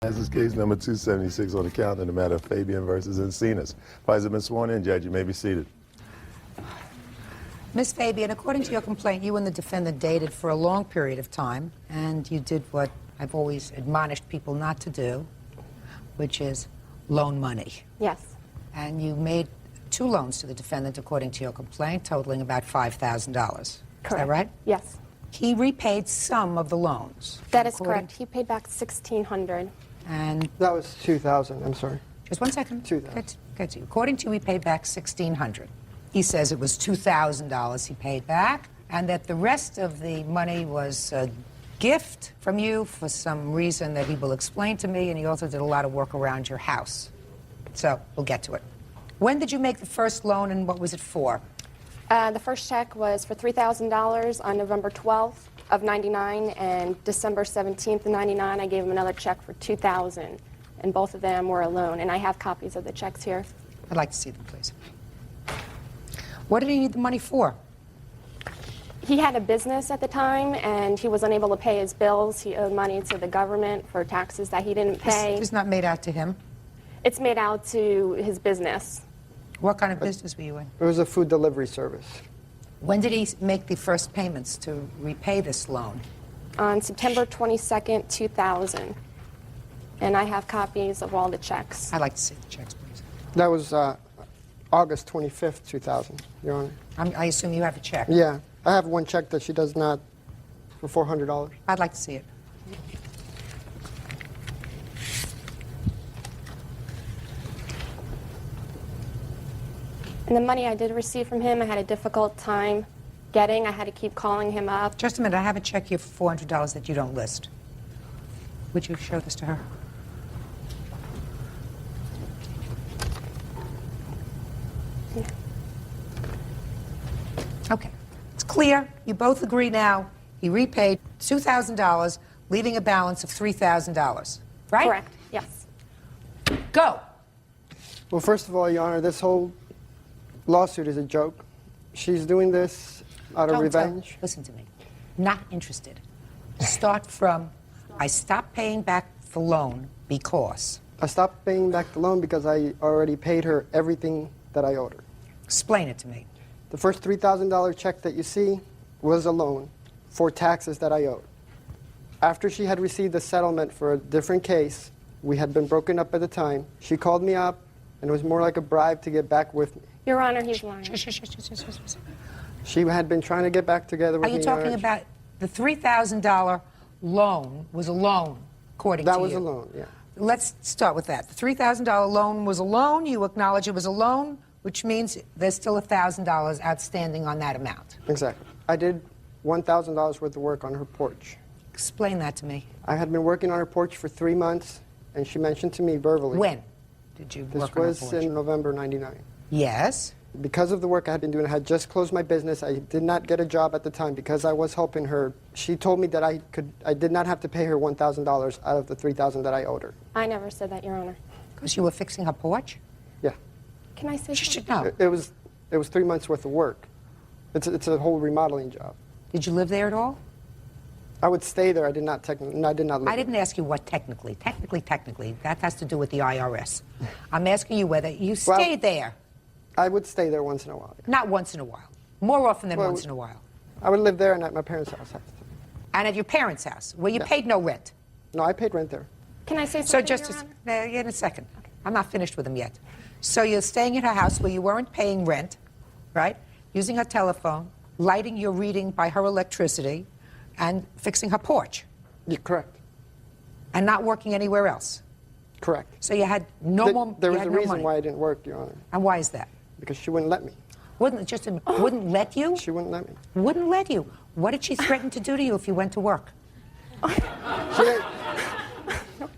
This is case number 276 on the calendar in the matter of Fabian versus Encinas. Parties have been sworn in. Judge, you may be seated. Ms. Fabian, according to your complaint, you and the defendant dated for a long period of time, and you did what I've always admonished people not to do, which is loan money. Yes. And you made 2 loans to the defendant, according to your complaint, totaling about $5,000. Correct. Is that right? Yes. He repaid some of the loans. That is correct. He paid back $1,600. And That was 2,000, I'm sorry. just one second. 2,000. Get to you. According to you, he paid back $1,600. He says it was $2,000 he paid back, and that the rest of the money was a gift from you for some reason that he will explain to me, and he also did a lot of work around your house. So we'll get to it. When did you make the first loan, and what was it for? The first check was for $3,000 on November 12th of '99, and December 17th of '99, I gave him another check for $2,000, and both of them were a loan, and I have copies of the checks here. I'd like to see them, please. What did he need the money for? He had a business at the time, and he was unable to pay his bills. He owed money to the government for taxes that he didn't pay. This is not made out to him. It's made out to his business. What kind of business were you in? It was a food delivery service. When did he make the first payments to repay this loan? On September 22nd, 2000. And I have copies of all the checks. I'd like to see the checks, please. That was August 25th, 2000, Your Honor. I assume you have a check. Yeah, I have one check that she does not for $400. I'd like to see it. And the money I did receive from him, I had a difficult time getting. I had to keep calling him up. Just a minute, I have a check here for $400 that you don't list. Would you show this to her? Yeah. Okay. It's clear. You both agree now. He repaid $2,000, leaving a balance of $3,000. Right? Correct, yes. Go. Well, first of all, Your Honor, this whole lawsuit is a joke. She's doing this out of revenge. Listen to me. Not interested. Start from, I stopped paying back the loan because. I stopped paying back the loan because I already paid her everything that I owed her. Explain it to me. The first $3,000 check that you see was a loan for taxes that I owed. After she had received a settlement for a different case, we had been broken up at the time, she called me up, and it was more like a bribe to get back with me. Your Honor, he's lying. She had been trying to get back together with Are me. you talking about the $3,000 loan was a loan, according to you? That was a loan, yeah. Let's start with that. The $3,000 loan was a loan. You acknowledge it was a loan, which means there's still $1,000 outstanding on that amount. Exactly. I did $1,000 worth of work on her porch. Explain that to me. I had been working on her porch for 3 months, and she mentioned to me verbally. When did you This work on the was porch? in November '99. Yes. Because of the work I had been doing, I had just closed my business. I did not get a job at the time because I was helping her. She told me that I did not have to pay her $1,000 out of the $3,000 that I owed her. I never said that, Your Honor. Because you were fixing her porch? Yeah. Can I say She something? should know. It was 3 months worth of work. It's a whole remodeling job. Did you live there at all? I would stay there. I did not live I didn't ask you what technically. Technically, that has to do with the IRS. I'm asking you whether you stayed there. I would stay there once in a while. Yeah. Not once in a while. More often than Well, once in a while. I would live there and at my parents' house. And at your parents' house, where you Yeah. paid no rent. No, I paid rent there. Can I say So something, just Your Honor? in a second. I'm not finished with him yet. So you're staying at her house where you weren't paying rent, right? Using her telephone, lighting your reading by her electricity, and fixing her porch, Yeah, correct. and not working anywhere else. Correct. So you had no more. There you was had a no reason money. why I didn't work, Your Honor. And why is that? Because she wouldn't let me. Wouldn't let you? She wouldn't let me. Wouldn't let you. What did she threaten to do to you if you went to work? She,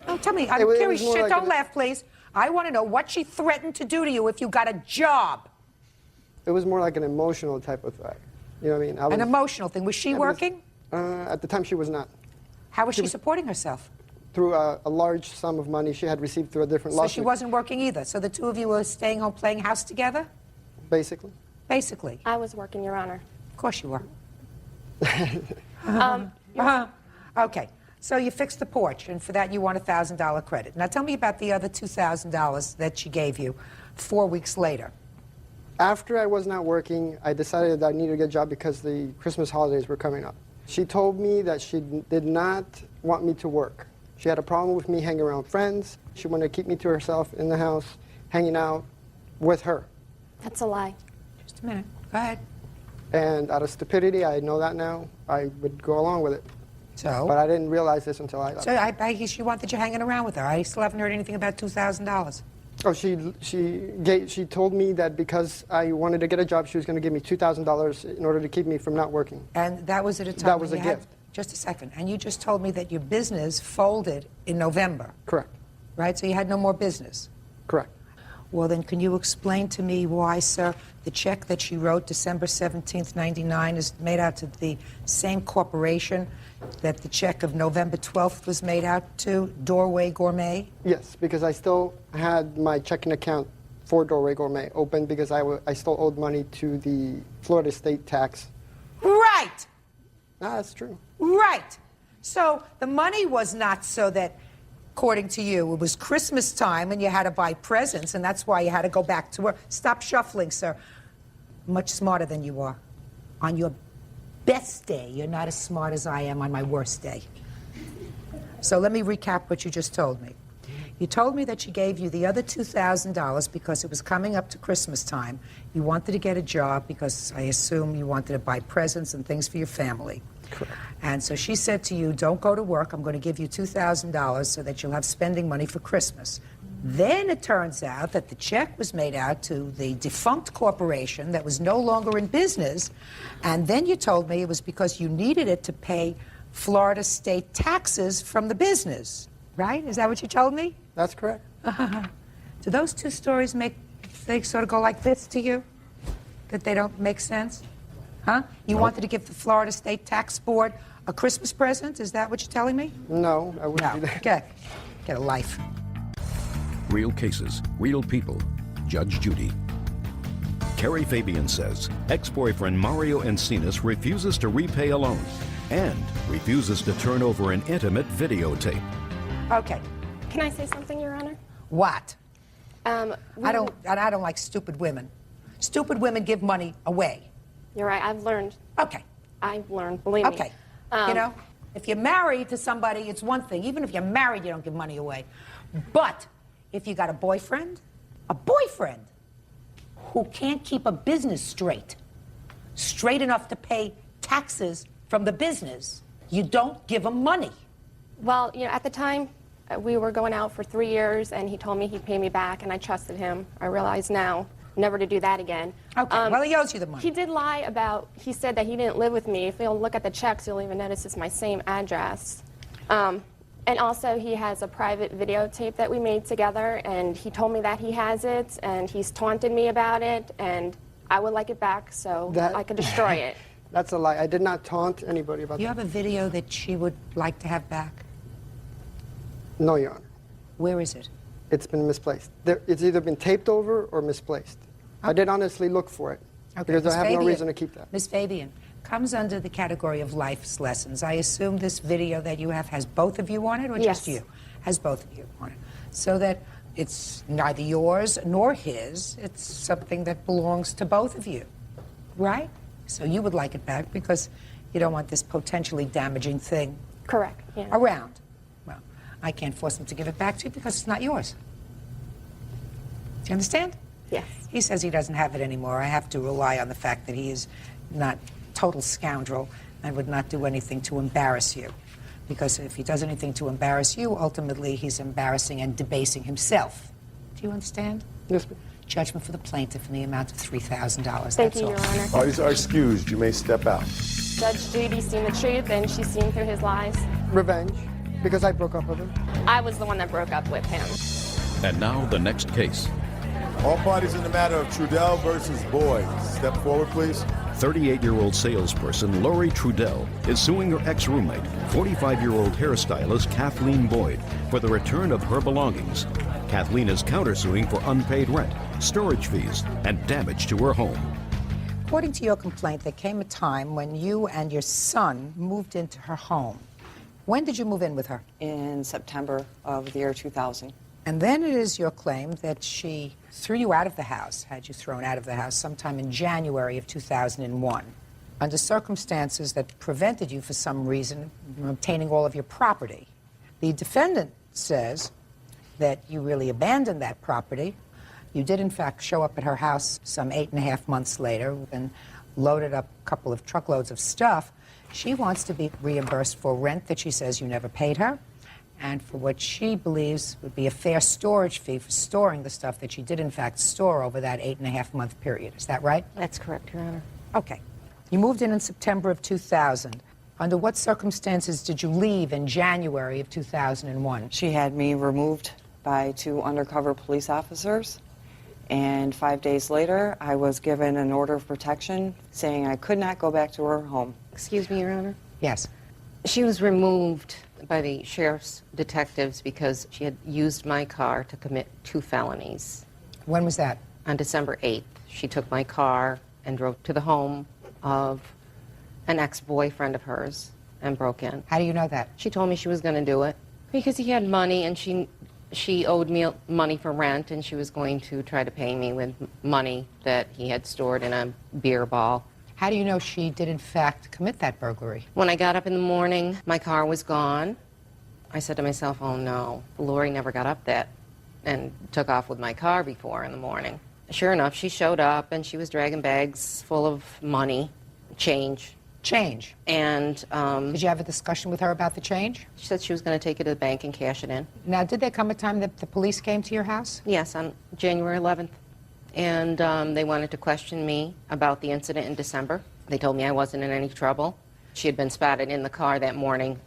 No, tell me. I'm It was curious. more Shit, like don't a- laugh, please. I want to know what she threatened to do to you if you got a job. it was more like an emotional type of threat. You know what I mean? I was, An emotional thing. Was she it was- working? At the time, she was not. How was she supporting herself? Through a large sum of money she had received through a different So lawsuit. she wasn't working either. So the two of you were staying home playing house together? Basically. Basically. I was working, Your Honor. Of course you were. Um, Okay. So you fixed the porch, and for that you want a $1,000 credit. Now tell me about the other $2,000 that she gave you 4 weeks later. After I was not working, I decided that I needed to get a job because the Christmas holidays were coming up. She told me that she did not want me to work. She had a problem with me hanging around friends. She wanted to keep me to herself in the house, hanging out with her. That's a lie. Just a minute. Go ahead. And out of stupidity, I know that now, I would go along with it. So? But I didn't realize this until I left. So I guess she wanted you hanging around with her. I still haven't heard anything about $2,000. Oh, she told me that because I wanted to get a job, she was going to give me $2,000 in order to keep me from not working. And that was at a time That was when a you had- gift. Just a second. And you just told me that your business folded in November, Correct. right? So you had no more business. Correct. Well, then can you explain to me why, sir, the check that she wrote December 17th, 99 is made out to the same corporation that the check of November 12th was made out to, Doorway Gourmet? Yes, because I still had my checking account for Doorway Gourmet open because I still owed money to the Florida state tax. Right! That's true. Right. So the money was not so that, according to you, it was Christmas time and you had to buy presents, and that's why you had to go back to work. Stop shuffling, sir. Much smarter than you are. On your best day, you're not as smart as I am on my worst day. So let me recap what you just told me. You told me that she gave you the other $2,000 because it was coming up to Christmas time. You wanted to get a job because I assume you wanted to buy presents and things for your family. Correct. And so she said to you, don't go to work. I'm going to give you $2,000 so that you'll have spending money for Christmas. Then it turns out that the check was made out to the defunct corporation that was no longer in business. And then you told me it was because you needed it to pay Florida state taxes from the business. Right? Is that what you told me? That's correct. Do those two stories they sort of go like this to you? That they don't make sense? Huh? You wanted to give the Florida State Tax Board a Christmas present? Is that what you're telling me? No, I wouldn't do No. that. Okay. Get a life. Real cases, real people. Judge Judy. Carrie Fabian says ex-boyfriend Mario Encinas refuses to repay a loan and refuses to turn over an intimate videotape. Okay. Can I say something, Your Honor? What? I I don't like stupid women. Stupid women give money away. You're right. I've learned. Okay. I've learned. Believe me. Okay. You know, if you're married to somebody, it's one thing. Even if you're married, you don't give money away. But if you got a boyfriend who can't keep a business straight enough to pay taxes from the business, you don't give him money. Well, you know, at the time, we were going out for 3 years, and he told me he'd pay me back, and I trusted him. I realize now never to do that again. Okay, well, he owes you the money. He did lie about, he said that he didn't live with me. If you'll look at the checks, you'll even notice it's my same address. And also, he has a private videotape that we made together, and he told me that he has it, and he's taunted me about it, and I would like it back so I could destroy it. That's a lie. I did not taunt anybody about You that. have a video that she would like to have back? No, Your Honor. Where is it? It's been misplaced. It's either been taped over or misplaced. I did honestly look for it because Miss I have no Fabian. reason to keep that. Miss Fabian, comes under the category of life's lessons. I assume this video that you have has both of you on it, or just Yes. you? Has both of you on it. So that it's neither yours nor his. It's something that belongs to both of you, right? So you would like it back because you don't want this potentially damaging thing Correct. Yeah. around. Well, I can't force him to give it back to you because it's not yours. Do you understand? Yes. He says he doesn't have it anymore. I have to rely on the fact that he is not total scoundrel and would not do anything to embarrass you. Because if he does anything to embarrass you, ultimately he's embarrassing and debasing himself. Do you understand? Yes, ma'am. Judgment for the plaintiff in the amount of $3,000. Thank That's you, all. Your Honor. Parties are excused. You may step out. Judge Judy's seen the truth, and she's seen through his lies. Revenge, because I broke up with him. I was the one that broke up with him. And now the next case. All parties in the matter of Trudell versus Boyd. Step forward, please. 38-year-old salesperson Lori Trudell is suing her ex-roommate, 45-year-old hairstylist Kathleen Boyd, for the return of her belongings. Kathleen is countersuing for unpaid rent, storage fees, and damage to her home. According to your complaint, there came a time when you and your son moved into her home. When did you move in with her? In September of the year 2000. And then it is your claim that she threw you out of the house, had you thrown out of the house sometime in January of 2001, under circumstances that prevented you for some reason from obtaining all of your property. The defendant says that you really abandoned that property. You did, in fact, show up at her house some 8.5 months later and loaded up a couple of truckloads of stuff. She wants to be reimbursed for rent that she says you never paid her, and for what she believes would be a fair storage fee for storing the stuff that she did, in fact, store over that 8.5-month period. Is that right? That's correct, Your Honor. Okay. You moved in September of 2000. Under what circumstances did you leave in January of 2001? She had me removed by 2 undercover police officers, and 5 days later, I was given an order of protection saying I could not go back to her home. Excuse me, Your Honor. Yes. She was removed by the sheriff's detectives because she had used my car to commit 2 felonies. When was that? On December 8th, she took my car and drove to the home of an ex-boyfriend of hers and broke in. How do you know that? She told me she was going to do it because he had money, and she owed me money for rent, and she was going to try to pay me with money that he had stored in a beer ball. How do you know she did, in fact, commit that burglary? When I got up in the morning, my car was gone. I said to myself, oh no, Lori never got up that and took off with my car before in the morning. Sure enough, she showed up and she was dragging bags full of money, change. Change. And Did you have a discussion with her about the change? she said she was going to take it to the bank and cash it in. Now, did there come a time that the police came to your house? Yes, on January 11th. And they wanted to question me about the incident in December. They told me I wasn't in any trouble. She had been spotted in the car that morning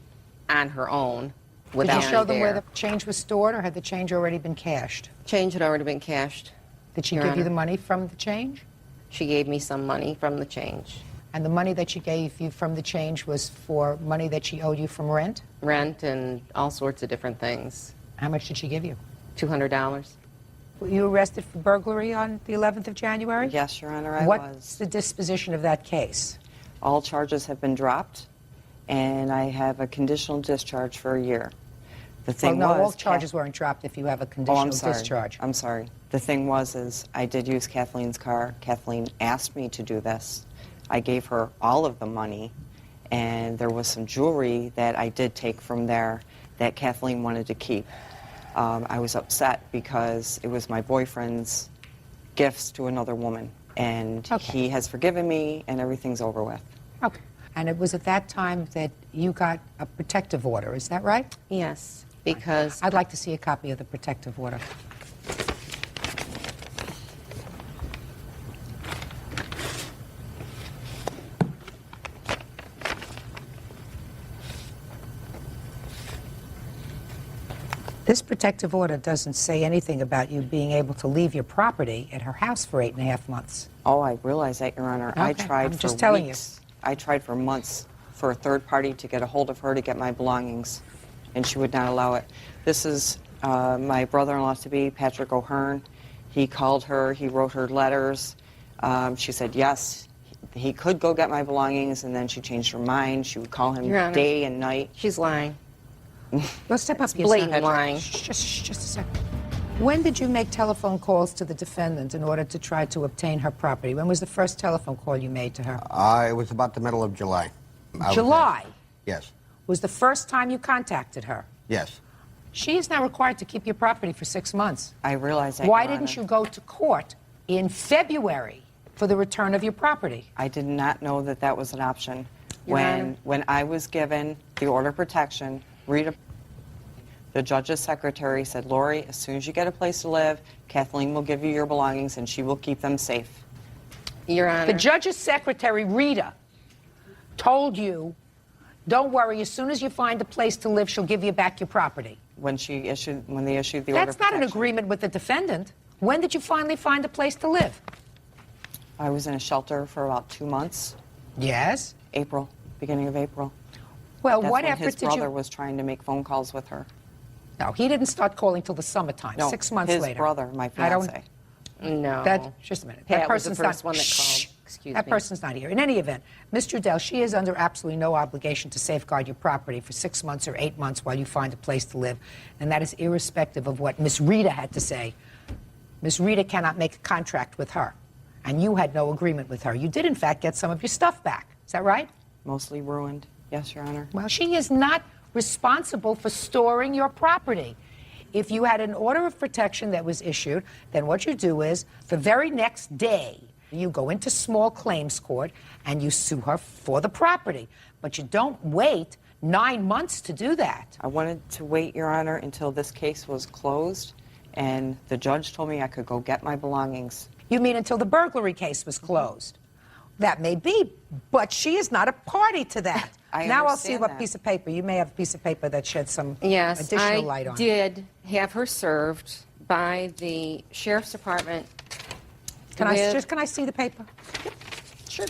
on her own without Did you show me them where there. the change was stored, or had the change already been cashed? Change had already been cashed. Did she Your give you Honor. the money from the change? She gave me some money from the change. And the money that she gave you from the change was for money that she owed you from rent? Rent and all sorts of different things. How much did she give you? $200. Were you arrested for burglary on the 11th of January? Yes, Your Honor, I What's was. the disposition of that case? All charges have been dropped, and I have a conditional discharge for a year. The thing Well, no, was, all charges weren't dropped if you have a Oh, conditional I'm sorry. discharge. I'm sorry. The thing was, is I did use Kathleen's car. Kathleen asked me to do this. I gave her all of the money, and there was some jewelry that I did take from there that Kathleen wanted to keep. I was upset because it was my boyfriend's gifts to another woman, and Okay. he has forgiven me, and everything's over with. Okay. And it was at that time that you got a protective order, is that right? Yes, because I'd like to see a copy of the protective order. This protective order doesn't say anything about you being able to leave your property at her house for 8.5 months. Oh, I realize that, Your Honor. I Okay, tried I'm for just telling you. weeks. I tried for months for a third party to get a hold of her to get my belongings, and she would not allow it. This is my brother-in-law-to-be, Patrick O'Hearn. He called her. He wrote her letters. She said yes, he could go get my belongings, and then she changed her mind. She would call him Your Honor. day and night. she's lying. Well, step up It's here, blatant son. lying. Just a second. When did you make telephone calls to the defendant in order to try to obtain her property? When was the first telephone call you made to her? It was about the middle of July. I was July Yes, was the first time you contacted her. yes. She is now required to keep your property for 6 months. I realize that, Why Your didn't Honor. you go to court in February for the return of your property? I did not know that that was an option. Your Honor. When I was given the order of protection, the judge's secretary said, Lori, as soon as you get a place to live, Kathleen will give you your belongings and she will keep them safe. Your Honor. The judge's secretary, Rita, told you, don't worry, as soon as you find a place to live, she'll give you back your property. When they issued the order That's of not an protection. agreement with the defendant. When did you finally find a place to live? I was in a shelter for about 2 months. Yes. April, beginning of April. Well, That's what when effort his did brother you... was trying to make phone calls with her. No, he didn't start calling till the summertime, No, 6 months his later. brother, my I don't- fiance. No. That, just a minute. Pat That was the person's first not, one that Shh. called. Excuse That me. person's not here. In any event, Ms. Trudell, she is under absolutely no obligation to safeguard your property for 6 months or 8 months while you find a place to live. And that is irrespective of what Miss Rita had to say. Miss Rita cannot make a contract with her. And you had no agreement with her. You did, in fact, get some of your stuff back. Is that right? Mostly ruined. Yes, Your Honor. Well, she is not responsible for storing your property. If you had an order of protection that was issued, then what you do is the very next day, you go into small claims court and you sue her for the property. But you don't wait 9 months to do that. I wanted to wait, Your Honor, until this case was closed, and the judge told me I could go get my belongings. You mean until the burglary case was closed? That may be, but she is not a party to that. I Now I'll see understand what that. piece of paper. You may have a piece of paper that sheds some Yes, additional light on I it. did have her served by the Sheriff's Department. Can I see the paper? Yep, sure.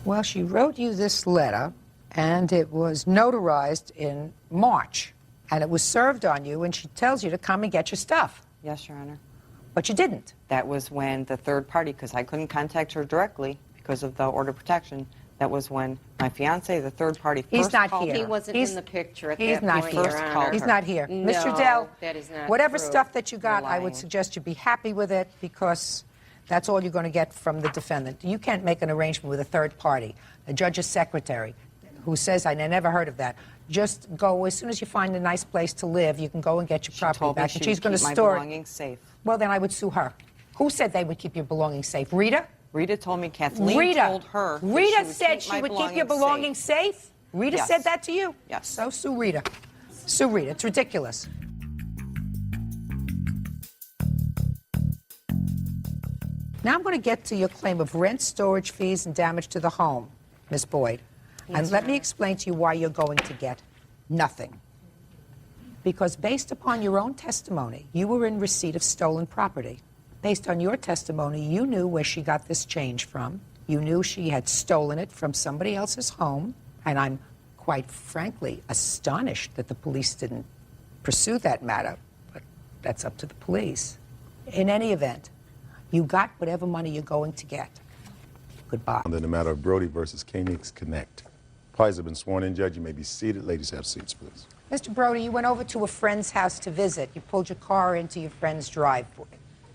Well, she wrote you this letter, and it was notarized in March, and it was served on you, and she tells you to come and get your stuff. Yes, Your Honor. But you didn't. That was when the third party, because I couldn't contact her directly because of the order of protection, that was when my fiance, the third party, first He's not called here. her. He wasn't He's- in the picture at He's that not point, here. Your First Honor. called He's her. not here. No, Mr. Dell, that is not whatever true. stuff that you got, You're I would lying. suggest you be happy with it because that's all you're going to get from the defendant. You can't make an arrangement with a third party, a judge's secretary, who says, I never heard of that. Just go, as soon as you find a nice place to live, you can go and get your She property told me back, she and she's would going to keep my store it. belongings safe. Well, then I would sue her. Who said they would keep your belongings safe? Rita? Rita told me Kathleen Rita. told her that Rita she would said keep she my would keep your belongings safe. safe? Rita Yes. said that to you? Yes. So sue Rita. Sue Rita. It's ridiculous. Now I'm going to get to your claim of rent, storage fees, and damage to the home, Ms. Boyd. And let me explain to you why you're going to get nothing. Because based upon your own testimony, you were in receipt of stolen property. Based on your testimony, you knew where she got this change from. You knew she had stolen it from somebody else's home. And I'm quite frankly astonished that the police didn't pursue that matter. But that's up to the police. In any event, you got whatever money you're going to get. Goodbye. On the matter of Brody versus Koenigs Connect. Parties have been sworn in, Judge. You may be seated. Ladies, have seats, please. Mr. Brody, you went over to a friend's house to visit. You pulled your car into your friend's driveway,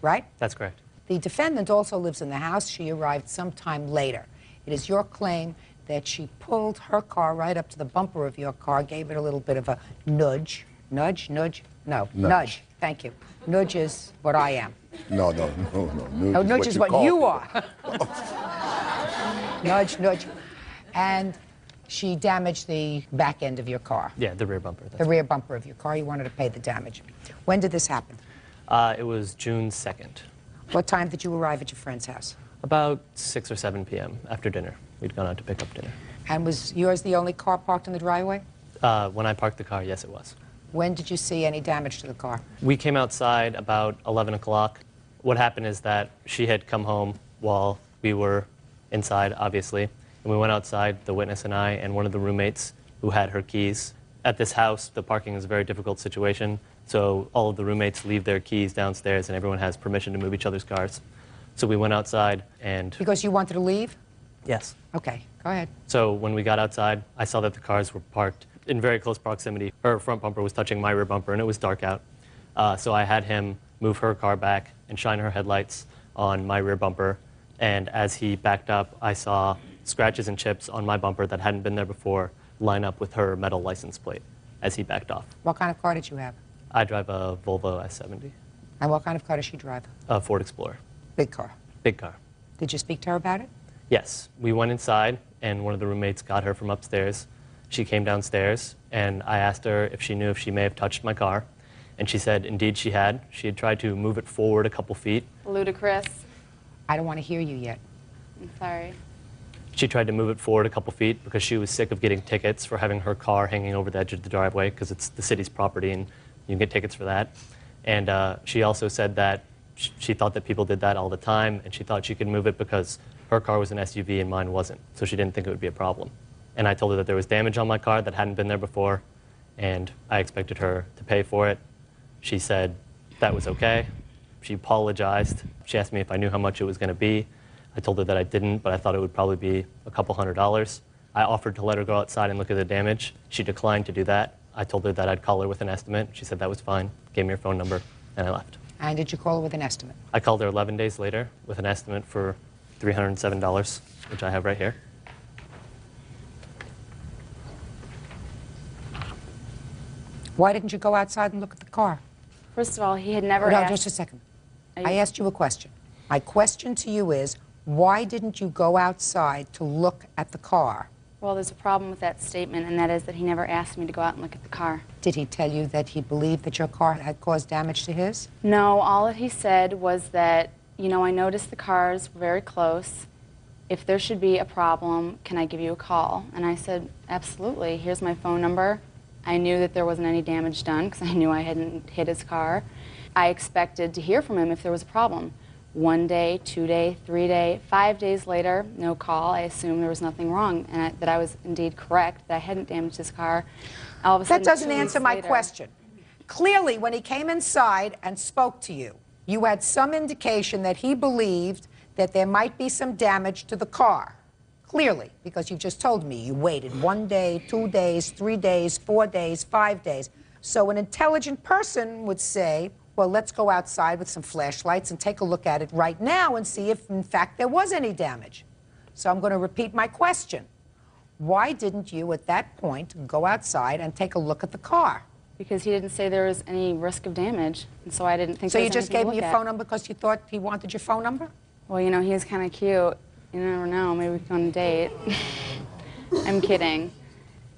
right? That's correct. The defendant also lives in the house. She arrived sometime later. It is your claim that she pulled her car right up to the bumper of your car, gave it a little bit of a nudge. Nudge? Nudge? No. Nudge. Thank you. Nudge is what I am. No. No, nudge is what call you it. are. Nudge. And she damaged the back end of your car. Yeah, the rear bumper. The rear bumper of your car. You wanted to pay the damage. When did this happen? It was June 2nd, What time did you arrive at your friend's house? about 6 or 7 p.m. after dinner. We'd gone out to pick up dinner. And was yours the only car parked in the driveway? When I parked the car, yes, it was. When did you see any damage to the car? We came outside about 11 o'clock. What happened is that she had come home while we were inside, obviously. And we went outside, the witness and I, and one of the roommates who had her keys. At this house, the parking is a very difficult situation, so all of the roommates leave their keys downstairs and everyone has permission to move each other's cars. So we went outside and... Because you wanted to leave? Yes. Okay, go ahead. So when we got outside, I saw that the cars were parked in very close proximity. Her front bumper was touching my rear bumper, and it was dark out. So I had him move her car back and shine her headlights on my rear bumper. And as he backed up, I saw scratches and chips on my bumper that hadn't been there before line up with her metal license plate as he backed off. What kind of car did you have? I drive a Volvo S70, And what kind of car does she drive? a Ford Explorer, Big car. big car. Did you speak to her about it? Yes, we went inside, and one of the roommates got her from upstairs. She came downstairs, and I asked her if she knew if she may have touched my car. And she said, indeed, she had. She had tried to move it forward a couple feet. Ludicrous. I don't want to hear you yet. I'm sorry. She tried to move it forward a couple feet because she was sick of getting tickets for having her car hanging over the edge of the driveway because it's the city's property and you can get tickets for that. And she also said that she thought that people did that all the time, and she thought she could move it because her car was an SUV and mine wasn't, so she didn't think it would be a problem. And I told her that there was damage on my car that hadn't been there before, and I expected her to pay for it. She said that was okay. She apologized. She asked me if I knew how much it was going to be. I told her that I didn't, but I thought it would probably be a couple $100s. I offered to let her go outside and look at the damage. She declined to do that. I told her that I'd call her with an estimate. She said that was fine, gave me her phone number, and I left. And did you call her with an estimate? I called her 11 days later with an estimate for $307, which I have right here. Why didn't you go outside and look at the car? First of all, he had never No, asked. just a second. Are I you- asked you a question. My question to you is, why didn't you go outside to look at the car? Well, there's a problem with that statement, and that is that he never asked me to go out and look at the car. Did he tell you that he believed that your car had caused damage to his? No, all that he said was that, you know, I noticed the cars were very close. If there should be a problem, can I give you a call? And I said, absolutely. Here's my phone number. I knew that there wasn't any damage done because I knew I hadn't hit his car. I expected to hear from him if there was a problem. 1 day, 2 day, 3 day, 5 days later, no call. I assumed there was nothing wrong and that I was indeed correct, that I hadn't damaged his car. All of a That sudden, doesn't 2 weeks answer my later- question. Clearly, when he came inside and spoke to you, you had some indication that he believed that there might be some damage to the car. Clearly, because you just told me you waited 1 day, 2 days, 3 days, 4 days, 5 days. So an intelligent person would say, well, let's go outside with some flashlights and take a look at it right now and see if, in fact, there was any damage. So I'm going to repeat my question. Why didn't you, at that point, go outside and take a look at the car? Because he didn't say there was any risk of damage, and so I didn't think So there you was just anything gave to me look your at. phone number because you thought he wanted your phone number? Well, you know, he is kind of cute. You never know. Maybe we can go on a date. I'm kidding.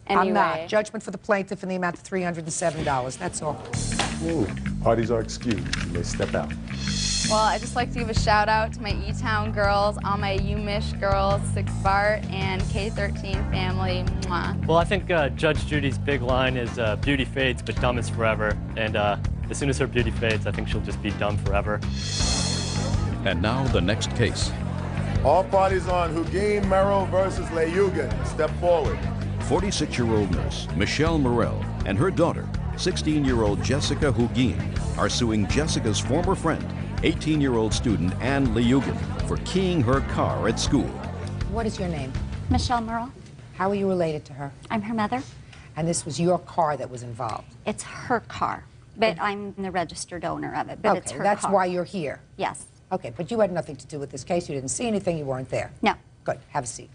Anyway. I'm not. Judgment for the plaintiff in the amount of $307. That's all. Ooh, parties are excused. You may step out. Well, I'd just like to give a shout out to my E-Town girls, all my UMich girls, 6 Bart and K13 family. Mwah. Well, I think Judge Judy's big line is beauty fades, but dumb is forever. And as soon as her beauty fades, I think she'll just be dumb forever. And now the next case. All parties on Hugin Merrill versus Leyugan. Step forward. 46-year-old nurse Michelle Morel and her daughter, 16-year-old Jessica Hugin, are suing Jessica's former friend, 18-year-old student Ann Leyugan, for keying her car at school. What is your name? Michelle Merle. How are you related to her? I'm her mother. And this was your car that was involved? It's her car, but I'm the registered owner of it, but it's her that's car. why you're here. Yes. Okay, but you had nothing to do with this case. You didn't see anything. You weren't there. No. Good. Have a seat.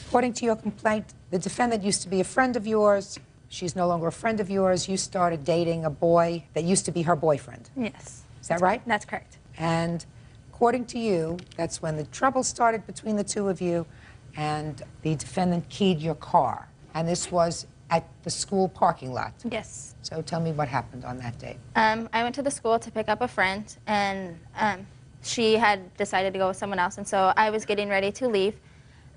According to your complaint, the defendant used to be a friend of yours. She's no longer a friend of yours. You started dating a boy that used to be her boyfriend. Yes. Is that right? That's correct. And according to you, that's when the trouble started between the two of you, and the defendant keyed your car. And this was at the school parking lot. Yes. So tell me what happened on that date. I went to the school to pick up a friend, and she had decided to go with someone else, and so I was getting ready to leave,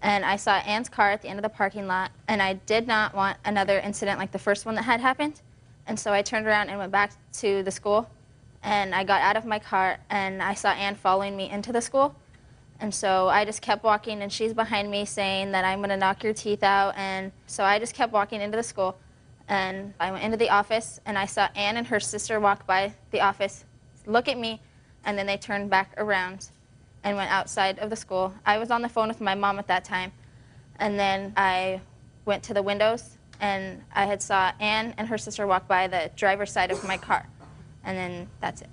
and I saw Ann's car at the end of the parking lot, and I did not want another incident like the first one that had happened, and so I turned around and went back to the school, and I got out of my car, and I saw Ann following me into the school, and so I just kept walking, and she's behind me saying that I'm going to knock your teeth out, and so I just kept walking into the school, and I went into the office, and I saw Ann and her sister walk by the office, look at me, and then they turned back around and went outside of the school. I was on the phone with my mom at that time, and then I went to the windows, and I had saw Ann and her sister walk by the driver's side of my car, and then that's it.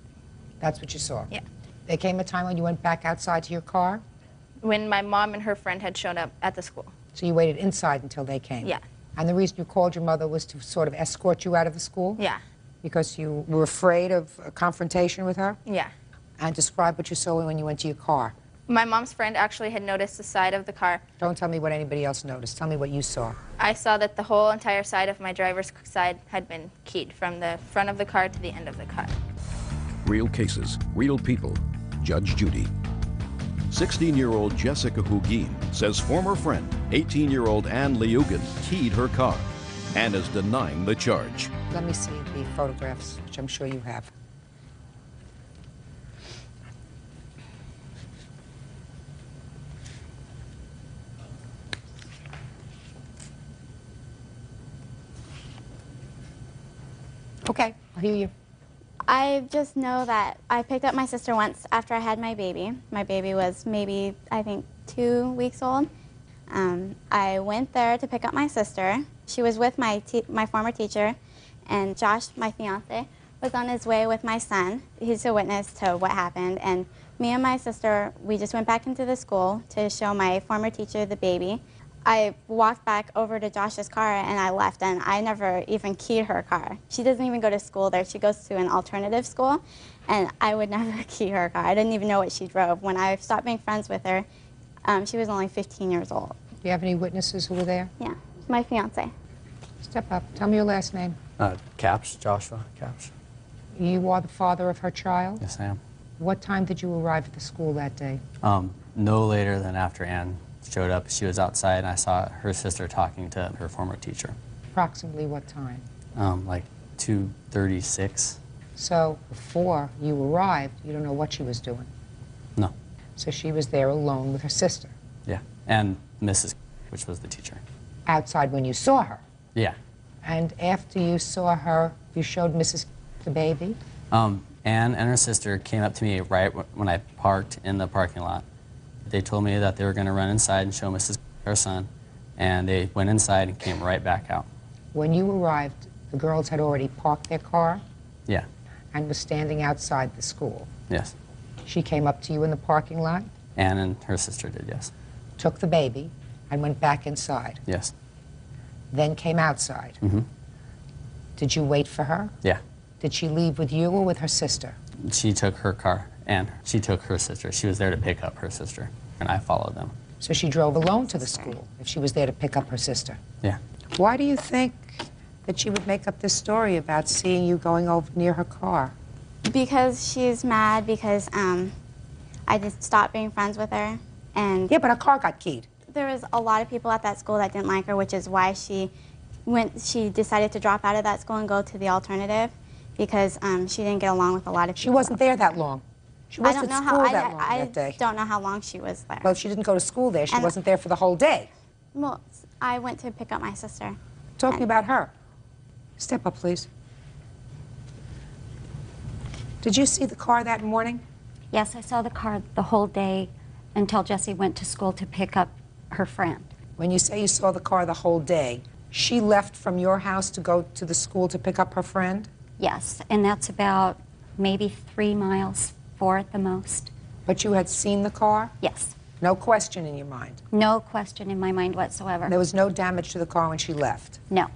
That's what you saw? Yeah. There came a time when you went back outside to your car? When my mom and her friend had shown up at the school. So you waited inside until they came? Yeah. And the reason you called your mother was to sort of escort you out of the school? Yeah. Because you were afraid of a confrontation with her? Yeah. And describe what you saw when you went to your car. My mom's friend actually had noticed the side of the car. Don't tell me what anybody else noticed. Tell me what you saw. I saw that the whole entire side of my driver's side had been keyed from the front of the car to the end of the car. Real cases, real people. Judge Judy. 16-year-old Jessica Hugin says former friend, 18-year-old Ann Leyugan, keyed her car and is denying the charge. Let me see the photographs, which I'm sure you have. Okay, I'll hear you. I just know that I picked up my sister once after I had my baby. My baby was maybe, I think, 2 weeks old. I went there to pick up my sister. She was with my former teacher, and Josh, my fiance, was on his way with my son. He's a witness to what happened. And me and my sister, we just went back into the school to show my former teacher the baby. I walked back over to Josh's car and I left, and I never even keyed her car. She doesn't even go to school there. She goes to an alternative school, and I would never key her car. I didn't even know what she drove. When I stopped being friends with her, she was only 15 years old. Do you have any witnesses who were there? Yeah, my fiance. Step up. Tell me your last name. Caps, Joshua Caps. You are the father of her child? Yes, I am. What time did you arrive at the school that day? No later than after Ann showed up. She was outside, and I saw her sister talking to her former teacher. Approximately what time? Like 2:36. So before you arrived, you don't know what she was doing? No. So she was there alone with her sister? Yeah, and Mrs., which was the teacher. Outside when you saw her? Yeah. And after you saw her, you showed Mrs. the baby? Ann and her sister came up to me right when I parked in the parking lot. They told me that they were going to run inside and show Mrs. her son, and they went inside and came right back out. When you arrived, the girls had already parked their car? Yeah. And was standing outside the school? Yes. She came up to you in the parking lot? Ann and her sister did, yes. Took the baby and went back inside? Yes. Then came outside? Mm-hmm. Did you wait for her? Yeah. Did she leave with you or with her sister? She took her car, and she took her sister. She was there to pick up her sister, and I followed them. So she drove alone to the school if she was there to pick up her sister? Yeah. Why do you think that she would make up this story about seeing you going over near her car? Because she's mad because I just stopped being friends with her. And yeah, but her car got keyed. There was a lot of people at that school that didn't like her, which is why she decided to drop out of that school and go to the alternative, because she didn't get along with a lot of people. She wasn't there that long. She wasn't at school that long that day. I don't know how long she was there. Well, she didn't go to school there. She wasn't there for the whole day. Well, I went to pick up my sister. Talking about her. Step up, please. Did you see the car that morning? Yes, I saw the car the whole day until Jessie went to school to pick up her friend. When you say you saw the car the whole day, she left from your house to go to the school to pick up her friend? Yes, and that's about maybe 3 miles, 4 at the most. But you had seen the car? Yes. No question in your mind? No question in my mind whatsoever. There was no damage to the car when she left? No.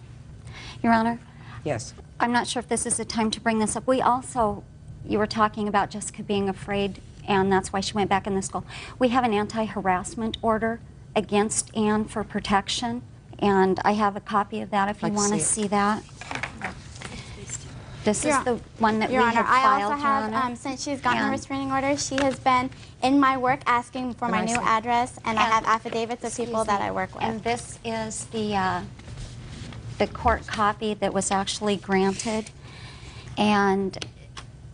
Your Honor? Yes. I'm not sure if this is the time to bring this up. We also, you were talking about Jessica being afraid, and that's why she went back in the school. We have an anti-harassment order against Ann for protection, and I have a copy of that if you want to see that. This is the one that Your we Honor, have filed, I also have, since she's gotten her restraining order, she has been in my work asking for my new address, and I have affidavits of people that I work with. And this is the court copy that was actually granted. And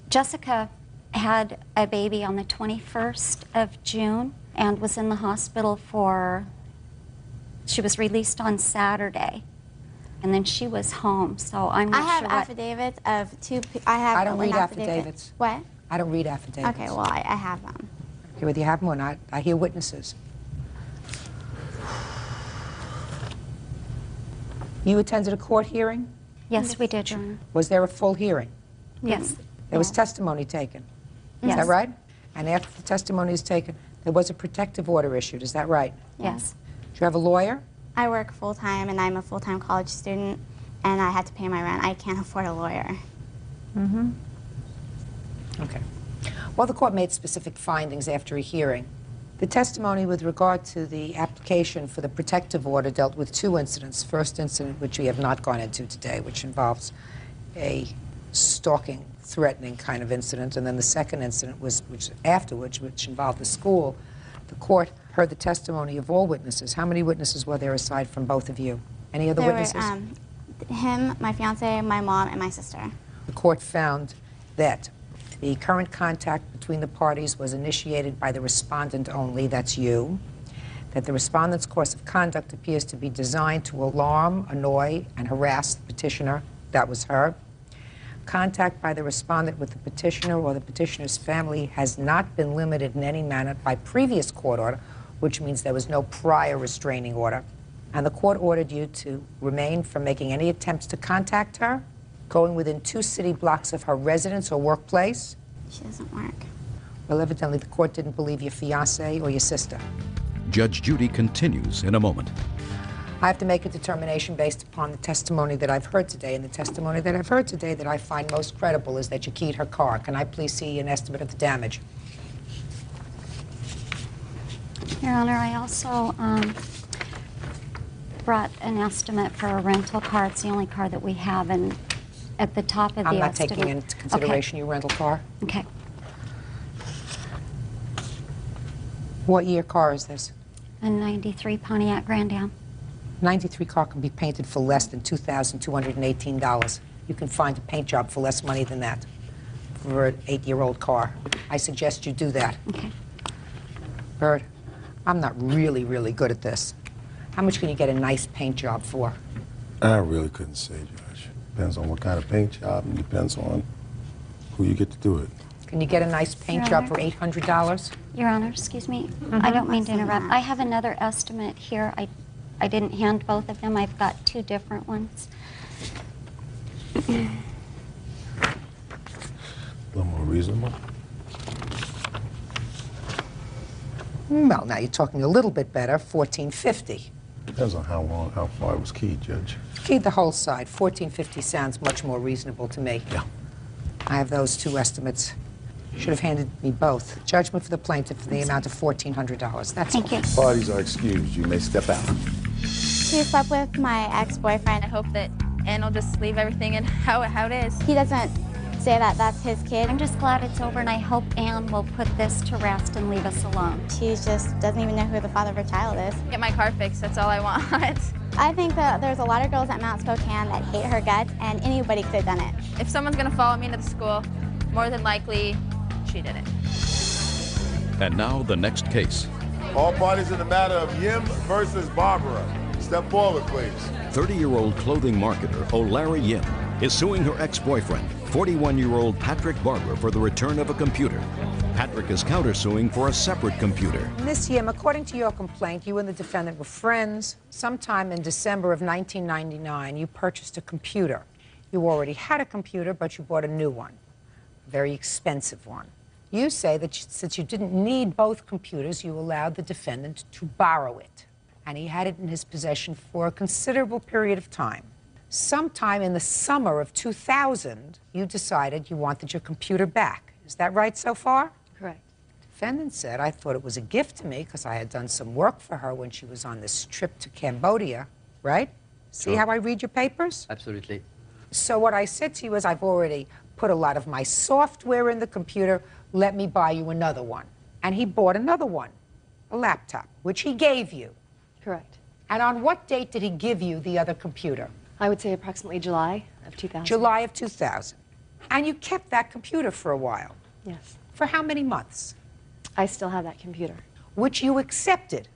Jessica had a baby on the 21st of June and was in the hospital she was released on Saturday. And then she was home, so I'm not sure I have affidavits of two. I don't read affidavits. What? I don't read affidavits. Okay, well, I have them. Okay, whether you have them or not, I hear witnesses. You attended a court hearing? Yes, we did, Your Honor. Was there a full hearing? Yes. There was testimony taken. Is Yes. that right? And after the testimony is taken, there was a protective order issued. Is that right? Yes. Do you have a lawyer? I work full-time, and I'm a full-time college student, and I had to pay my rent. I can't afford a lawyer. Mm-hmm. Okay. Well, the court made specific findings after a hearing. The testimony with regard to the application for the protective order dealt with 2 incidents. First incident, which we have not gone into today, which involves a stalking, threatening kind of incident, and then the second incident was afterwards, which involved the school. The court heard the testimony of all witnesses. How many witnesses were there aside from both of you? Any other witnesses? Him, my fiance, my mom, and my sister. The court found that the current contact between the parties was initiated by the respondent only, that's you, that the respondent's course of conduct appears to be designed to alarm, annoy, and harass the petitioner, that was her, Contact by the respondent with the petitioner or the petitioner's family has not been limited in any manner by previous court order, which means there was no prior restraining order. And the court ordered you to remain from making any attempts to contact her, going within 2 city blocks of her residence or workplace. She doesn't work. Well, evidently the court didn't believe your fiancé or your sister. Judge Judy continues in a moment. I have to make a determination based upon the testimony that I've heard today, and the testimony that I've heard today that I find most credible is that you keyed her car. Can I please see an estimate of the damage? Your Honor, I also brought an estimate for a rental car. It's the only car that we have, and at the top of the I'm not estimate... taking into consideration your rental car. Okay. What year car is this? A 93 Pontiac Grand Am. 93 car can be painted for less than $2,218. You can find a paint job for less money than that for an 8-year-old car. I suggest you do that. Okay. Bird, I'm not really good at this. How much can you get a nice paint job for? I really couldn't say, Judge. Depends on what kind of paint job and depends on who you get to do it. Can you get a nice paint Your job Honor? for $800? Your Honor, excuse me. I don't mean to interrupt. I have another estimate here. I didn't hand both of them. I've got 2 different ones. A little more reasonable. Well, now you're talking a little bit better, $1,450. Depends on how far it was keyed, Judge. Keyed the whole side. $1,450 sounds much more reasonable to me. Yeah. I have those 2 estimates. You should have handed me both. Judgment for the plaintiff for the amount of $1,400. That's Thank all. you. Parties are excused. You may step out. She slept with my ex-boyfriend. I hope that Ann will just leave everything in how it is. He doesn't say that that's his kid. I'm just glad it's over, and I hope Ann will put this to rest and leave us alone. She just doesn't even know who the father of her child is. Get my car fixed, that's all I want. I think that there's a lot of girls at Mount Spokane that hate her guts, and anybody could have done it. If someone's gonna follow me into the school, more than likely, she did it. And now the next case. All parties in the matter of Yim versus Barbara. Step forward, please. 30-year-old clothing marketer O'Larry Yim is suing her ex-boyfriend, 41-year-old Patrick Barber, for the return of a computer. Patrick is countersuing for a separate computer. Miss Yim, according to your complaint, you and the defendant were friends. Sometime in December of 1999, you purchased a computer. You already had a computer, but you bought a new one, a very expensive one. You say that since you didn't need both computers, you allowed the defendant to borrow it, and he had it in his possession for a considerable period of time. Sometime in the summer of 2000, you decided you wanted your computer back. Is that right so far? Correct. Defendant said, I thought it was a gift to me because I had done some work for her when she was on this trip to Cambodia, right? See Sure. how I read your papers? Absolutely. So what I said to you is, I've already put a lot of my software in the computer. Let me buy you another one. And he bought another one, a laptop, which he gave you. Correct. And on what date did he give you the other computer? I would say approximately July of 2000. July of 2000. And you kept that computer for a while. Yes. For how many months? I still have that computer. Which you accepted.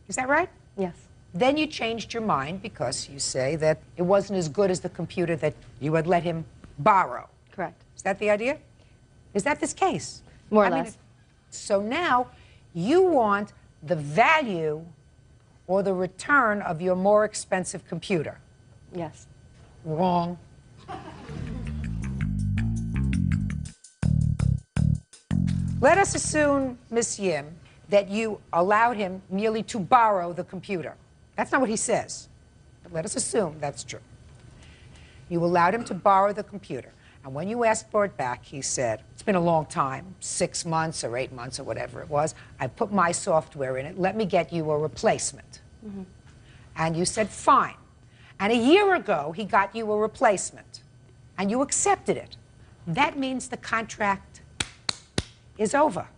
Is that right? Yes. Then you changed your mind because you say that it wasn't as good as the computer that you had let him borrow. Correct. Is that the idea? Is that this case? More or I mean, less. So now you want the value or the return of your more expensive computer. Yes. Wrong. Let us assume, Miss Yim, that you allowed him merely to borrow the computer. That's not what he says, but let us assume that's true. You allowed him to borrow the computer, and when you asked for it back, he said, it's been a long time, 6 months or 8 months or whatever it was. I put my software in it. Let me get you a replacement. Mm-hmm. And you said, fine. And a year ago, he got you a replacement, and you accepted it. That means the contract is over.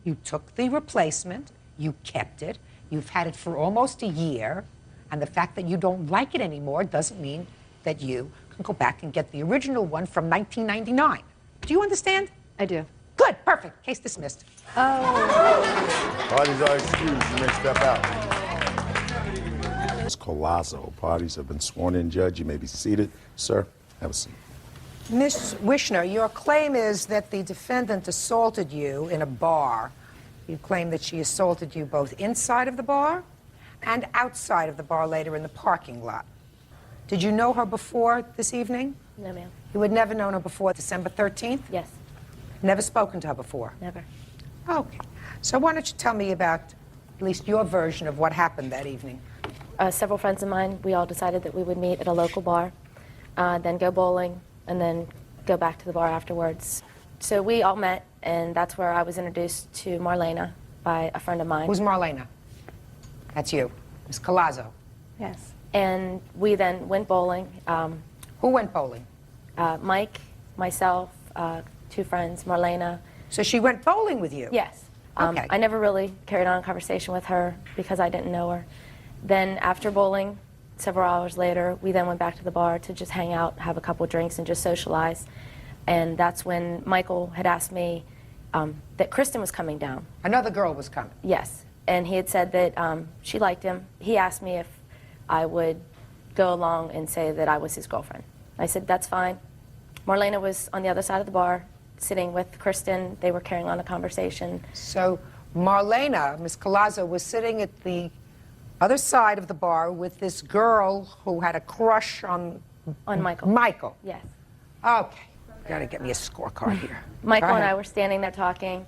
You took the replacement, you kept it, you've had it for almost a year, and the fact that you don't like it anymore doesn't mean that you can go back and get the original one from 1999. Do you understand? I do. Good, perfect. Case dismissed. Oh. Parties are excused. You may step out. It's colossal. Parties have been sworn in, Judge. You may be seated. Sir, have a seat. Ms. Wishner, your claim is that the defendant assaulted you in a bar. You claim that she assaulted you both inside of the bar and outside of the bar later in the parking lot. Did you know her before this evening? No, ma'am. You had never known her before December 13th? Yes. Never spoken to her before? Never. Okay. So why don't you tell me about at least your version of what happened that evening? Several friends of mine, we all decided that we would meet at a local bar, then go bowling, and then go back to the bar afterwards. So we all met, and that's where I was introduced to Marlena by a friend of mine. Who's Marlena? That's you. Ms. Colazzo. Yes. And we then went bowling. Who went bowling? Mike, myself, two friends, Marlena. So she went bowling with you? Yes. Okay. I never really carried on a conversation with her because I didn't know her. Then after bowling, several hours later, we then went back to the bar to just hang out, have a couple drinks, and just socialize. And that's when Michael had asked me that Kristen was coming down. Another girl was coming? Yes. And he had said that she liked him. He asked me if I would go along and say that I was his girlfriend. I said, that's fine. Marlena was on the other side of the bar, sitting with Kristen. They were carrying on a conversation. So Marlena, Ms. Colazzo, was sitting at the other side of the bar with this girl who had a crush on Michael. Michael. Yes. Okay. Gotta get me a scorecard here. Michael Go and ahead. I were standing there talking,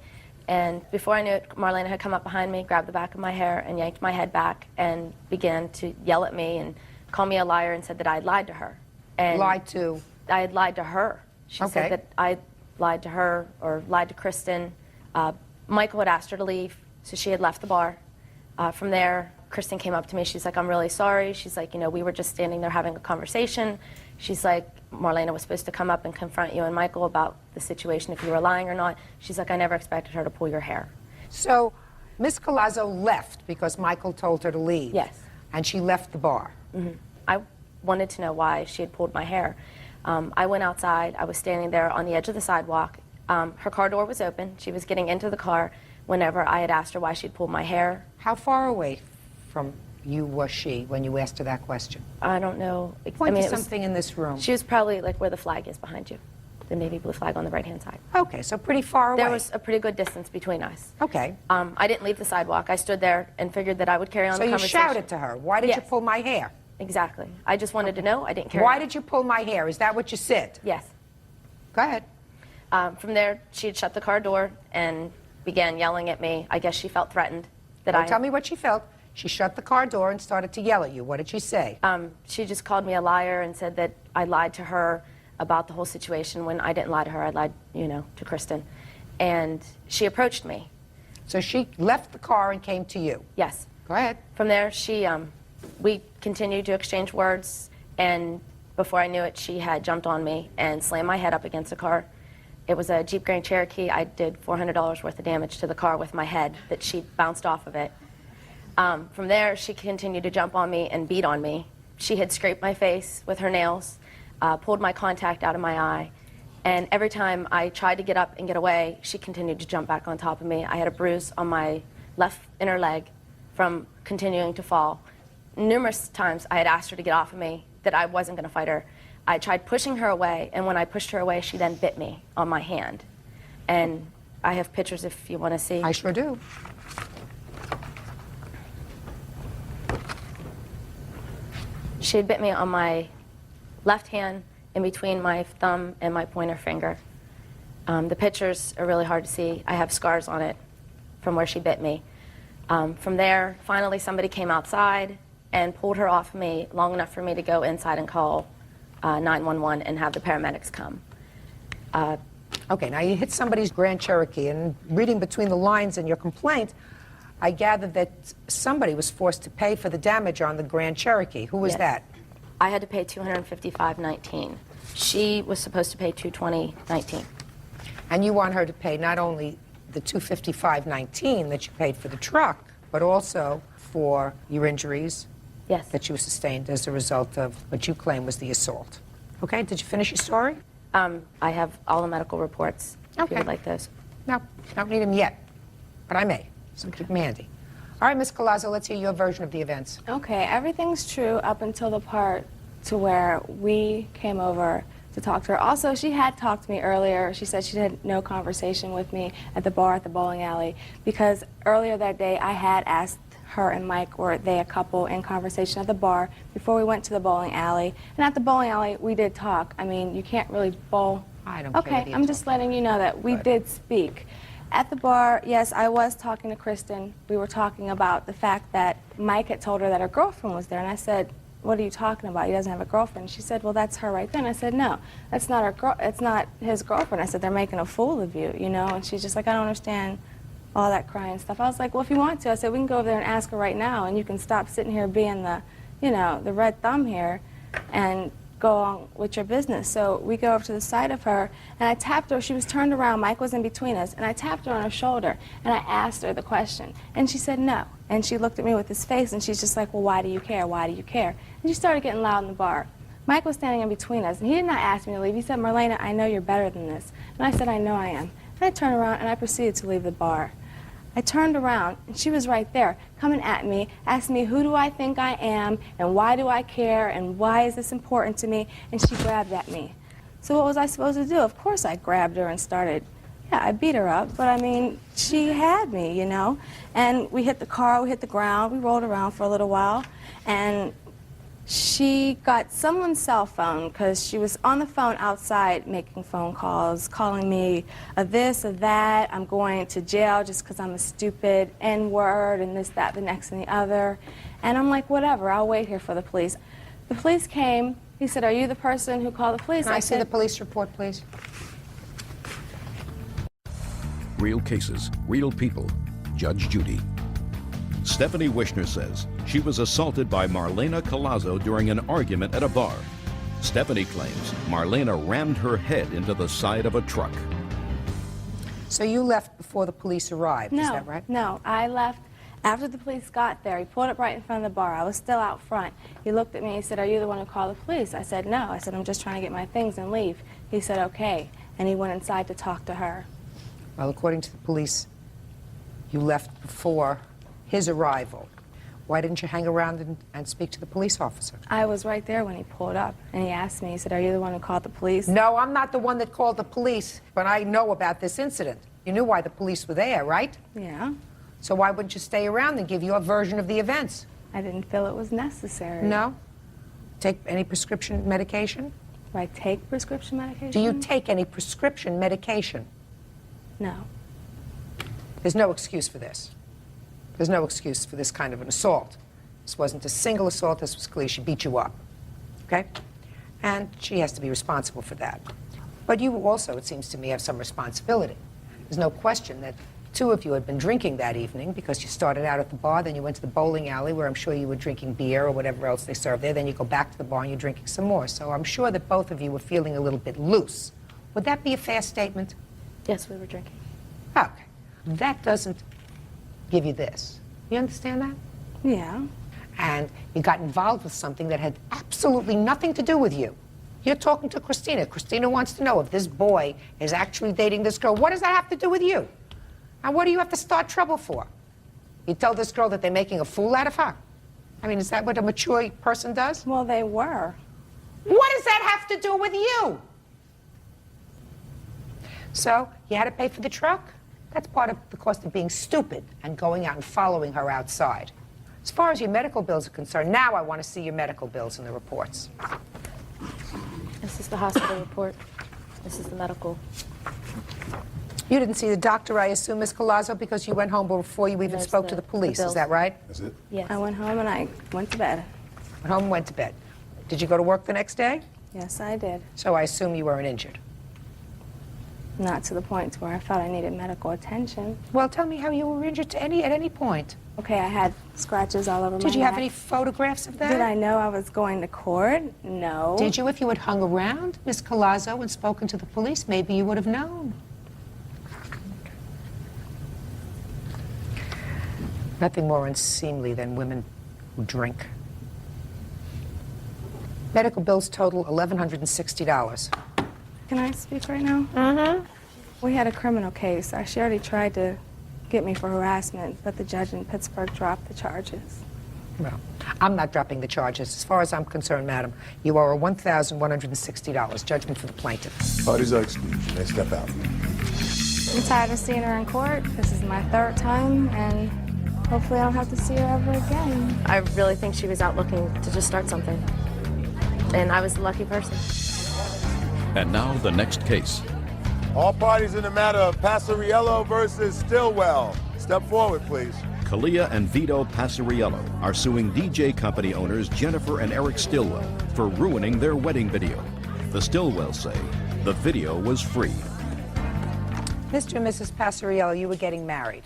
and before I knew it, Marlena had come up behind me, grabbed the back of my hair, and yanked my head back, and began to yell at me and call me a liar and said that I had lied to her. And Lied to? I had lied to her. She Okay. said that I lied to her or lied to Kristen. Michael had asked her to leave, so she had left the bar. From there, Kristen came up to me. She's like, I'm really sorry. She's like, you know, we were just standing there having a conversation. She's like, Marlena was supposed to come up and confront you and Michael about the situation, if you were lying or not. She's like, I never expected her to pull your hair. So Ms. Colazzo left because Michael told her to leave? Yes. And she left the bar? Mm-hmm. I wanted to know why she had pulled my hair. I went outside. I was standing there on the edge of the sidewalk. Her car door was open. She was getting into the car whenever I had asked her why she'd pulled my hair. How far away from you was she when you asked her that question? I don't know. Point to it was- something in this room. She was probably like where the flag is behind you, the navy blue flag on the right-hand side. Okay, so pretty far away. There was a pretty good distance between us. Okay. I didn't leave the sidewalk. I stood there and figured that I would carry on So the you conversation. shouted to her, why did you Yes. pull my hair? Exactly. I just wanted to know. I didn't care. Why did you pull my hair? Is that what you said? Yes. Go ahead. From there, she had shut the car door and began yelling at me. I guess she felt threatened that Don't tell me what she felt. She shut the car door and started to yell at you. What did she say? She just called me a liar and said that I lied to her about the whole situation when I didn't lie to her. I lied, you know, to Kristen. And she approached me. So she left the car and came to you? Yes. Go ahead. From there, we continued to exchange words, and before I knew it, she had jumped on me and slammed my head up against the car. It was a Jeep Grand Cherokee. I did $400 worth of damage to the car with my head that she bounced off of it. From there, she continued to jump on me and beat on me. She had scraped my face with her nails, pulled my contact out of my eye, and every time I tried to get up and get away, she continued to jump back on top of me. I had a bruise on my left inner leg from continuing to fall. Numerous times I had asked her to get off of me, that I wasn't going to fight her. I tried pushing her away, and when I pushed her away, she then bit me on my hand. And I have pictures if you want to see. I sure do. She had bit me on my left hand in between my thumb and my pointer finger. The pictures are really hard to see. I have scars on it from where she bit me. From there, finally somebody came outside and pulled her off of me long enough for me to go inside and call 911 and have the paramedics come. Okay, now you hit somebody's Grand Cherokee, and reading between the lines in your complaint, I gathered that somebody was forced to pay for the damage on the Grand Cherokee. Who was Yes. that? I had to pay $255.19. She was supposed to pay $220.19. And you want her to pay not only the $255.19 that you paid for the truck, but also for your injuries Yes. that you sustained as a result of what you claim was the assault. Okay, did you finish your story? I have all the medical reports, if Okay. you would like those. No, don't need them yet, but I may, so keep them handy. All right, Ms. Colazzo, let's hear your version of the events. Okay, everything's true up until the part to where we came over to talk to her. Also, she had talked to me earlier. She said she had no conversation with me at the bar at the bowling alley because earlier that day I had asked her and Mike, were they a couple in conversation at the bar before we went to the bowling alley. And at the bowling alley, we did talk. I mean, you can't really bowl. I don't care Okay, whether you I'm just letting you know that we did speak. At the bar, yes, I was talking to Kristen. We were talking about the fact that Mike had told her that her girlfriend was there. And I said, what are you talking about? He doesn't have a girlfriend. She said, well, that's her right there. And I said, no, that's not it's not his girlfriend. I said, they're making a fool of you, you know? And she's just like, I don't understand all that crying stuff. I was like, well, if you want to, I said, we can go over there and ask her right now, and you can stop sitting here being the, you know, the red thumb here and go on with your business. So we go over to the side of her, and I tapped her. She was turned around. Mike was in between us, and I tapped her on her shoulder, and I asked her the question, and she said no. And she looked at me with this face, and she's just like, well, why do you care? Why do you care? And she started getting loud in the bar. Mike was standing in between us, and he did not ask me to leave. He said, Marlena, I know you're better than this. And I said, I know I am. And I turned around, and I proceeded to leave the bar. I turned around, and she was right there, coming at me, asking me, who do I think I am, and why do I care, and why is this important to me? And she grabbed at me. So what was I supposed to do? Of course I grabbed her and started, yeah, I beat her up, but I mean, she had me, you know? And we hit the car, we hit the ground, we rolled around for a little while, and she got someone's cell phone because she was on the phone outside making phone calls, calling me a this, a that, I'm going to jail just because I'm a stupid N-word and this, that, the next, and the other. And I'm like, whatever, I'll wait here for the police. The police came. He said, are you the person who called the police? Can I see the police report, please? Real cases, real people. Judge Judy. Stephanie Wishner says she was assaulted by Marlena Collazo during an argument at a bar. Stephanie claims Marlena rammed her head into the side of a truck. So you left before the police arrived, is that right? No, I left after the police got there. He pulled up right in front of the bar. I was still out front. He looked at me, he said, are you the one who called the police? I said, no. I said, I'm just trying to get my things and leave. He said, okay. And he went inside to talk to her. Well, according to the police, you left before his arrival. Why didn't you hang around and speak to the police officer? I was right there when he pulled up, and he asked me, he said, are you the one who called the police? No, I'm not the one that called the police, but I know about this incident. You knew why the police were there, right? Yeah. So why wouldn't you stay around and give your version of the events? I didn't feel it was necessary. No? Take any prescription medication? Do I take prescription medication? Do you take any prescription medication? No. There's no excuse for this. There's no excuse for this kind of an assault. This wasn't a single assault. This was clear. She beat you up. Okay? And she has to be responsible for that. But you also, it seems to me, have some responsibility. There's no question that two of you had been drinking that evening because you started out at the bar, then you went to the bowling alley where I'm sure you were drinking beer or whatever else they serve there. Then you go back to the bar and you're drinking some more. So I'm sure that both of you were feeling a little bit loose. Would that be a fair statement? Yes, we were drinking. Okay. That doesn't give you this. You understand that? Yeah. And you got involved with something that had absolutely nothing to do with you. You're talking to Christina. Christina wants to know if this boy is actually dating this girl. What does that have to do with you? And what do you have to start trouble for? You tell this girl that they're making a fool out of her? I mean, is that what a mature person does? Well, they were. What does that have to do with you? So, you had to pay for the truck? That's part of the cost of being stupid and going out and following her outside. As far as your medical bills are concerned, now I want to see your medical bills and the reports. This is the hospital report. This is the medical. You didn't see the doctor, I assume, Ms. Collazo, because you went home before you even There's spoke to the police. Is that right? That's it? Yes. I went home and I went to bed. Went home and went to bed. Did you go to work the next day? Yes, I did. So I assume you weren't injured. Not to the point where I felt I needed medical attention. Well, tell me how you were injured at any point. Okay, I had scratches all over my neck. Did you have any photographs of that? Did I know I was going to court? No. Did you? If you had hung around, Ms. Collazo, and spoken to the police, maybe you would have known. Nothing more unseemly than women who drink. Medical bills total $1,160. Can I speak right now? Mm-hmm. We had a criminal case. She already tried to get me for harassment, but the judge in Pittsburgh dropped the charges. Well, I'm not dropping the charges. As far as I'm concerned, madam, you owe $1,160. Judgment for the plaintiff. Parties are excused. You may step out. I'm tired of seeing her in court. This is my third time, and hopefully I don't have to see her ever again. I really think she was out looking to just start something. And I was the lucky person. And now the next case. All parties in the matter of Passariello versus Stillwell. Step forward, please. Kalia and Vito Passariello are suing DJ company owners Jennifer and Eric Stillwell for ruining their wedding video. The Stillwells say the video was free. Mr. and Mrs. Passariello, you were getting married,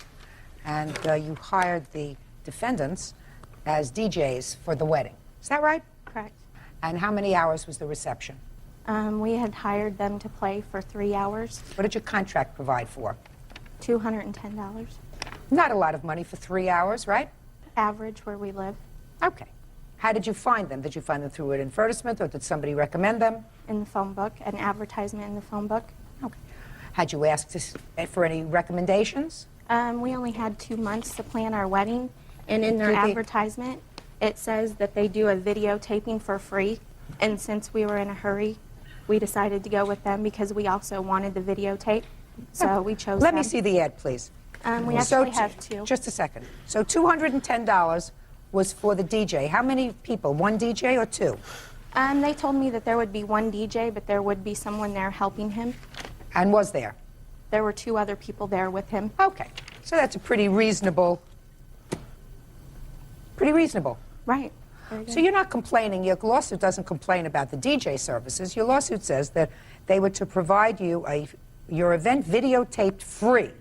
and you hired the defendants as DJs for the wedding. Is that right? Correct. And how many hours was the reception? We had hired them to play for 3 hours. What did your contract provide for? $210. Not a lot of money for 3 hours, right? Average where we live. Okay. How did you find them? Did you find them through an advertisement, or did somebody recommend them? In the phone book, an advertisement in the phone book. Okay. Had you asked for any recommendations? We only had 2 months to plan our wedding, and in their advertisement, it says that they do a videotaping for free, and since we were in a hurry, we decided to go with them because we also wanted the videotape, so we chose Let them. me see the ad, please. We actually have two. Just a second. So $210 was for the DJ. How many people? One DJ or two? They told me that there would be one DJ, but there would be someone there helping him. And was there? There were 2 other people there with him. Okay. So that's a pretty reasonable. Right. So you're not complaining. Your lawsuit doesn't complain about the DJ services. Your lawsuit says that they were to provide you your event videotaped free.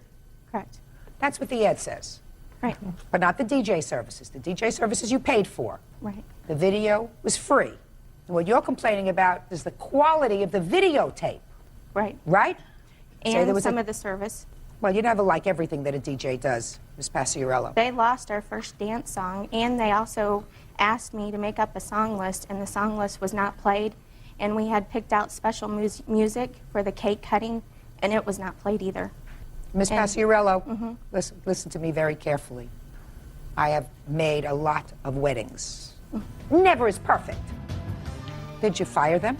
Correct. That's what the ad says. Right. But not the DJ services. The DJ services you paid for. Right. The video was free. And what you're complaining about is the quality of the videotape. Right. Right? And some of the service. Well, you never like everything that a DJ does, Ms. Passariello. They lost our first dance song, and they also asked me to make up a song list, and the song list was not played. And we had picked out special music for the cake cutting, and it was not played either. Ms. Passariello, listen to me very carefully. I have made a lot of weddings. Never is perfect. Did you fire them?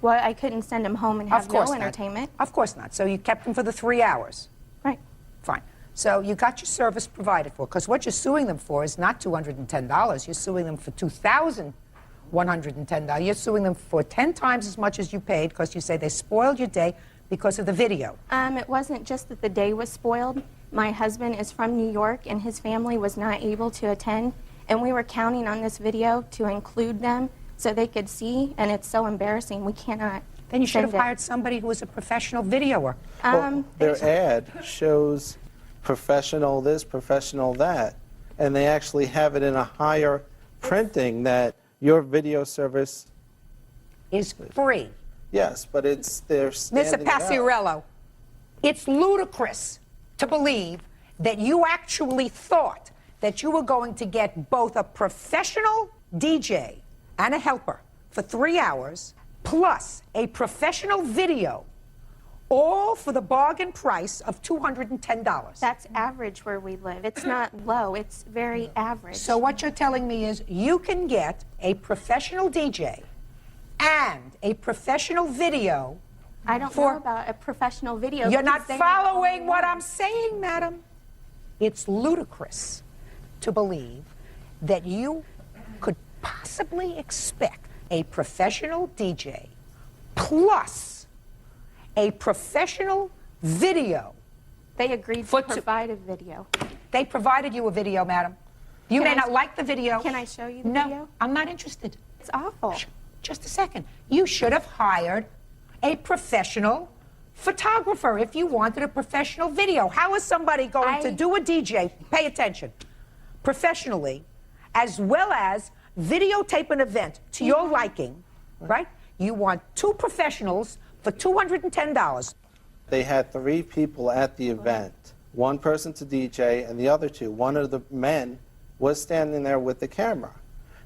Well, I couldn't send them home and have no entertainment. Of course not. So you kept them for the 3 hours. Right. Fine. So you got your service provided for, because what you're suing them for is not $210. You're suing them for $2,110. You're suing them for 10 times as much as you paid, because you say they spoiled your day because of the video. It wasn't just that the day was spoiled. My husband is from New York, and his family was not able to attend, and we were counting on this video to include them so they could see, and it's so embarrassing. We cannot. Then you should have hired somebody who was a professional videoer. Their ad shows professional this, professional that, and they actually have it in a higher printing that your video service is free. Yes, but they're standing Mr. Passariello, it's ludicrous to believe that you actually thought that you were going to get both a professional DJ and a helper for 3 hours, plus a professional video, all for the bargain price of $210. That's average where we live. It's not low, it's very average. So what you're telling me is you can get a professional DJ and a professional video. I don't know about a professional video. You're not following what I'm saying, madam. It's ludicrous to believe that you could possibly expect a professional DJ plus a professional video. They agreed to provide a video. They provided you a video, madam. You may not like the video. Can I show you the video? video? I'm not interested. It's awful. Just a second. You should have hired a professional photographer if you wanted a professional video. How is somebody going to do a DJ, pay attention, professionally, as well as videotape an event to your liking, right? You want 2 professionals for $210. They had 3 people at the event, 1 person to DJ and the other 2. One of the men was standing there with the camera.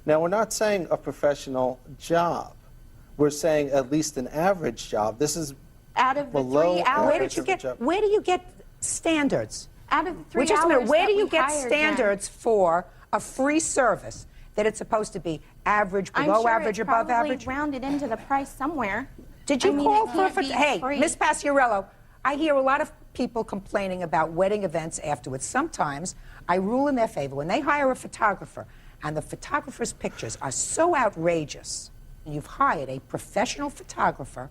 Now, we're not saying a professional job. We're saying at least an average job. This is out of the below 3 hours. Where do you get standards? Out of the 3 hours. Just a minute. Where do you get hired standards for a free service, that it's supposed to be average, I'm below sure average, it's above probably average? rounded into the price somewhere. Did you I mean, call it for a can't be Hey, free. Miss Paciarello, I hear a lot of people complaining about wedding events afterwards. Sometimes I rule in their favor. When they hire a photographer and the photographer's pictures are so outrageous, and you've hired a professional photographer,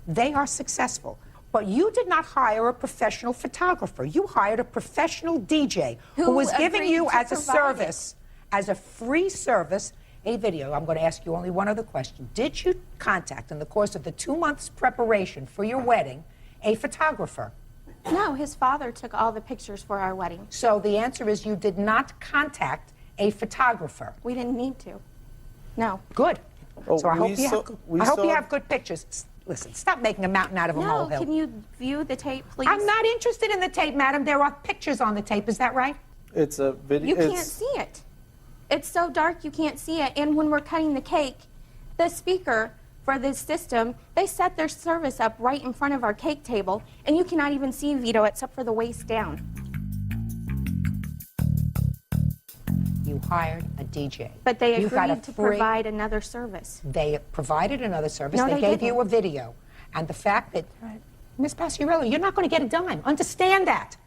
they are successful. But you did not hire a professional photographer. You hired a professional DJ who was giving agreed you to as a provide it. service, as a free service, a video. I'm going to ask you only one other question. Did you contact, in the course of the 2 months preparation for your wedding, a photographer? No, his father took all the pictures for our wedding. So the answer is you did not contact a photographer. We didn't need to. No. Good. Oh, So I hope, we I hope you saw- have good pictures. Listen, stop making a mountain out of a No, molehill. can you view the tape, please? I'm not interested in the tape, madam. There are pictures on the tape. Is that right? It's a video. You can't see it. It's so dark you can't see it. And when we're cutting the cake, the speaker for this system, they set their service up right in front of our cake table, and you cannot even see Vito except for the waist down. You hired a DJ. But they You got a agreed to free- provide another service. They provided another service. No, they they gave didn't. you a video. And the fact that, Miss Paciarello, you're not going to get a dime. Understand that.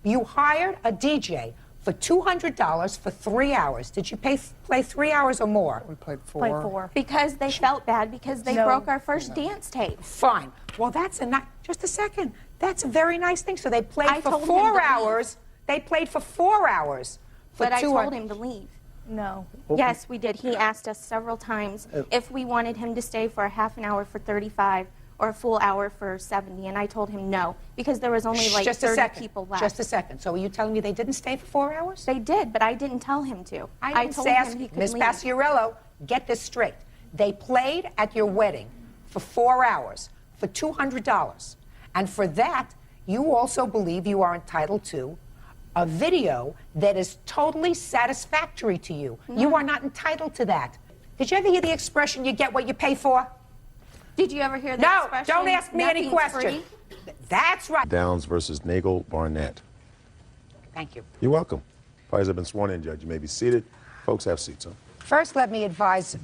You hired a DJ for $200 for 3 hours. Did you play 3 hours or more? We played Play four. Because they felt bad because they broke our first dance tape. Fine. Well, that's a just a second. That's a very nice thing. So they played I for told him 4 to leave. hours. They played for 4 hours. But I two told him to leave. No. Yes, we did. He asked us several times if we wanted him to stay for a half an hour for 35 or a full hour for 70, and I told him no, because there was only like Just a 30 second. people left. Just a second. So are you telling me they didn't stay for 4 hours? They did, but I didn't tell him to. I didn't told ask him he could Miss leave. Paciarello, get this straight. They played at your wedding for 4 hours for $200. And for that, you also believe you are entitled to a video that is totally satisfactory to you. You are not entitled to that. Did you ever hear the expression, you get what you pay for? Did you ever hear the No, expression? don't ask me any "Nothing's questions. free"? That's right. Downs versus Nagel Barnett. Thank you. You're welcome. Parties have been sworn in, Judge. You may be seated. Folks have seats, huh? First, let me advise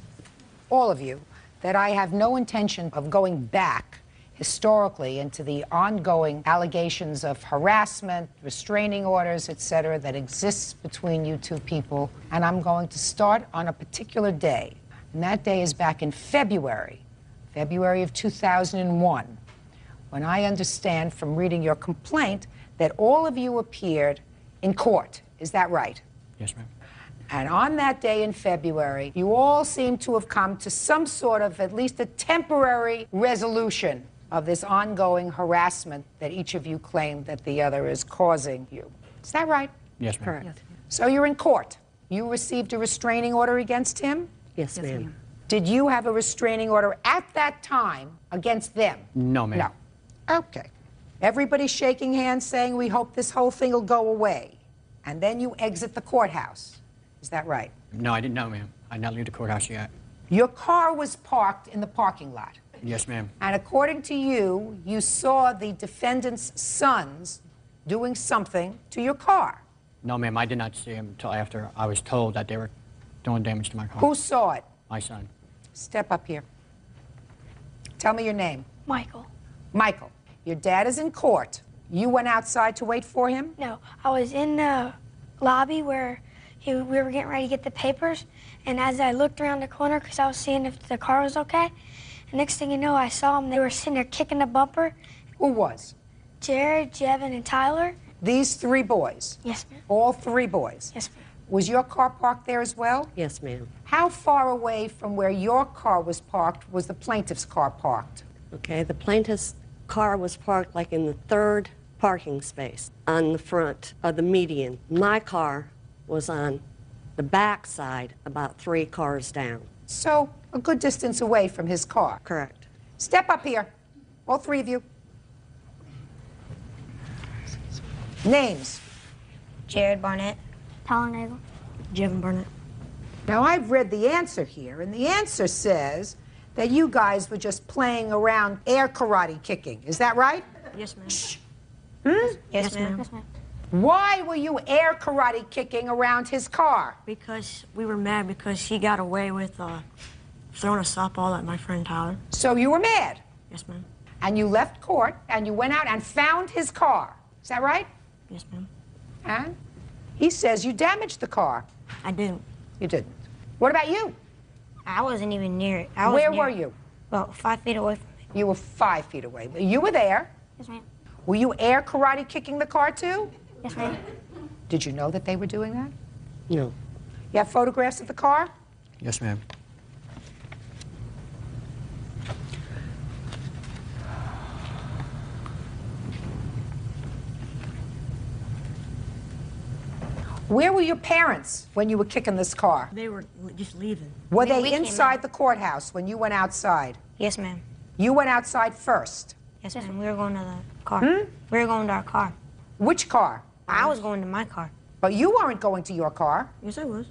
all of you that I have no intention of going back historically into the ongoing allegations of harassment, restraining orders, etc., that exists between you two people. And I'm going to start on a particular day. And that day is back in February of 2001, when I understand from reading your complaint that all of you appeared in court. Is that right? Yes, ma'am. And on that day in February, you all seem to have come to some sort of at least a temporary resolution of this ongoing harassment that each of you claim that the other is causing you. Is that right? Yes, ma'am. Correct. So you're in court. You received a restraining order against him? Yes, ma'am. Did you have a restraining order at that time against them? No, ma'am. No. Okay. Everybody's shaking hands saying, we hope this whole thing will go away. And then you exit the courthouse. Is that right? No, I didn't know, ma'am. I did not leave the courthouse yet. Your car was parked in the parking lot. Yes, ma'am. And according to you, you saw the defendant's sons doing something to your car. No, ma'am, I did not see him until after I was told that they were doing damage to my car. Who saw it? My son. Step up here. Tell me your name. Michael. Michael. Your dad is in court. You went outside to wait for him? No, I was in the lobby where we were getting ready to get the papers, and as I looked around the corner because I was seeing if the car was okay, the next thing you know, I saw them. They were sitting there kicking the bumper. Who was? Jared, Jevin, and Tyler. These 3 boys? Yes, ma'am. All 3 boys? Yes, ma'am. Was your car parked there as well? Yes, ma'am. How far away from where your car was parked was the plaintiff's car parked? Okay, the plaintiff's car was parked like in the 3rd parking space on the front of the median. My car was on the back side, about 3 cars down. So, a good distance away from his car? Correct. Step up here, all 3 of you. Names? Jared Barnett. Tyler Nagel. Jevin Barnett. Now, I've read the answer here, and the answer says that you guys were just playing around air karate kicking. Is that right? Yes, ma'am. Hmm? Yes, ma'am. Yes, ma'am. Why were you air karate kicking around his car? Because we were mad because he got away with throwing a softball at my friend Tyler. So you were mad? Yes, ma'am. And you left court and you went out and found his car. Is that right? Yes, ma'am. And he says you damaged the car. I didn't. You didn't. What about you? I wasn't even near it. Where were you? Well, 5 feet away from me. You were 5 feet away. You were there. Yes, ma'am. Were you air karate kicking the car too? Yes, ma'am. Did you know that they were doing that? No. You have photographs of the car? Yes, ma'am. Where were your parents when you were kicking this car? They were just leaving. Were We they came inside out. the courthouse when you went outside? Yes, ma'am. You went outside first. Yes, ma'am. We were going to the car. Hmm? We were going to our car. Which car? I was going to my car. But you weren't going to your car. Yes, I was.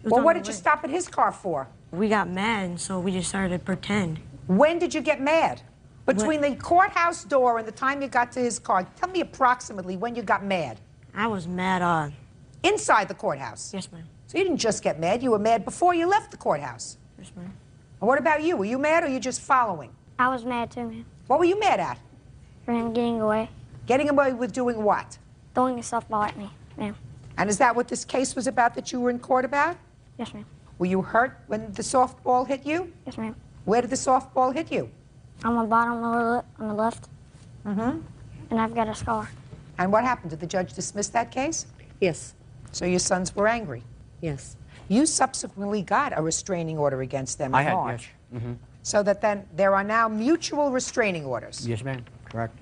Well, what did you stop at his car for? We got mad, and so we just started to pretend. When did you get mad? Between the courthouse door and the time you got to his car, tell me approximately when you got mad. I was mad Inside the courthouse? Yes, ma'am. So you didn't just get mad, you were mad before you left the courthouse. Yes, ma'am. And what about you? Were you mad or you just following? I was mad too, ma'am. What were you mad at? For him getting away. Getting away with doing what? Throwing a softball at me, ma'am. And is that what this case was about that you were in court about? Yes, ma'am. Were you hurt when the softball hit you? Yes, ma'am. Where did the softball hit you? On my bottom lower lip on the left. Mm-hmm. And I've got a scar. And what happened? Did the judge dismiss that case? Yes. So your sons were angry? Yes. You subsequently got a restraining order against them I in had, March. yes. Mm-hmm. So that then there are now mutual restraining orders. Yes, ma'am. Correct.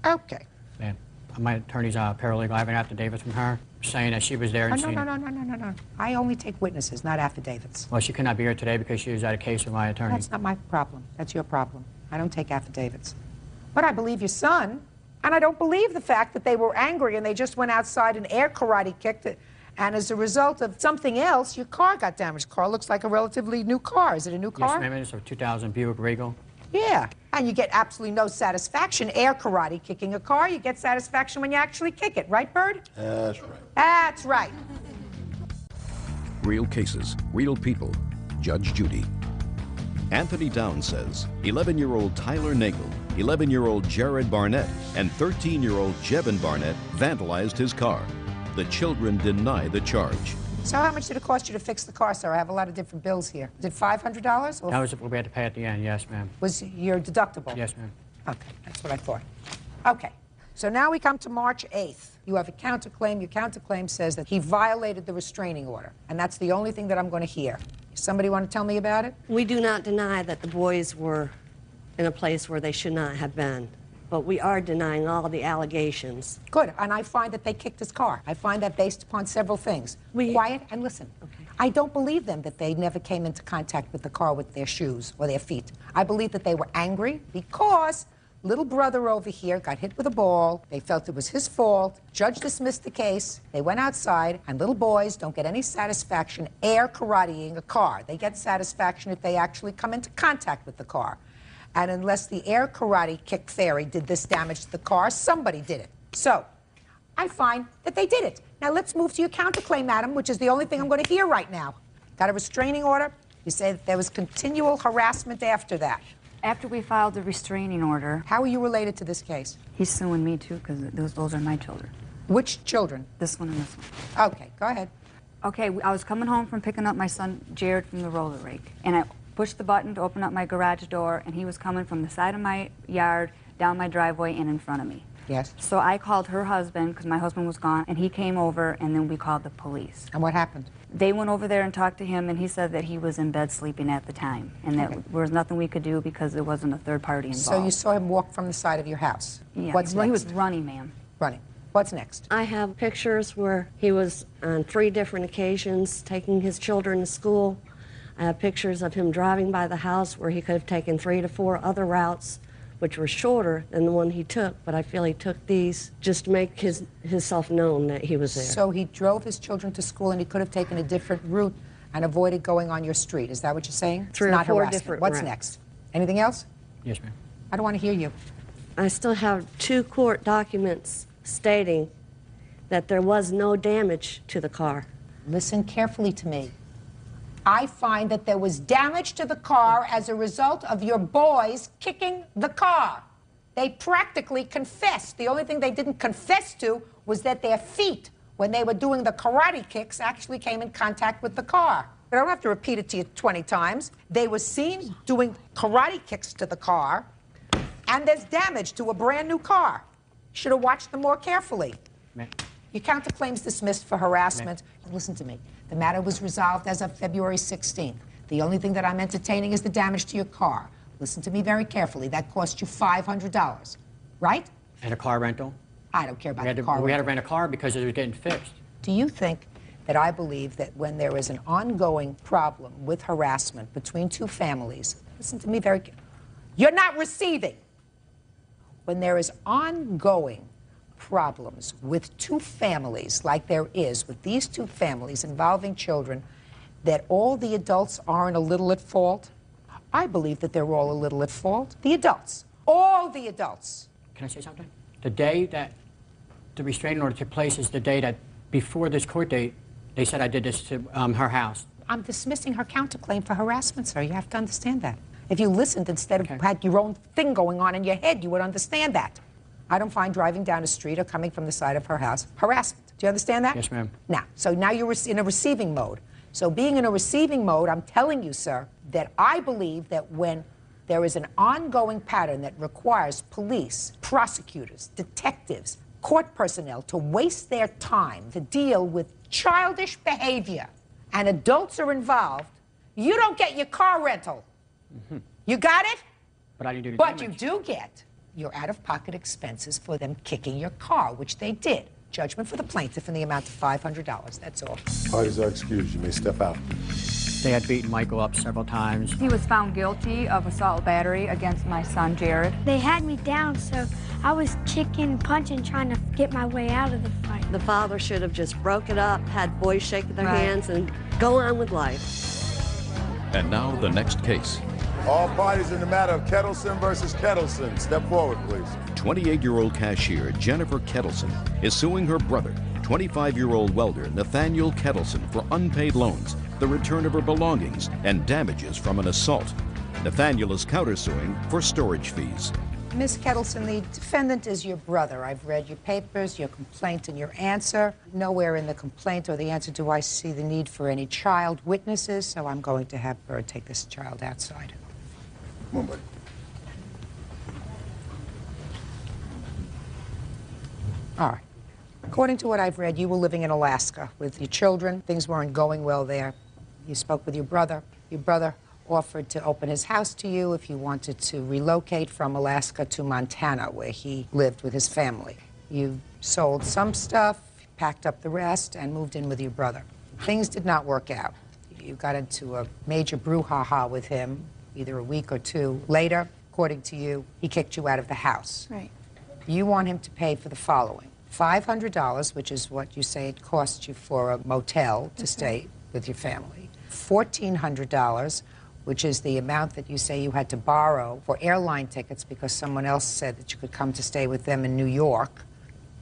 Okay. Ma'am. My attorney's paralegal. I have an affidavit from her saying that she was there Oh, and no, she... no. I only take witnesses, not affidavits. Well, she could not be here today because she was at a case with my attorney. That's not my problem. That's your problem. I don't take affidavits. But I believe your son, and I don't believe the fact that they were angry and they just went outside and air karate kicked it, and as a result of something else, your car got damaged. Car looks like a relatively new car. Is it a new car? Yes, ma'am. It's a 2000 Buick Regal. Yeah, and you get absolutely no satisfaction air karate kicking a car. You get satisfaction when you actually kick it, right, Bird? That's right. That's right. Real cases, real people. Judge Judy. Anthony Downs says 11-year-old Tyler Nagel, 11-year-old Jared Barnett, and 13-year-old Jevin Barnett vandalized his car. The children deny the charge. So how much did it cost you to fix the car, sir? I have a lot of different bills here. Is it $500? Or That was what we had to pay at the end, yes, ma'am. was your deductible? Yes, ma'am. Okay, that's what I thought. Okay, so now we come to March 8th. You have a counterclaim. Your counterclaim says that he violated the restraining order, and that's the only thing that I'm going to hear. Somebody want to tell me about it? We do not deny that the boys were in a place where they should not have been, but we are denying all the allegations. Good, and I find that they kicked his car. I find that based upon several things. Quiet and listen. Okay. I don't believe them that they never came into contact with the car with their shoes or their feet. I believe that they were angry because little brother over here got hit with a ball. They felt it was his fault. Judge dismissed the case. They went outside, and little boys don't get any satisfaction air karateing a car. They get satisfaction if they actually come into contact with the car. And unless the air karate kick fairy did this damage to the car, somebody did it. So I find that they did it. Now let's move to your counterclaim, madam, which is the only thing I'm going to hear right now. Got a restraining order. You say that there was continual harassment after that. After we filed the restraining order... How are you related to this case? He's suing me, too, because those are my children. Which children? This one and this one. Okay, go ahead. Okay, I was coming home from picking up my son, Jared, from the roller rink, and I pushed the button to open up my garage door, and he was coming from the side of my yard, down my driveway, and in front of me. Yes. So I called her husband, because my husband was gone, and he came over, and then we called the police. And what happened? They went over there and talked to him, and he said that he was in bed sleeping at the time, and that there was nothing we could do because there wasn't a third party involved. So you saw him walk from the side of your house? Yeah. What's Well, next? he was running, ma'am. Running. What's next? I have pictures where he was on 3 different occasions taking his children to school. I have pictures of him driving by the house where he could have taken 3 to 4 other routes, which were shorter than the one he took, but I feel he took these just to make himself known that he was there. So he drove his children to school and he could have taken a different route and avoided going on your street. Is that what you're saying? 3 It's or not 4 harassment. different What's routes. next? Anything else? Yes, ma'am. I don't want to hear you. I still have 2 court documents stating that there was no damage to the car. Listen carefully to me. I find that there was damage to the car as a result of your boys kicking the car. They practically confessed. The only thing they didn't confess to was that their feet, when they were doing the karate kicks, actually came in contact with the car. I don't have to repeat it to you 20 times. They were seen doing karate kicks to the car, and there's damage to a brand new car. Should have watched them more carefully. Your counterclaim's dismissed for harassment. Listen to me. The matter was resolved as of February 16th. The only thing that I'm entertaining is the damage to your car. Listen to me very carefully. That cost you $500, right? And a car rental. I don't care about the car We had to rental. rent a car because it was getting fixed. Do you think that I believe that when there is an ongoing problem with harassment between two families, listen to me very carefully, you're not receiving. When there is ongoing problems with two families, like there is with these two families involving children, that all the adults aren't a little at fault? I believe that they're all a little at fault. The adults. All the adults. Can I say something? The day that the restraining order took place is the day that, before this court date, they said I did this to her house. I'm dismissing her counterclaim for harassment, sir. You have to understand that. If you listened instead of had your own thing going on in your head, you would understand that. I don't find driving down a street or coming from the side of her house harassment. Do you understand that? Yes, ma'am. Now you're in a receiving mode. So being in a receiving mode, I'm telling you, sir, that I believe that when there is an ongoing pattern that requires police, prosecutors, detectives, court personnel to waste their time to deal with childish behavior and adults are involved, you don't get your car rental. You got it? But I didn't do the But damage. you do get your out-of-pocket expenses for them kicking your car, which they did. Judgment for the plaintiff in the amount of $500. That's all. Parties are excused. You may step out. They had beaten Michael up several times. He was found guilty of assault battery against my son, Jared. They had me down, so I was kicking and punching, trying to get my way out of the fight. The father should have just broke it up, had boys shaking their Right. hands, and go on with life. And now the next case. All parties in the matter of Kettleson versus Kettleson. Step forward, please. 28-year-old cashier Jennifer Kettleson is suing her brother, 25-year-old welder Nathaniel Kettleson, for unpaid loans, the return of her belongings, and damages from an assault. Nathaniel is countersuing for storage fees. Ms. Kettleson, the defendant is your brother. I've read your papers, your complaint, and your answer. Nowhere in the complaint or the answer do I see the need for any child witnesses, so I'm going to have her take this child outside. Come on, buddy. All right. According to what I've read, you were living in Alaska with your children. Things weren't going well there. You spoke with your brother. Your brother offered to open his house to you if you wanted to relocate from Alaska to Montana, where he lived with his family. You sold some stuff, packed up the rest, and moved in with your brother. Things did not work out. You got into a major brouhaha with him either a week or two later. According to you, he kicked you out of the house. Right. You want him to pay for the following: $500, which is what you say it cost you for a motel to stay with your family. $1,400, which is the amount that you say you had to borrow for airline tickets because someone else said that you could come to stay with them in New York.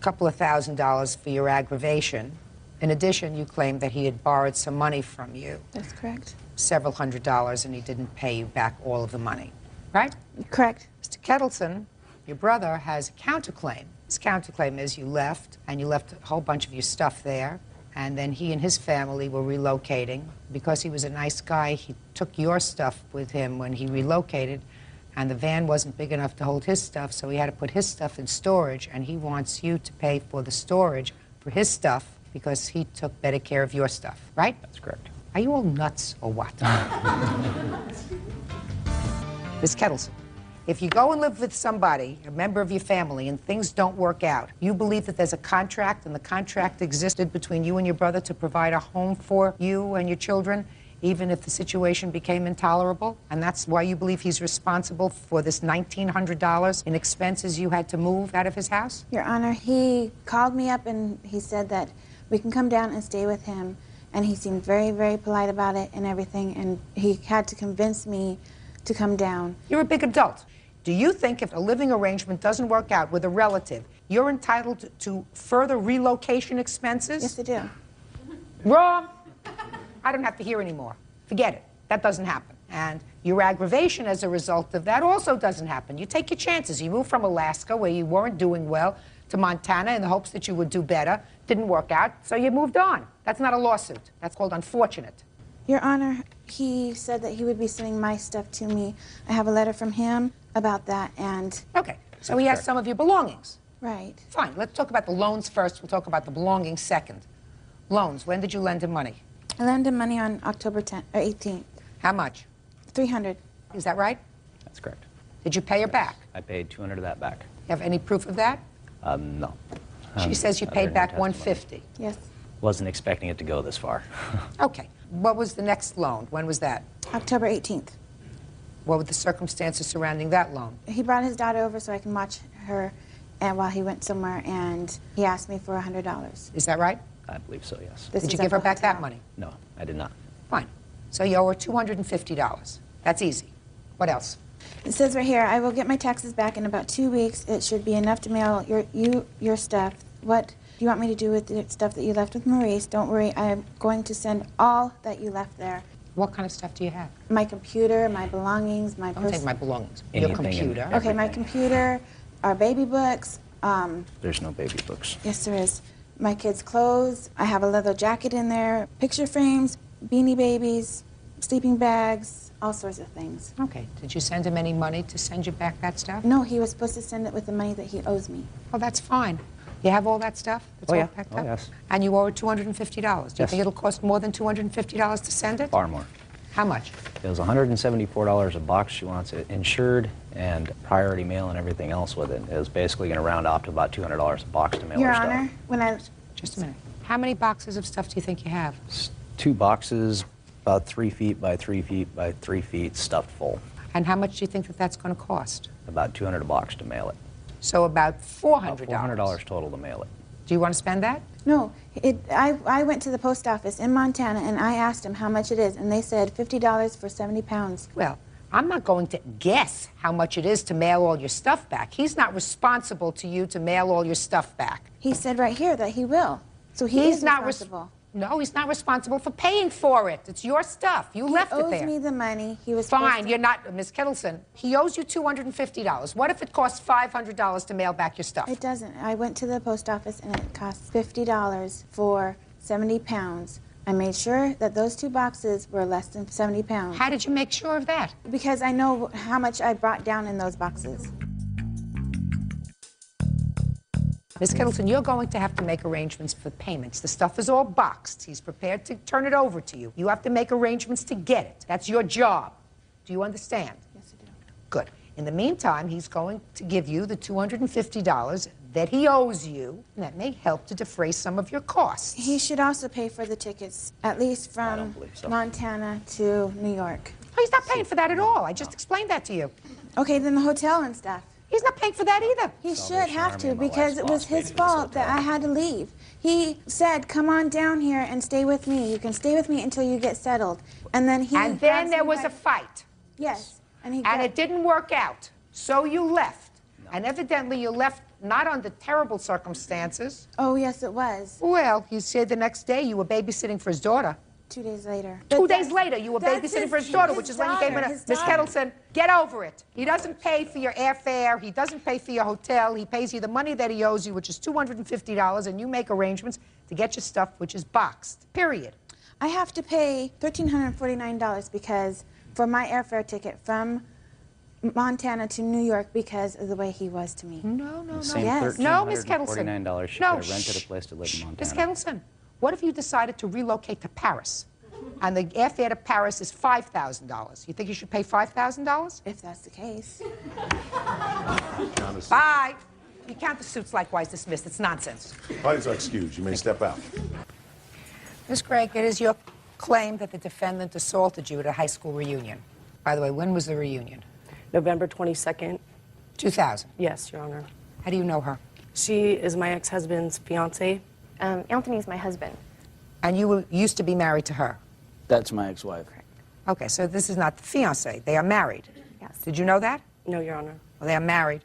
A couple of $1,000 for your aggravation. In addition, you claimed that he had borrowed some money from you. That's correct. Several $100s, and he didn't pay you back all of the money. Right? Correct. Mr. Kettleson, your brother, has a counterclaim. His counterclaim is you left, and you left a whole bunch of your stuff there, and then he and his family were relocating. Because he was a nice guy, he took your stuff with him when he relocated, and the van wasn't big enough to hold his stuff, so he had to put his stuff in storage, and he wants you to pay for the storage for his stuff because he took better care of your stuff, right? That's correct. Are you all nuts or what? Ms. Kettleson, if you go and live with somebody, a member of your family, and things don't work out, you believe that there's a contract, and the contract existed between you and your brother to provide a home for you and your children, even if the situation became intolerable? And that's why you believe he's responsible for this $1,900 in expenses you had to move out of his house? Your Honor, he called me up and he said that we can come down and stay with him. And he seemed very, very polite about it and everything. And he had to convince me to come down. You're a big adult. Do you think if a living arrangement doesn't work out with a relative, you're entitled to further relocation expenses? Yes, I do. Wrong. I don't have to hear anymore. Forget it. That doesn't happen. And your aggravation as a result of that also doesn't happen. You take your chances. You move from Alaska, where you weren't doing well, to Montana in the hopes that you would do better. Didn't work out, so you moved on. That's not a lawsuit. That's called unfortunate. Your Honor, he said that he would be sending my stuff to me. I have a letter from him about that, and... Okay, so he has some of your belongings. Right. Fine, let's talk about the loans first. We'll talk about the belongings second. Loans, when did you lend him money? I lent him money on October 10th, or 18th. How much? $300. Is that right? That's correct. Did you pay her back? I paid $200 of that back. You have any proof of that? No. She says you paid back $150. Yes. Wasn't expecting it to go this far. Okay. What was the next loan? When was that? October 18th. What were the circumstances surrounding that loan? He brought his daughter over so I can watch her and while he went somewhere, and he asked me for $100. Is that right? I believe so, yes. Did you give her back that money? No, I did not. Fine. So you owe her $250. That's easy. What else? It says right here, I will get my taxes back in about 2 weeks. It should be enough to mail your stuff. What do you want me to do with the stuff that you left with Maurice? Don't worry, I am going to send all that you left there. What kind of stuff do you have? My computer, my belongings, my Don't take my belongings. Anything Your computer. Okay, my computer, our baby books. There's no baby books. Yes, there is. My kids' clothes. I have a leather jacket in there, picture frames, beanie babies, sleeping bags, all sorts of things. Okay. Did you send him any money to send you back that stuff? No, he was supposed to send it with the money that he owes me. Oh, that's fine. You have all that stuff? That's Oh, all yeah. packed Oh, up? yes. And you owe her $250. Do you Yes. think it'll cost more than $250 to send it? Far more. How much? It was $174 a box. She wants it insured and priority mail and everything else with it. It was basically going to round off to about $200 a box to mail Your her stuff. Honor, when I... Just a minute. How many boxes of stuff do you think you have? 2 boxes, about 3 feet by 3 feet by 3 feet, stuffed full. And how much do you think that that's going to cost? About $200 a box to mail it. So about $400. About $400 total to mail it. Do you want to spend that? No, I went to the post office in Montana and I asked them how much it is, and they said $50 for 70 pounds. Well, I'm not going to guess how much it is to mail all your stuff back. He's not responsible to you to mail all your stuff back. He said right here that he will. So he's not responsible. No, he's not responsible for paying for it. It's your stuff. You left it there. He owes me the money. He was Fine, you're not, Ms. Kittleson. He owes you $250. What if it costs $500 to mail back your stuff? It doesn't. I went to the post office and it cost $50 for 70 pounds. I made sure that those 2 boxes were less than 70 pounds. How did you make sure of that? Because I know how much I brought down in those boxes. Ms. Kittleson, you're going to have to make arrangements for payments. The stuff is all boxed. He's prepared to turn it over to you. You have to make arrangements to get it. That's your job. Do you understand? Yes, I do. Good. In the meantime, he's going to give you the $250 that he owes you, and that may help to defray some of your costs. He should also pay for the tickets, at least from Montana to New York. Oh, he's not paying for that at all. I just explained that to you. Okay, then the hotel and stuff. He's not paying for that either. He should have to, because it was his fault that I had to leave. He said, come on down here and stay with me. You can stay with me until you get settled. And then he... And then there was a fight. Yes. And it didn't work out. So you left. No. And evidently you left not under terrible circumstances. Oh, yes, it was. Well, he said the next day you were babysitting for his daughter. 2 days later. 2 days later, you were babysitting for his daughter, which is when you came in. Miss Kettleson, get over it. He doesn't pay for your airfare. He doesn't pay for your hotel. He pays you the money that he owes you, which is $250, and you make arrangements to get your stuff, which is boxed. Period. I have to pay $1,349 because for my airfare ticket from Montana to New York because of the way he was to me. No, no, no. Yes. No, Miss Kettleson. $1,349 she No, could have rented a place to live in Montana. Miss Kettleson, what if you decided to relocate to Paris? And the airfare to Paris is $5,000. You think you should pay $5,000? If that's the case. Bye. You count the suits likewise dismissed. It's nonsense. Parties are excused. You may step out. Ms. Gregg, it is your claim that the defendant assaulted you at a high school reunion. By the way, when was the reunion? November 22nd. 2000? Yes, Your Honor. How do you know her? She is my ex-husband's fiancée. Anthony's my husband. And you used to be married to her? That's my ex-wife. Okay, so this is not the fiancé. They are married? Yes. Did you know that? No, Your Honor. Well, they are married.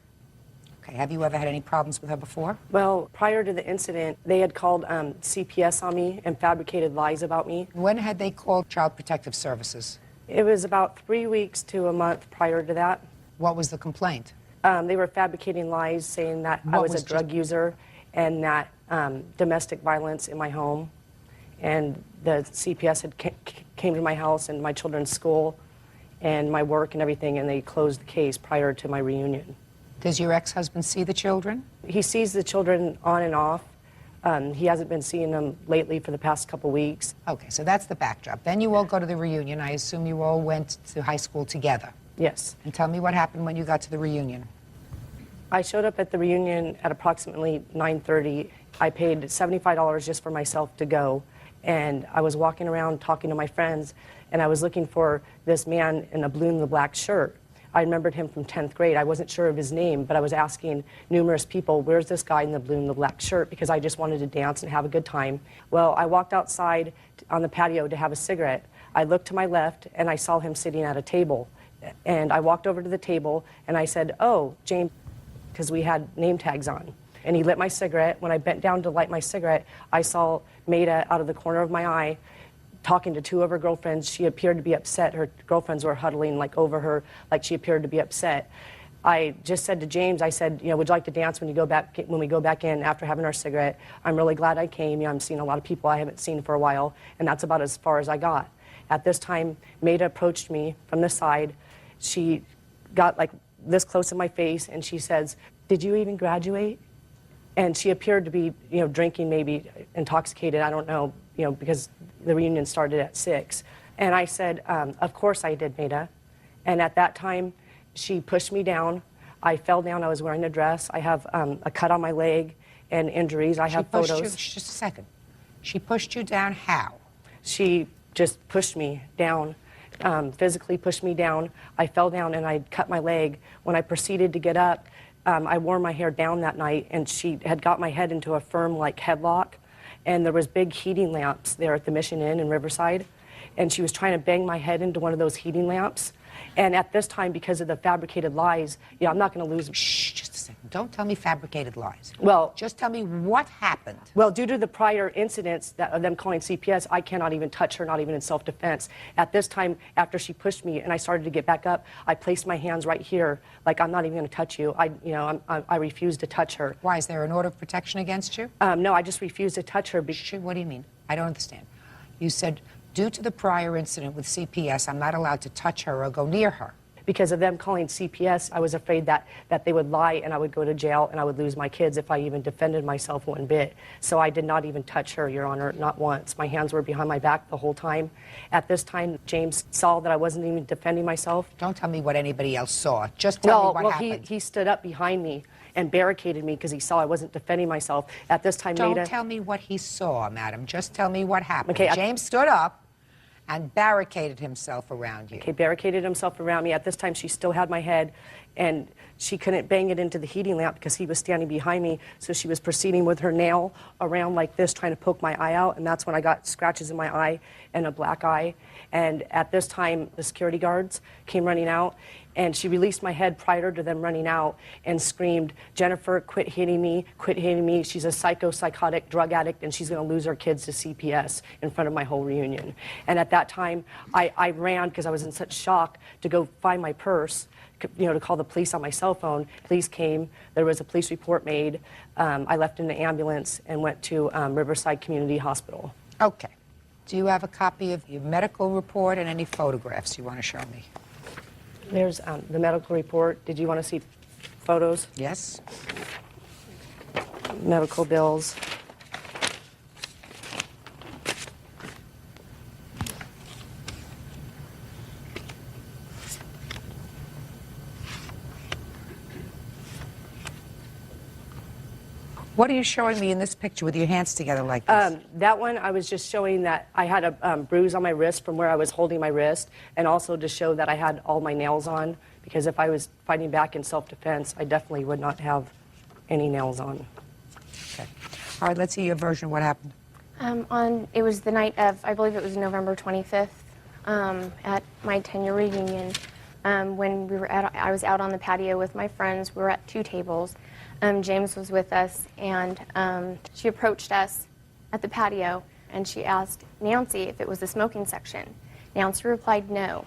Okay. Have you ever had any problems with her before? Well, prior to the incident, they had called CPS on me and fabricated lies about me. When had they called Child Protective Services? It was about 3 weeks to a month prior to that. What was the complaint? They were fabricating lies saying that I was a drug user and that domestic violence in my home. And the CPS had came to my house and my children's school and my work and everything, and they closed the case prior to my reunion. Does your ex-husband see the children? He sees the children on and off. He hasn't been seeing them lately for the past couple weeks. Okay, so that's the backdrop. Then you all go to the reunion. I assume you all went to high school together. Yes. And tell me what happened when you got to the reunion. I showed up at the reunion at approximately 9:30. I paid $75 just for myself to go. And I was walking around talking to my friends, and I was looking for this man in a blue and the black shirt. I remembered him from 10th grade. I wasn't sure of his name, but I was asking numerous people, where's this guy in the blue and the black shirt? Because I just wanted to dance and have a good time. Well, I walked outside on the patio to have a cigarette. I looked to my left, and I saw him sitting at a table. And I walked over to the table, and I said, oh, James, because we had name tags on. And he lit my cigarette. When I bent down to light my cigarette, I saw Maida out of the corner of my eye talking to two of her girlfriends. She appeared to be upset. Her girlfriends were huddling like over her, like she appeared to be upset. I just said to James, I said, you know, would you like to dance when we go back in after having our cigarette? I'm really glad I came. You know, I'm seeing a lot of people I haven't seen for a while, and that's about as far as I got. At this time, Maida approached me from the side. She got like this close to my face, and she says, did you even graduate? And she appeared to be, you know, drinking, maybe intoxicated, I don't know, you know, because the reunion started at 6. And I said, of course I did, Maida. And at that time, she pushed me down. I fell down. I was wearing a dress. I have a cut on my leg and injuries. I have photos. Just a second. She pushed you down how? She just pushed me down, physically pushed me down. I fell down and I cut my leg. When I proceeded to get up, I wore my hair down that night, and she had got my head into a firm like headlock, and there was big heating lamps there at the Mission Inn in Riverside, and she was trying to bang my head into one of those heating lamps. And at this time, because of the fabricated lies, you know, I'm not going to lose. Shh, just a second. Don't tell me fabricated lies. Well, just tell me what happened. Well, due to the prior incidents of them calling CPS, I cannot even touch her, not even in self-defense. At this time, after she pushed me and I started to get back up, I placed my hands right here, like I'm not even going to touch you. I refused to touch her. Why? Is there an order of protection against you? No, I just refused to touch her. What do you mean? I don't understand. You said, due to the prior incident with CPS, I'm not allowed to touch her or go near her. Because of them calling CPS, I was afraid that they would lie and I would go to jail and I would lose my kids if I even defended myself one bit. So I did not even touch her, Your Honor, not once. My hands were behind my back the whole time. At this time, James saw that I wasn't even defending myself. Don't tell me what anybody else saw. Just tell me what happened. He stood up behind me and barricaded me because he saw I wasn't defending myself. At this time, Don't tell me what he saw, madam. Just tell me what happened. Okay, James stood up and barricaded himself around you. Okay, barricaded himself around me. At this time, she still had my head, and she couldn't bang it into the heating lamp because he was standing behind me, so she was proceeding with her nail around like this, trying to poke my eye out, and that's when I got scratches in my eye and a black eye. And at this time, the security guards came running out, and she released my head prior to them running out and screamed, Jennifer, quit hitting me, quit hitting me. She's a psychotic drug addict, and she's going to lose her kids to CPS in front of my whole reunion. And at that time, I ran because I was in such shock to go find my purse, you know, to call the police on my cell phone. Police came. There was a police report made. I left in the ambulance and went to Riverside Community Hospital. Okay. Do you have a copy of your medical report and any photographs you want to show me? There's the medical report. Did you want to see photos? Yes. Medical bills. What are you showing me in this picture with your hands together like this? That one, I was just showing that I had a bruise on my wrist from where I was holding my wrist, and also to show that I had all my nails on, because if I was fighting back in self-defense, I definitely would not have any nails on. Okay. All right, let's see your version of what happened. It was the night of, I believe it was November 25th, at my 10-year reunion. when I was out on the patio with my friends. We were at 2 tables. James was with us, and she approached us at the patio, and she asked Nancy if it was the smoking section. Nancy replied no,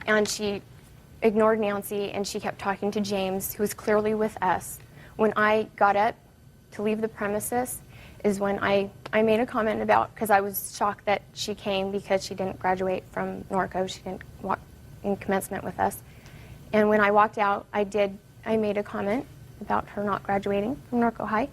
and she ignored Nancy, and she kept talking to James, who was clearly with us. When I got up to leave the premises is when I made a comment about, because I was shocked that she came because she didn't graduate from Norco. She didn't walk in commencement with us. And when I walked out, I made a comment about her not graduating from Norco High.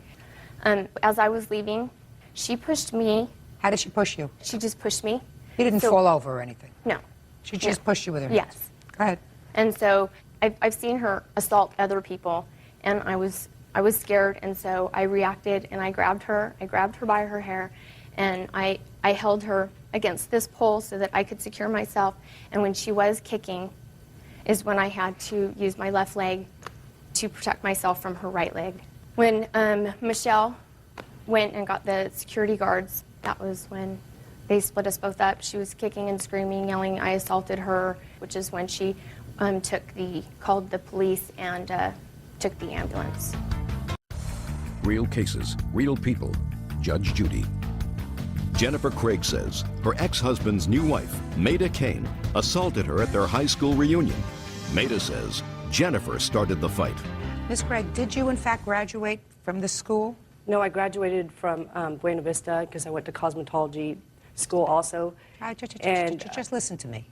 As I was leaving, she pushed me. How did she push you? She just pushed me. You didn't fall over or anything? No. She just pushed you with her hands? Yes. Go ahead. And so I've seen her assault other people, and I was scared, and so I reacted, and I grabbed her by her hair, and I held her against this pole so that I could secure myself. And when she was kicking is when I had to use my left leg to protect myself from her right leg. When Michelle went and got the security guards, that was when they split us both up. She was kicking and screaming, yelling, I assaulted her, which is when she called the police and took the ambulance. Real cases, real people. Judge Judy. Jennifer Craig says her ex-husband's new wife, Maida Kane, assaulted her at their high school reunion. Maida says Jennifer started the fight. Ms. Craig, did you in fact graduate from the school? No, I graduated from Buena Vista because I went to cosmetology school also. Just listen to me.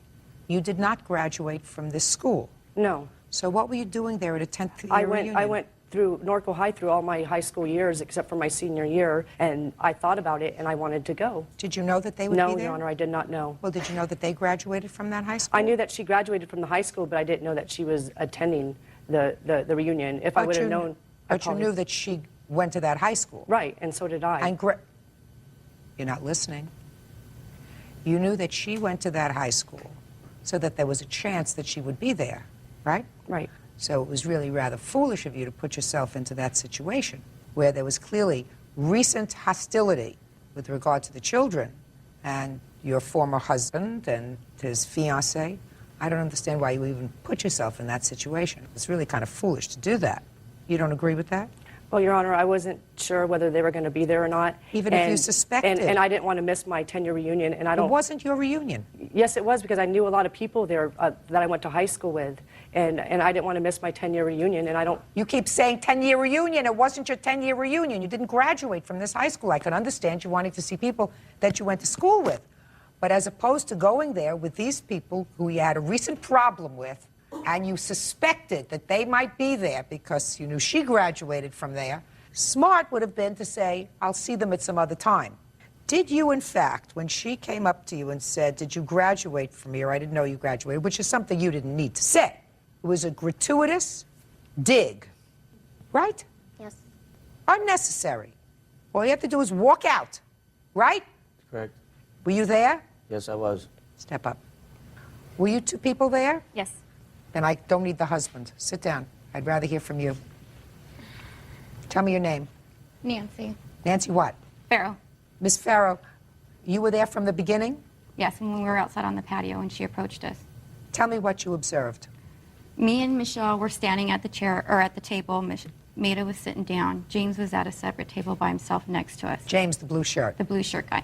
You did not graduate from this school? No. So what were you doing there at a 10th year reunion? I went through Norco High through all my high school years except for my senior year, and I thought about it and I wanted to go. Did you know that they would be there? No, Your Honor, I did not know. Well, did you know that they graduated from that high school? I knew that she graduated from the high school, but I didn't know that she was attending the reunion. If I would have known... But you knew that she went to that high school? Right, and so did I. You're not listening. You knew that she went to that high school so that there was a chance that she would be there, right? Right. So it was really rather foolish of you to put yourself into that situation where there was clearly recent hostility with regard to the children and your former husband and his fiancée. I don't understand why you even put yourself in that situation. It's really kind of foolish to do that. You don't agree with that? Well, Your Honor, I wasn't sure whether they were going to be there or not. Even if you suspected. And I didn't want to miss my 10-year reunion. And I don't. It wasn't your reunion. Yes, it was, because I knew a lot of people there that I went to high school with. And I didn't want to miss my 10-year reunion, and I don't... You keep saying 10-year reunion. It wasn't your 10-year reunion. You didn't graduate from this high school. I could understand you wanting to see people that you went to school with. But as opposed to going there with these people who you had a recent problem with, and you suspected that they might be there because you knew she graduated from there, smart would have been to say, I'll see them at some other time. Did you, in fact, when she came up to you and said, did you graduate from here? I didn't know you graduated, which is something you didn't need to say. It was a gratuitous dig, right? Yes. Unnecessary. All you have to do is walk out, right? Correct. Were you there? Yes, I was. Step up. Were you 2 people there? Yes. Then I don't need the husband. Sit down. I'd rather hear from you. Tell me your name. Nancy. Nancy what? Farrow. Miss Farrow, you were there from the beginning? Yes, when we were outside on the patio and she approached us. Tell me what you observed. Me and Michelle were standing at the chair, or at the table. Maida was sitting down. James was at a separate table by himself next to us. James, the blue shirt. The blue shirt guy.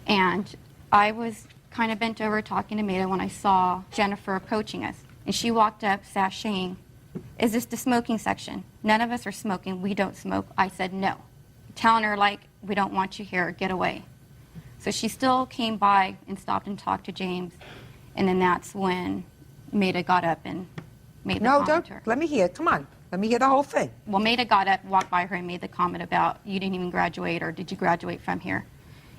And I was kind of bent over talking to Maida when I saw Jennifer approaching us. And she walked up, sashaying, is this the smoking section? None of us are smoking. We don't smoke. I said no. Telling her, like, we don't want you here. Get away. So she still came by and stopped and talked to James. And then that's when Maida got up and made the comment to her. No, don't. Let me hear. Come on. Let me hear the whole thing. Well, Maida got up, walked by her, and made the comment about, you didn't even graduate, or did you graduate from here?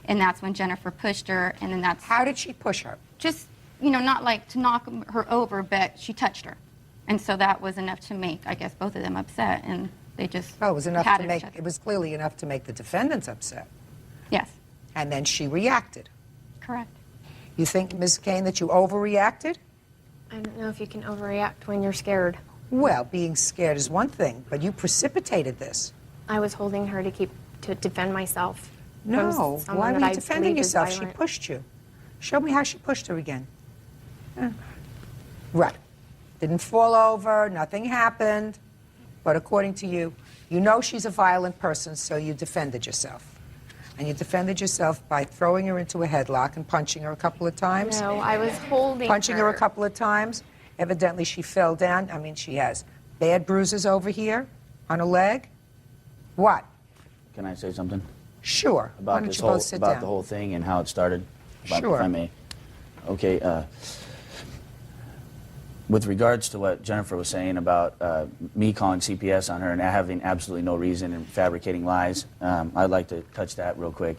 And that's when Jennifer pushed her, and then that's... How did she push her? Just, you know, not like to knock her over, but she touched her. And so that was enough to make, I guess, both of them upset, and they just... Oh, it was enough patted to make... each other. It was clearly enough to make the defendants upset. Yes. And then she reacted. Correct. You think, Ms. Kane, that you overreacted? I don't know if you can overreact when you're scared. Well, being scared is one thing, but you precipitated this. I was holding her to defend myself. No, from someone why were that you I defending believe is yourself? She violent. pushed you. Show me how she pushed her again. Right. Didn't fall over, nothing happened. But according to you, you know she's a violent person, so you defended yourself. And you defended yourself by throwing her into a headlock and punching her a couple of times. No, I was holding Punching her a couple of times. Evidently, she fell down. I mean, she has bad bruises over here on her leg. What? Can I say something? Sure. Why About don't this you whole both sit about down? the whole thing and how it started. Sure. If I may. Okay. With regards to what Jennifer was saying about me calling CPS on her and having absolutely no reason and fabricating lies, I'd like to touch that real quick.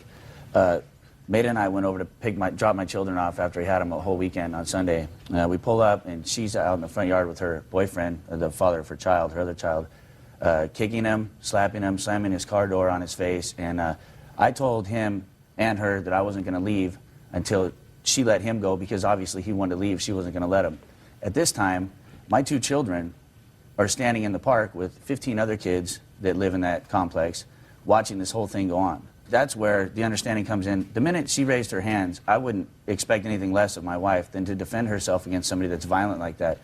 Maida and I went over to drop my children off after we had them a whole weekend on Sunday. We pull up and she's out in the front yard with her boyfriend, the father of her child, her other child, kicking him, slapping him, slamming his car door on his face. And I told him and her that I wasn't going to leave until she let him go, because obviously he wanted to leave. She wasn't going to let him. At this time, my 2 children are standing in the park with 15 other kids that live in that complex watching this whole thing go on. That's where the understanding comes in. The minute she raised her hands, I wouldn't expect anything less of my wife than to defend herself against somebody that's violent like that.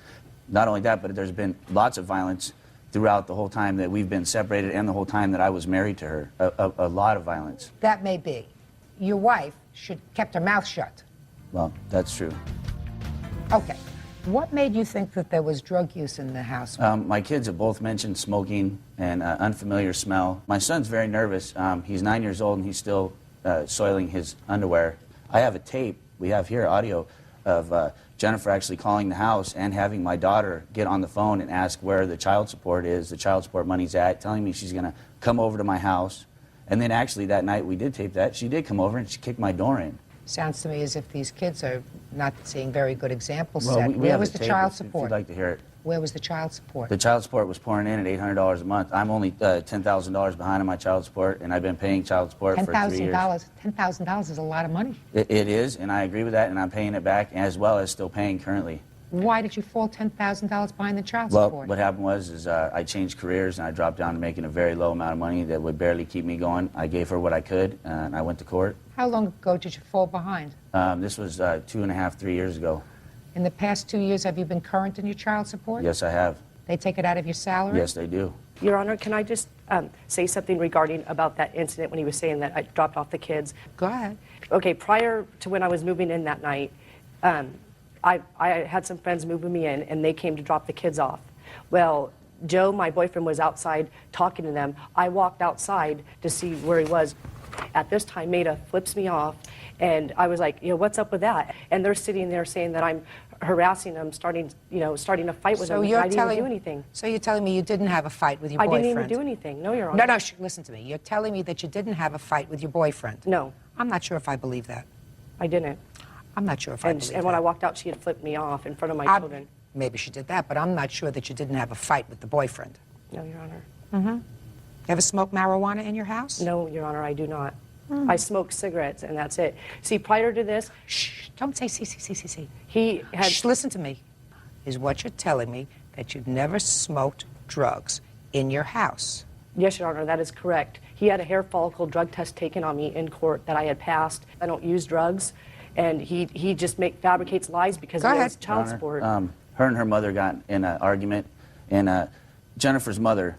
Not only that, but there's been lots of violence throughout the whole time that we've been separated and the whole time that I was married to her. A lot of violence. That may be. Your wife should have kept her mouth shut. Well, that's true. Okay. What made you think that there was drug use in the house? My kids have both mentioned smoking and unfamiliar smell. My son's very nervous. He's 9 years old and he's still soiling his underwear. I have a tape, we have here audio, of Jennifer actually calling the house and having my daughter get on the phone and ask where the child support is, the child support money's at, telling me she's going to come over to my house. And then actually that night we did tape that. She did come over and she kicked my door in. Sounds to me as if these kids are not seeing very good examples Well, set. we Where have was a the tape child if support? you'd like to hear it. Where was the child support? The child support was pouring in at $800 a month. I'm only $10,000 behind on my child support, and I've been paying child support for 3 years. $10,000 is a lot of money. It is, and I agree with that, and I'm paying it back, as well as still paying currently. Why did you fall $10,000 behind the child Well, support? what happened was I changed careers, and I dropped down to making a very low amount of money that would barely keep me going. I gave her what I could, and I went to court. How long ago did you fall behind? This was 2.5, 3 years ago. In the past 2 years, have you been current in your child support? Yes, I have. They take it out of your salary? Yes, they do. Your Honor, can I just say something regarding about that incident when he was saying that I dropped off the kids? Go ahead. Okay, prior to when I was moving in that night, I had some friends moving me in, and they came to drop the kids off. Well, Joe, my boyfriend, was outside talking to them. I walked outside to see where he was. At this time, Maida flips me off, and I was like, what's up with that? And they're sitting there saying that I'm harassing them, starting a fight with them. I didn't even do anything. So you're telling me you didn't have a fight with your I boyfriend? didn't even do anything. No, Your Honor. No, listen to me. You're telling me that you didn't have a fight with your boyfriend? No. I'm not sure if I believe that. I didn't. I'm not sure if I believe that. And when I walked out, she had flipped me off in front of my children. Maybe she did that, but I'm not sure that you didn't have a fight with the boyfriend. No, Your Honor. Mm-hmm. Ever smoke marijuana in your house? No, Your Honor, I do not. I smoke cigarettes, and that's it. See, prior to this... Shh, don't say see. He had... Shh, listen to me. Is what you're telling me that you've never smoked drugs in your house? Yes, Your Honor, that is correct. He had a hair follicle drug test taken on me in court that I had passed. I don't use drugs, and he just fabricates lies because he has child support. Her and her mother got in an argument, and Jennifer's mother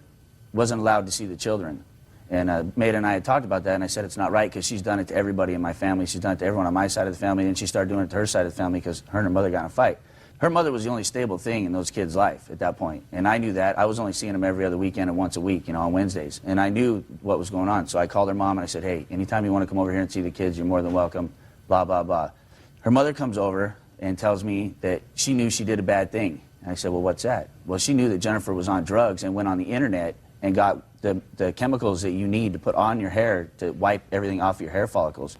wasn't allowed to see the children. And Maida and I had talked about that, and I said it's not right because she's done it to everybody in my family. She's done it to everyone on my side of the family, and she started doing it to her side of the family because her and her mother got in a fight. Her mother was the only stable thing in those kids' life at that point, and I knew that. I was only seeing them every other weekend and once a week, on Wednesdays, and I knew what was going on. So I called her mom, and I said, hey, anytime you want to come over here and see the kids, you're more than welcome, blah, blah, blah. Her mother comes over and tells me that she knew she did a bad thing. And I said, well, what's that? Well, she knew that Jennifer was on drugs and went on the internet and got the chemicals that you need to put on your hair to wipe everything off your hair follicles.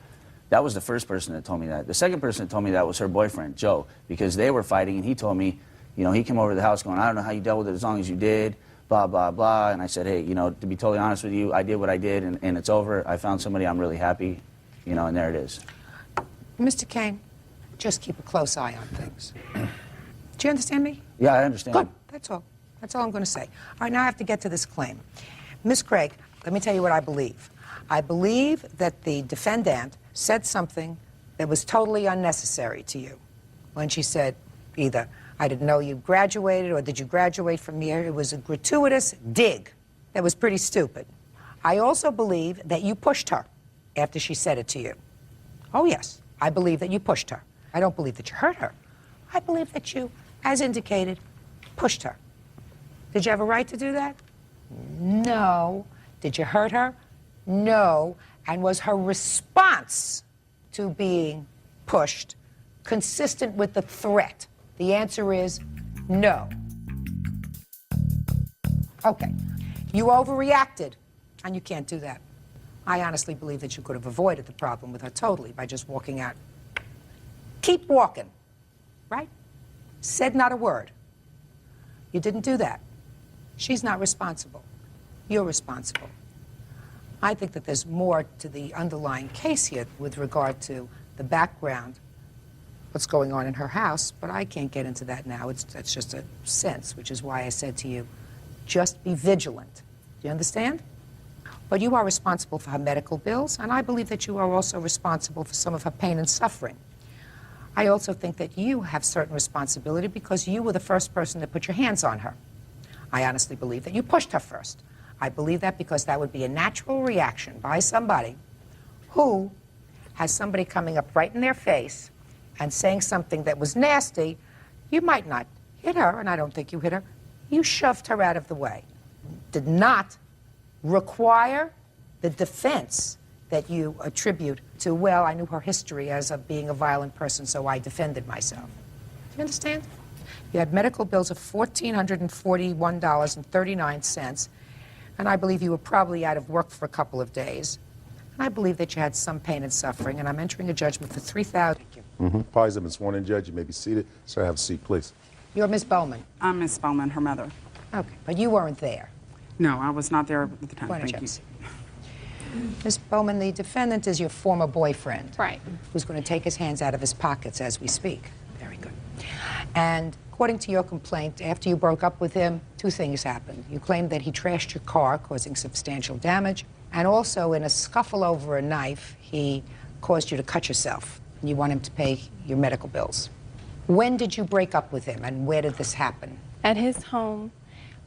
That was the first person that told me that. The second person that told me that was her boyfriend, Joe, because they were fighting, and he told me, he came over to the house going, I don't know how you dealt with it as long as you did, blah, blah, blah. And I said, hey, to be totally honest with you, I did what I did, and it's over. I found somebody I'm really happy, and there it is. Mr. Kane, just keep a close eye on things. Do you understand me? Yeah, I understand. Good. That's all. That's all I'm going to say. All right, now I have to get to this claim. Ms. Craig, let me tell you what I believe. I believe that the defendant said something that was totally unnecessary to you when she said either, I didn't know you graduated, or did you graduate from here? It was a gratuitous dig that was pretty stupid. I also believe that you pushed her after she said it to you. Oh, yes, I believe that you pushed her. I don't believe that you hurt her. I believe that you, as indicated, pushed her. Did you have a right to do that? No. Did you hurt her? No. And was her response to being pushed consistent with the threat? The answer is no. Okay. You overreacted, and you can't do that. I honestly believe that you could have avoided the problem with her totally by just walking out. Keep walking, right? Said not a word. You didn't do that. She's not responsible. You're responsible. I think that there's more to the underlying case here with regard to the background, what's going on in her house, but I can't get into that now. That's just a sense, which is why I said to you, just be vigilant. Do you understand? But you are responsible for her medical bills, and I believe that you are also responsible for some of her pain and suffering. I also think that you have certain responsibility because you were the first person to put your hands on her. I honestly believe that you pushed her first. I believe that because that would be a natural reaction by somebody who has somebody coming up right in their face and saying something that was nasty. You might not hit her, and I don't think you hit her. You shoved her out of the way. Did not require the defense that you attribute to, well, I knew her history as of being a violent person, so I defended myself. Do you understand? You had medical bills of $1,441.39, and I believe you were probably out of work for a couple of days. And I believe that you had some pain and suffering, and I'm entering a judgment for $3,000. Parties have been sworn in, Judge. You may be seated. Sir, have a seat, please. You're Miss Bowman. I'm Miss Bowman, her mother. Okay, but you weren't there. No, I was not there at the time. Why don't Thank you you. have a seat? Ms. Bowman, the defendant is your former boyfriend. Right. Who's going to take his hands out of his pockets as we speak. Very good. And according to your complaint, after you broke up with him, two things happened. You claimed that he trashed your car, causing substantial damage, and also in a scuffle over a knife, he caused you to cut yourself. And you want him to pay your medical bills. When did you break up with him, and where did this happen? At his home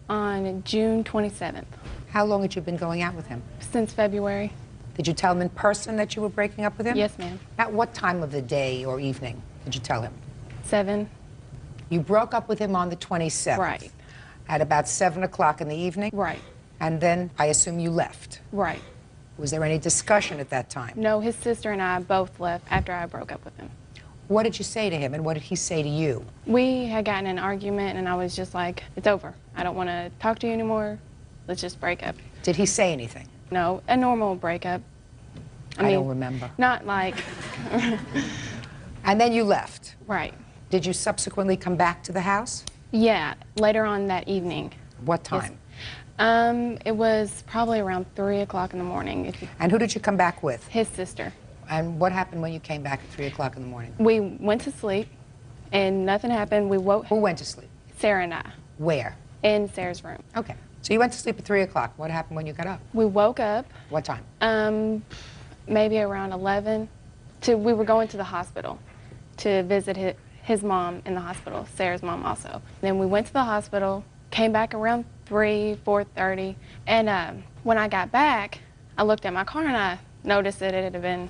on June 27th. How long had you been going out with him? Since February. Did you tell him in person that you were breaking up with him? Yes, ma'am. At what time of the day or evening did you tell him? 7. You broke up with him on the 27th? Right. At about 7 o'clock in the evening? Right. And then I assume you left? Right. Was there any discussion at that time? No, his sister and I both left after I broke up with him. What did you say to him, and what did he say to you? We had gotten in an argument, and I was just like, it's over. I don't want to talk to you anymore. Let's just break up. Did he say anything? No, a normal breakup. I mean, don't remember. Not like... And then you left? Right. Did you subsequently come back to the house? Yeah, later on that evening. What time? Yes. It was probably around 3 o'clock in the morning. And who did you come back with? His sister. And what happened when you came back at 3 o'clock in the morning? We went to sleep, and nothing happened. We woke... Who went to sleep? Sarah and I. Where? In Sarah's room. Okay. So you went to sleep at 3 o'clock. What happened when you got up? We woke up. What time? Maybe around 11. We were going to the hospital to visit his mom in the hospital, Sarah's mom also. Then we went to the hospital, came back around 4:30, and when I got back, I looked at my car and I noticed that it had been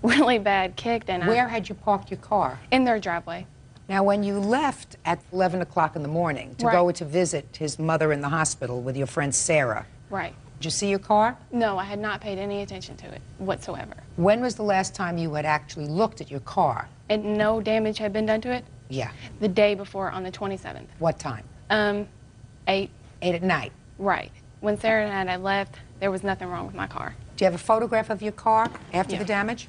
really bad kicked. And Where had you parked your car? In their driveway. Now, when you left at 11 o'clock in the morning to go to visit his mother in the hospital with your friend Sarah, right. Did you see your car? No, I had not paid any attention to it whatsoever. When was the last time you had actually looked at your car? And no damage had been done to it? Yeah. The day before, on the 27th. What time? 8. 8 at night? Right. When Sarah and I had left, there was nothing wrong with my car. Do you have a photograph of your car after the damage?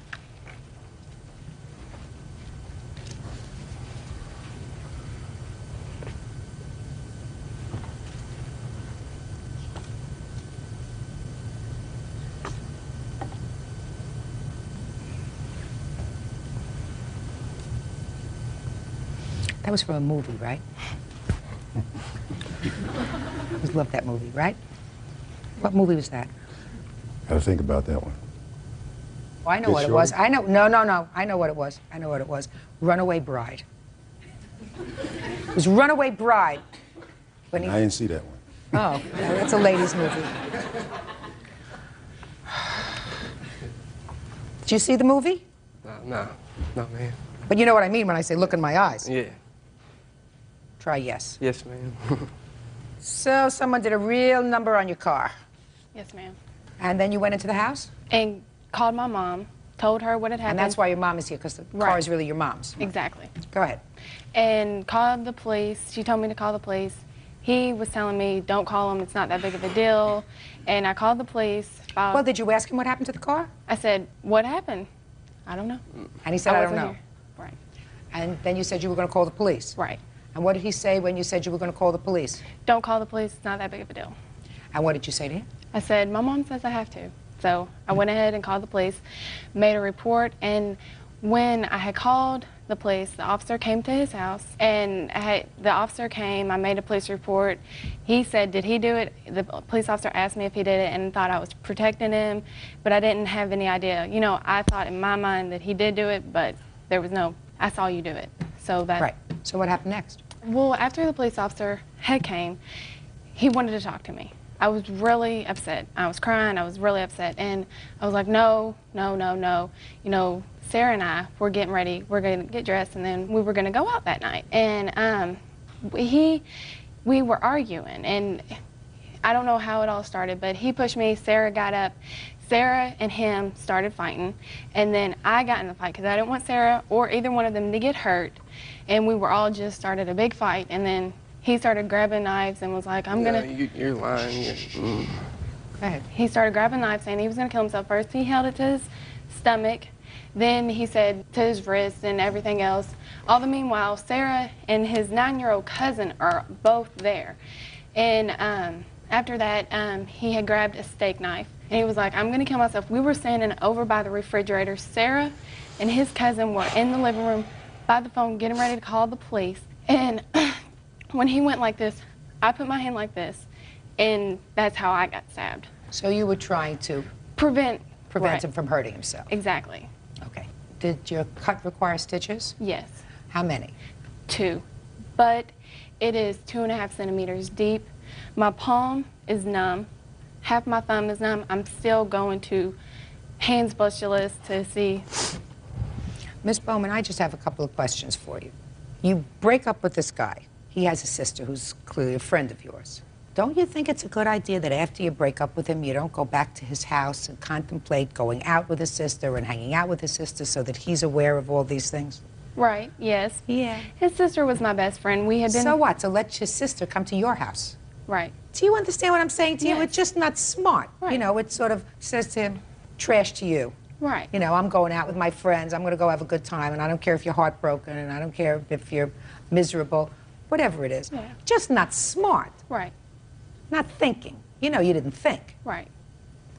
That was from a movie, right? I always loved that movie, right? What movie was that? Got to think about that one. Oh, I know what it was. I know. No. I know what it was. I know what it was. Runaway Bride. It was Runaway Bride. When he... I didn't see that one. Oh, that's a ladies' movie. Did you see the movie? No, man. But you know what I mean when I say look in my eyes. Yeah. Try yes. Yes, ma'am. So someone did a real number on your car. Yes, ma'am. And then you went into the house? And called my mom, told her what had happened. And that's why your mom is here, because the car is really your mom's. Exactly. Go ahead. And called the police. She told me to call the police. He was telling me, don't call them, it's not that big of a deal. And I called the police. Well, did you ask him what happened to the car? I said, what happened? I don't know. And he said, I don't wasn't know. here. Right. And then you said you were going to call the police? Right. And what did he say when you said you were going to call the police? Don't call the police, it's not that big of a deal. And what did you say to him? I said, my mom says I have to. So I went ahead and called the police, made a report, and when I had called the police, the officer came to his house, and the officer came, I made a police report. He said, did he do it? The police officer asked me if he did it and thought I was protecting him, but I didn't have any idea. You know, I thought in my mind that he did do it, but there was no, I saw you do it. So that. Right. So what happened next? Well, after the police officer had came, he wanted to talk to me. I was really upset. I was crying. I was really upset. And I was like, no, no, no, no. You know, Sarah and I were getting ready. We're going to get dressed, and then we were going to go out that night. And we were arguing. And I don't know how it all started, but he pushed me. Sarah got up. Sarah and him started fighting. And then I got in the fight because I didn't want Sarah or either one of them to get hurt. And we were all just started a big fight. And then he started grabbing knives and was like, I'm gonna... You're lying. Go ahead. He started grabbing knives saying he was gonna kill himself. First he held it to his stomach, then he said to his wrist and everything else. All the meanwhile, Sarah and his 9-year-old cousin are both there. And after that, he had grabbed a steak knife and he was like, I'm gonna kill myself. We were standing over by the refrigerator. Sarah and his cousin were in the living room by the phone getting ready to call the police. And when he went like this, I put my hand like this, and that's how I got stabbed. So you were trying to prevent him from hurting himself? Exactly. Okay. Did your cut require stitches? Yes. How many? 2. But it is 2.5 centimeters deep. My palm is numb. Half my thumb is numb. I'm still going to hand specialist to see. Ms. Bowman, I just have a couple of questions for you. You break up with this guy. He has a sister who's clearly a friend of yours. Don't you think it's a good idea that after you break up with him, you don't go back to his house and contemplate going out with his sister and hanging out with his sister so that he's aware of all these things? Right, yes. Yeah. His sister was my best friend. We had been... So what? So let your sister come to your house. Right. Do you understand what I'm saying to you? It's just not smart. Right. You know, it sort of says to him, trash to you. Right. You know, I'm going out with my friends. I'm going to go have a good time, and I don't care if you're heartbroken, and I don't care if you're miserable. Whatever it is. Yeah. Just not smart. Right. Not thinking. You know you didn't think. Right.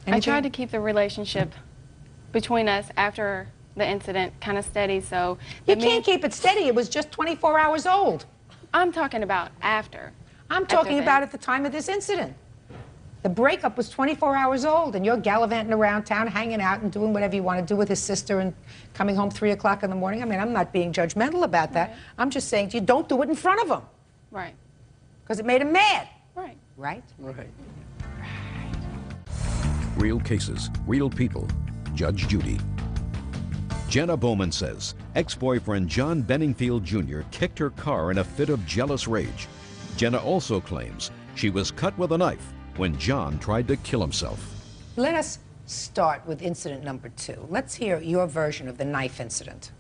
Anything? I tried to keep the relationship between us after the incident kind of steady, so... You can't keep it steady. It was just 24 hours old. I'm talking about after. I'm talking about at the time of this incident. The breakup was 24 hours old, and you're gallivanting around town, hanging out and doing whatever you want to do with his sister and coming home 3 o'clock in the morning. I mean, I'm not being judgmental about that. Right. I'm just saying to you, don't do it in front of him. Right. Because it made him mad. Right. Right? Right. Real cases, real people. Judge Judy. Jenna Bowman says ex-boyfriend John Benningfield Jr. kicked her car in a fit of jealous rage. Jenna also claims she was cut with a knife when John tried to kill himself. Let us start with incident number 2. Let's hear your version of the knife incident.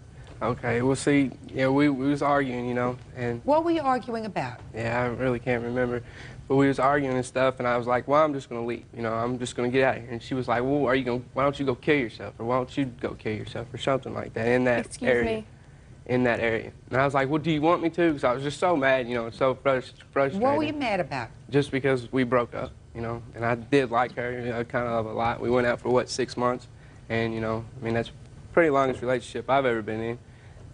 Okay, well, see, yeah, we was arguing, you know, and... What were you arguing about? Yeah, I really can't remember. But we was arguing and stuff, and I was like, well, I'm just going to leave. You know, I'm just going to get out of here. And she was like, well, why don't you go kill yourself? Or why don't you go kill yourself? Or something like that in that Excuse area. me? In that area. And I was like, well, do you want me to? Because I was just so mad, you know, and so frustrated. What were you mad about? Just because we broke up, you know. And I did like her, you know, kind of a lot. We went out for, what, 6 months? And, you know, I mean, that's the pretty longest relationship I've ever been in.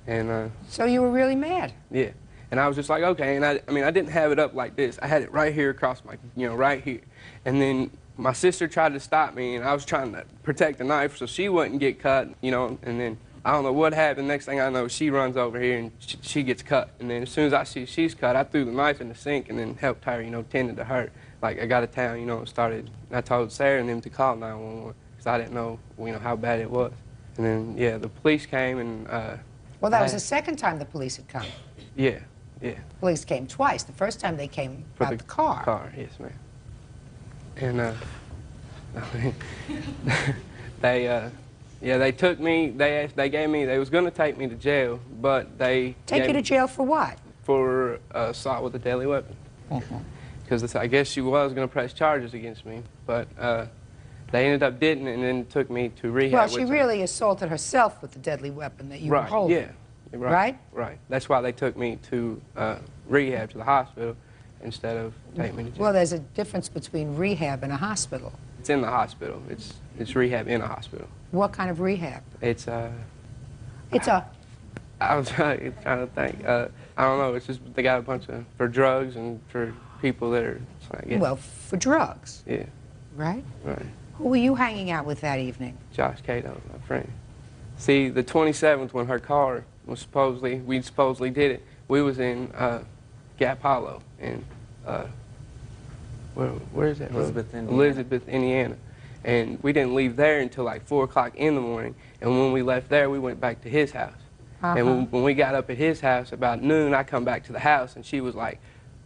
And so you were really mad? Yeah. And I was just like, okay. And I mean, I didn't have it up like this. I had it right here across my, you know, right here. And then my sister tried to stop me, and I was trying to protect the knife so she wouldn't get cut, you know. And then I don't know what happened. Next thing I know, she runs over here and she gets cut. And then as soon as I see she's cut, I threw the knife in the sink and then helped her, tended to her. Like, I got to town, and I told Sarah and them to call 911 because I didn't know, how bad it was. And then, yeah, the police came and... Well, that was the second time the police had come. Yeah. Police came twice. The first time they came about the car. Yes, ma'am. And they took me. They was going to take me to jail, but they Take you to jail for what? For assault with a deadly weapon. Because I guess she was going to press charges against me, but they ended up didn't, and then took me to rehab. Well, she really assaulted herself with the deadly weapon that you were holding. Yeah. Right. That's why they took me to rehab, to the hospital, instead of taking me to jail. Well, there's a difference between rehab and a hospital. It's in the hospital. It's rehab in a hospital. What kind of rehab? It's a... I was trying to think. I don't know. It's just they got a bunch of for drugs and for people that are. I guess. Well, for drugs. Yeah. Right. Right. Who were you hanging out with that evening? Josh Cato, my friend. See, the 27th, when her car was we supposedly did it. We was in Gap Hollow in where is that? Elizabeth, Indiana. And we didn't leave there until like 4 o'clock in the morning. And when we left there, we went back to his house. And when we got up at his house about noon, I come back to the house, and she was like,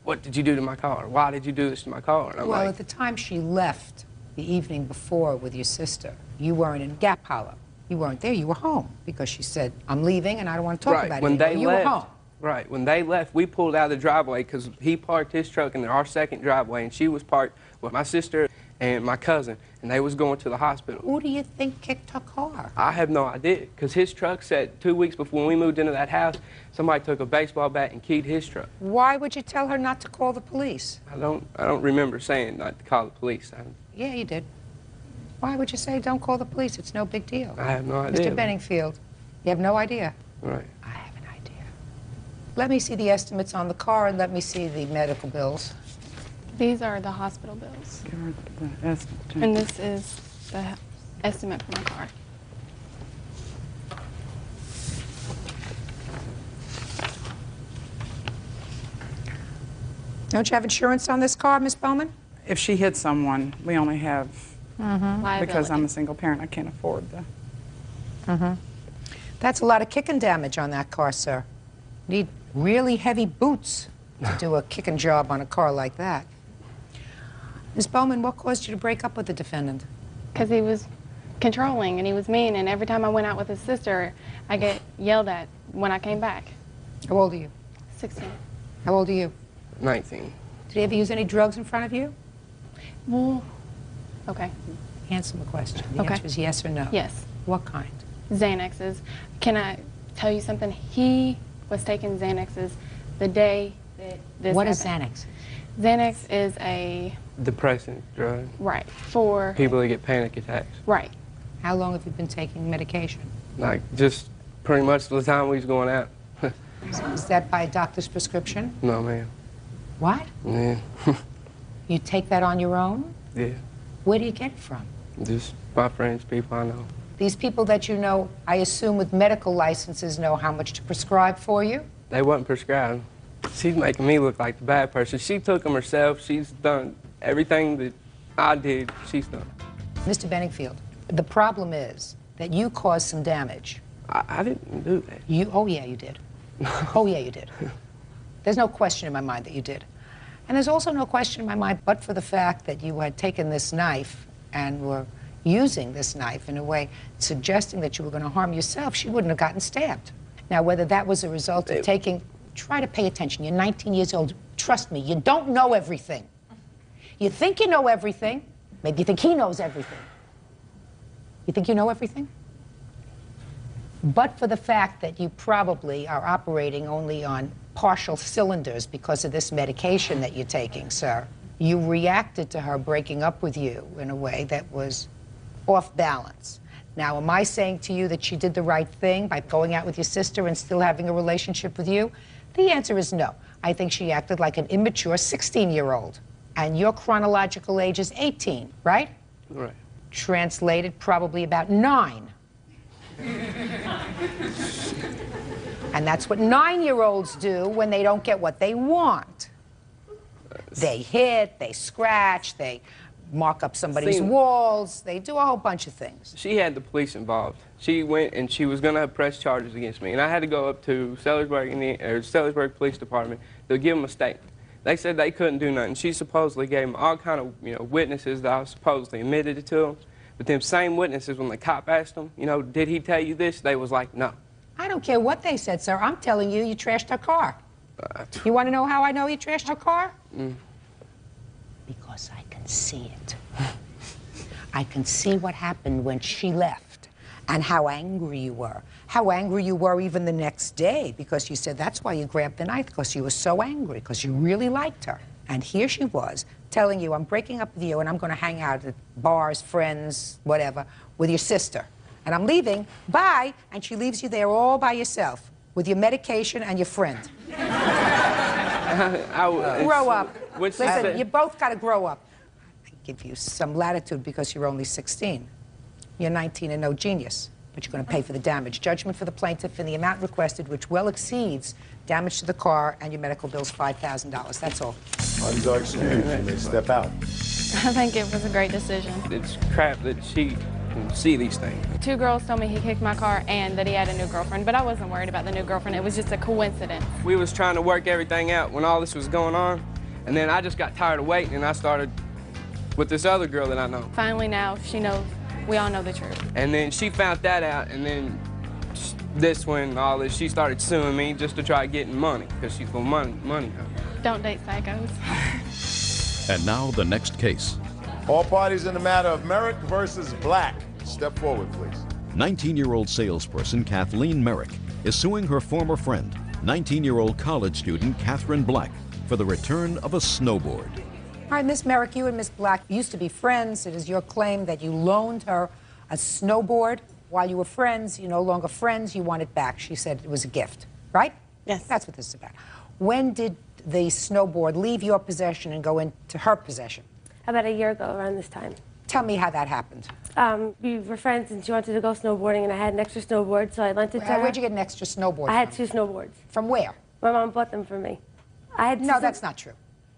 "What did you do to my car? Why did you do this to my car?" And I'm well, like, at the time she left the evening before with your sister, you weren't in Gap Hollow. You weren't there. You were home because she said, "I'm leaving, and I don't want to talk about it anymore." You were home. Right. When they left, we pulled out of the driveway because he parked his truck in our second driveway, and she was parked with my sister and my cousin, and they was going to the hospital. Who do you think kicked her car? I have no idea, because his truck said 2 weeks before when we moved into that house, somebody took a baseball bat and keyed his truck. Why would you tell her not to call the police? I don't remember saying not to call the police. Yeah, you did. Why would you say don't call the police? It's no big deal. I have no idea. Mr. Benningfield, you have no idea? Right. I have an idea. Let me see the estimates on the car and let me see the medical bills. These are the hospital bills. Give her the estimate, too. And this is the estimate for my car. Don't you have insurance on this car, Miss Bowman? If she hits someone, we only have, because I'm Liability. a single parent, I can't afford the. That's a lot of kicking damage on that car, sir. Need really heavy boots to do a kicking job on a car like that. Ms. Bowman, what caused you to break up with the defendant? Because he was controlling and he was mean, and every time I went out with his sister, I get yelled at when I came back. How old are you? 16. How old are you? 19. Did he ever use any drugs in front of you? Well, okay. Answer the question. The Okay. answer is yes or no. Yes. What kind? Xanaxes. Can I tell you something? He was taking Xanaxes the day that this What is happened. Xanax? Xanax is a, Depressant drug. right, for, People that get panic attacks. right. How long have you been taking medication? Like, just pretty much the time we was going out. Is that by a doctor's prescription? No, ma'am. What? Yeah. You take that on your own? Yeah. Where do you get it from? Just my friends, people I know. These people that you know, I assume with medical licenses, know how much to prescribe for you? They wasn't prescribed. She's making me look like the bad person. She took them herself. She's done everything that I did, she's done. Mr. Benningfield, the problem is that you caused some damage. I didn't do that. Oh, yeah, you did. Oh, yeah, you did. There's no question in my mind that you did. And there's also no question in my mind, but for the fact that you had taken this knife and were using this knife in a way suggesting that you were going to harm yourself, she wouldn't have gotten stabbed. Now, whether that was a result of taking... Try to pay attention. You're 19 years old. Trust me, you don't know everything. You think you know everything. Maybe you think he knows everything. You think you know everything? But for the fact that you probably are operating only on partial cylinders because of this medication that you're taking, sir, you reacted to her breaking up with you in a way that was off balance. Now, am I saying to you that she did the right thing by going out with your sister and still having a relationship with you? The answer is no. I think she acted like an immature 16-year-old. And your chronological age is 18, right? Right. Translated, probably about 9. And that's what 9-year-olds do when they don't get what they want. They hit, they scratch, they mark up somebody's walls, they do a whole bunch of things. She had the police involved. She went and she was going to press charges against me. And I had to go up to Sellersburg Police Department to give them a statement. They said they couldn't do nothing. She supposedly gave them all kind of witnesses that I supposedly admitted it to them. But them same witnesses, when the cop asked them, did he tell you this? They was like, no. I don't care what they said, sir. I'm telling you, you trashed her car. You want to know how I know you trashed her car? Because I can see it. I can see what happened when she left and how angry you were. How angry you were even the next day because you said that's why you grabbed the knife, because you were so angry, because you really liked her. And here she was telling you, I'm breaking up with you and I'm going to hang out at bars, friends, whatever, with your sister. And I'm leaving, bye, and she leaves you there all by yourself with your medication and your friend. Grow up. Listen, you both got to grow up. I give you some latitude because you're only 16. You're 19 and no genius, but you're going to pay for the damage. Judgment for the plaintiff in the amount requested, which well exceeds damage to the car and your medical bills, $5,000. That's all. Funds are excused. You may step out. I think it was a great decision. It's crap that she can see these things. 2 girls told me he kicked my car and that he had a new girlfriend, but I wasn't worried about the new girlfriend. It was just a coincidence. We was trying to work everything out when all this was going on, and then I just got tired of waiting, and I started with this other girl that I know. Finally now, she knows. We all know the truth. And then she found that out, and then all this, she started suing me just to try getting money, because she's for money. Don't date psychos. And now the next case. All parties in the matter of Merrick versus Black. Step forward, please. 19-year-old salesperson Kathleen Merrick is suing her former friend, 19-year-old college student Catherine Black, for the return of a snowboard. All right, Miss Merrick, you and Miss Black used to be friends. It is your claim that you loaned her a snowboard. While you were friends, you're no longer friends, you want it back. She said it was a gift, right? Yes. That's what this is about. When did the snowboard leave your possession and go into her possession? About a year ago, around this time. Tell me how that happened. We were friends and she wanted to go snowboarding and I had an extra snowboard, so I lent it to her. Where'd you get an extra snowboard I had 2 snowboards. From where? My mom bought them for me. No, that's not true.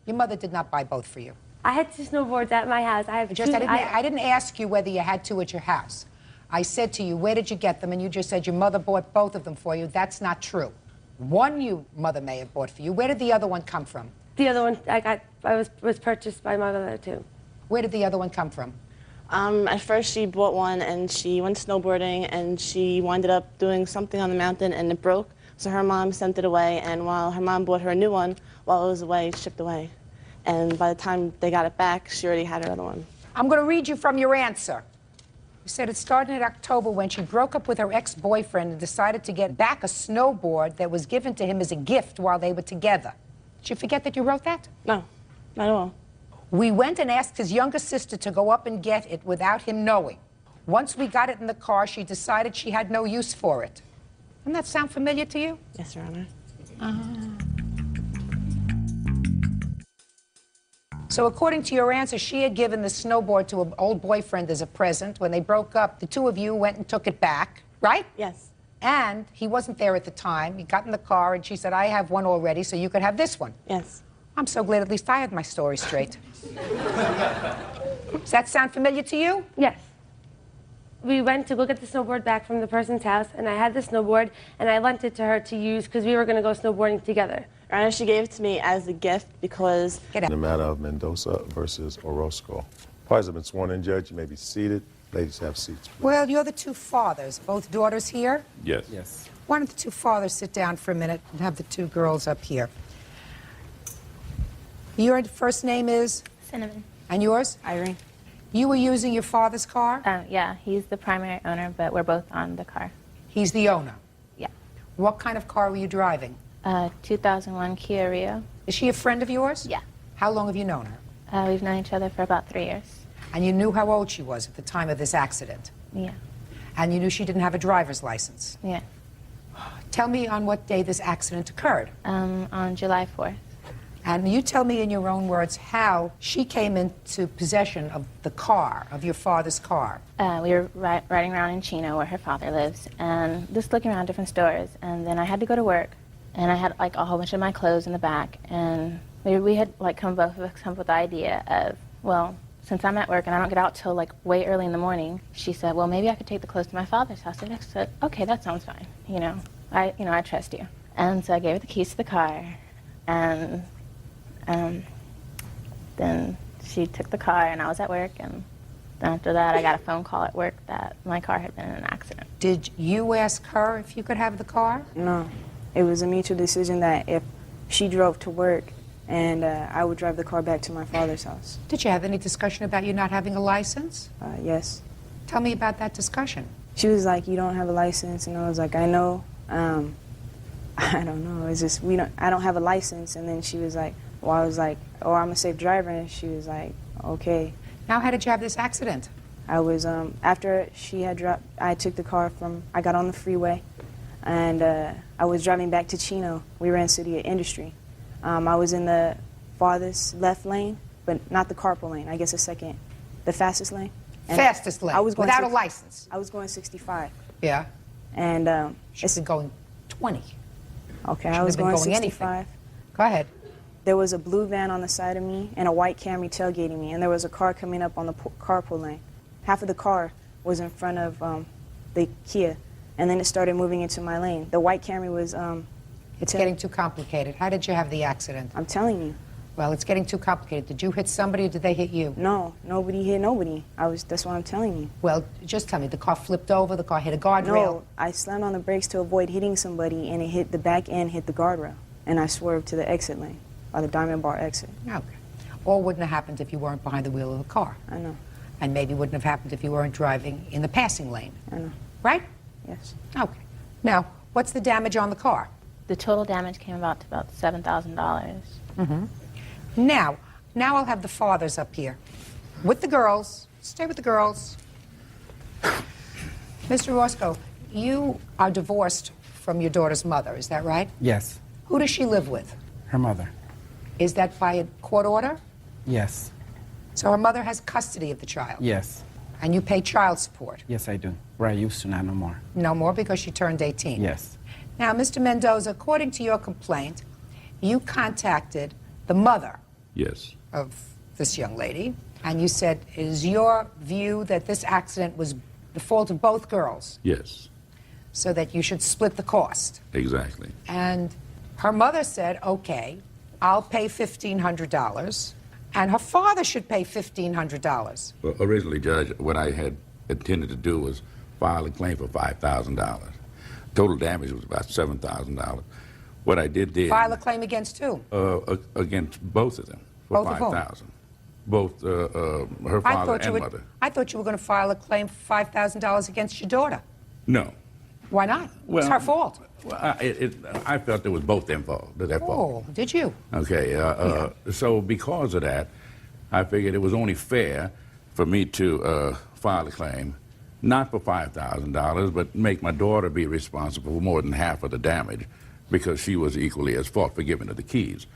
Your mother did not buy both for you. I had 2 snowboards at my house. I didn't ask you whether you had 2 at your house. I said to you, where did you get them? And you just said your mother bought both of them for you. That's not true. One your mother may have bought for you. Where did the other one come from? The other one was purchased by my mother too. Where did the other one come from? At first she bought one and she went snowboarding and she winded up doing something on the mountain and it broke. So her mom sent it away, and while her mom bought her a new one, while it was away, it shipped away. And by the time they got it back, she already had her other one. I'm going to read you from your answer. You said it started in October when she broke up with her ex-boyfriend and decided to get back a snowboard that was given to him as a gift while they were together. Did you forget that you wrote that? No, not at all. We went and asked his younger sister to go up and get it without him knowing. Once we got it in the car, she decided she had no use for it. Doesn't that sound familiar to you? Yes, Your Honor. So according to your answer, she had given the snowboard to an old boyfriend as a present. When they broke up, the 2 of you went and took it back, right? Yes. And he wasn't there at the time. He got in the car and she said, I have one already, so you could have this one. Yes. I'm so glad at least I had my story straight. Does that sound familiar to you? Yes. We went to go get the snowboard back from the person's house, and I had the snowboard, and I lent it to her to use because we were going to go snowboarding together. Your Honor, she gave it to me as a gift because... In the matter of Mendoza versus Orozco. Parties have been sworn in, Judge. You may be seated. Ladies, have seats. Well, you're the 2 fathers. Both daughters here? Yes. Yes. Why don't the 2 fathers sit down for a minute and have the 2 girls up here? Your first name is? Cinnamon. And yours? Irene. You were using your father's car? Yeah, he's the primary owner, but we're both on the car. He's the owner? Yeah. What kind of car were you driving? 2001 Kia Rio. Is she a friend of yours? Yeah. How long have you known her? We've known each other for about 3 years. And you knew how old she was at the time of this accident? Yeah. And you knew she didn't have a driver's license? Yeah. Tell me on what day this accident occurred. On July 4th. And you tell me in your own words how she came into possession of the car, of your father's car. We were riding around in Chino, where her father lives, and just looking around different stores. And then I had to go to work, and I had like a whole bunch of my clothes in the back. And we had like both of us come up with the idea of, well, since I'm at work and I don't get out till like way early in the morning, she said, well, maybe I could take the clothes to my father's house. And I said, okay, that sounds fine. I trust you. And so I gave her the keys to the car, and then she took the car, and I was at work, and then after that I got a phone call at work that my car had been in an accident. Did you ask her if you could have the car? No. It was a mutual decision that if she drove to work, and I would drive the car back to my father's house. Did you have any discussion about you not having a license? Yes. Tell me about that discussion. She was like, you don't have a license, and I was like, I know. I don't know. It's just I don't have a license. And then she was like, well, I was like, oh, I'm a safe driver. And she was like, okay. Now, how did you have this accident? I was, after she had dropped, I took the car I got on the freeway, and I was driving back to Chino. We were in City of Industry. I was in the farthest left lane, but not the carpool lane. I guess the fastest lane. And fastest lane, I was going without a license. I was going 65. Yeah. And she's going 20. Okay, I was going 65. Anything. Go ahead. There was a blue van on the side of me and a white Camry tailgating me, and there was a car coming up on the carpool lane. Half of the car was in front of the Kia, and then it started moving into my lane. The white Camry was... it's getting too complicated. How did you have the accident? I'm telling you. Well, it's getting too complicated. Did you hit somebody or did they hit you? No, nobody hit nobody. That's what I'm telling you. Well, just tell me, the car flipped over, the car hit a guardrail? No, I slammed on the brakes to avoid hitting somebody, and it hit the back end, hit the guardrail. And I swerved to the exit lane, or the Diamond Bar exit. Okay. All wouldn't have happened if you weren't behind the wheel of the car. I know. And maybe wouldn't have happened if you weren't driving in the passing lane. I know. Right? Yes. Okay. Now, what's the damage on the car? The total damage came to about $7,000. Mm-hmm. Now I'll have the fathers up here. With the girls. Stay with the girls. Mr. Roscoe, you are divorced from your daughter's mother, is that right? Yes. Who does she live with? Her mother. Is that by a court order? Yes. So her mother has custody of the child? Yes. And you pay child support? Yes, I do. Where I used to, not no more. No more because she turned 18? Yes. Now, Mr. Mendoza, according to your complaint, you contacted the mother yes. of this young lady, and you said it is your view that this accident was the fault of both girls? Yes. So that you should split the cost? Exactly. And her mother said, okay, I'll pay $1,500, and her father should pay $1,500. Well, originally, Judge, what I had intended to do was file a claim for $5,000. Total damage was about $7,000. What I did then... File a claim against who? Against both of them for $5,000. Both her father and mother. I thought you were going to file a claim for $5,000 against your daughter. No. Why not? Well, it's her fault. Well, I felt it was both their fault. Oh, did you? Okay. So because of that, I figured it was only fair for me to file a claim, not for $5,000, but make my daughter be responsible for more than half of the damage because she was equally as fault for giving her the keys.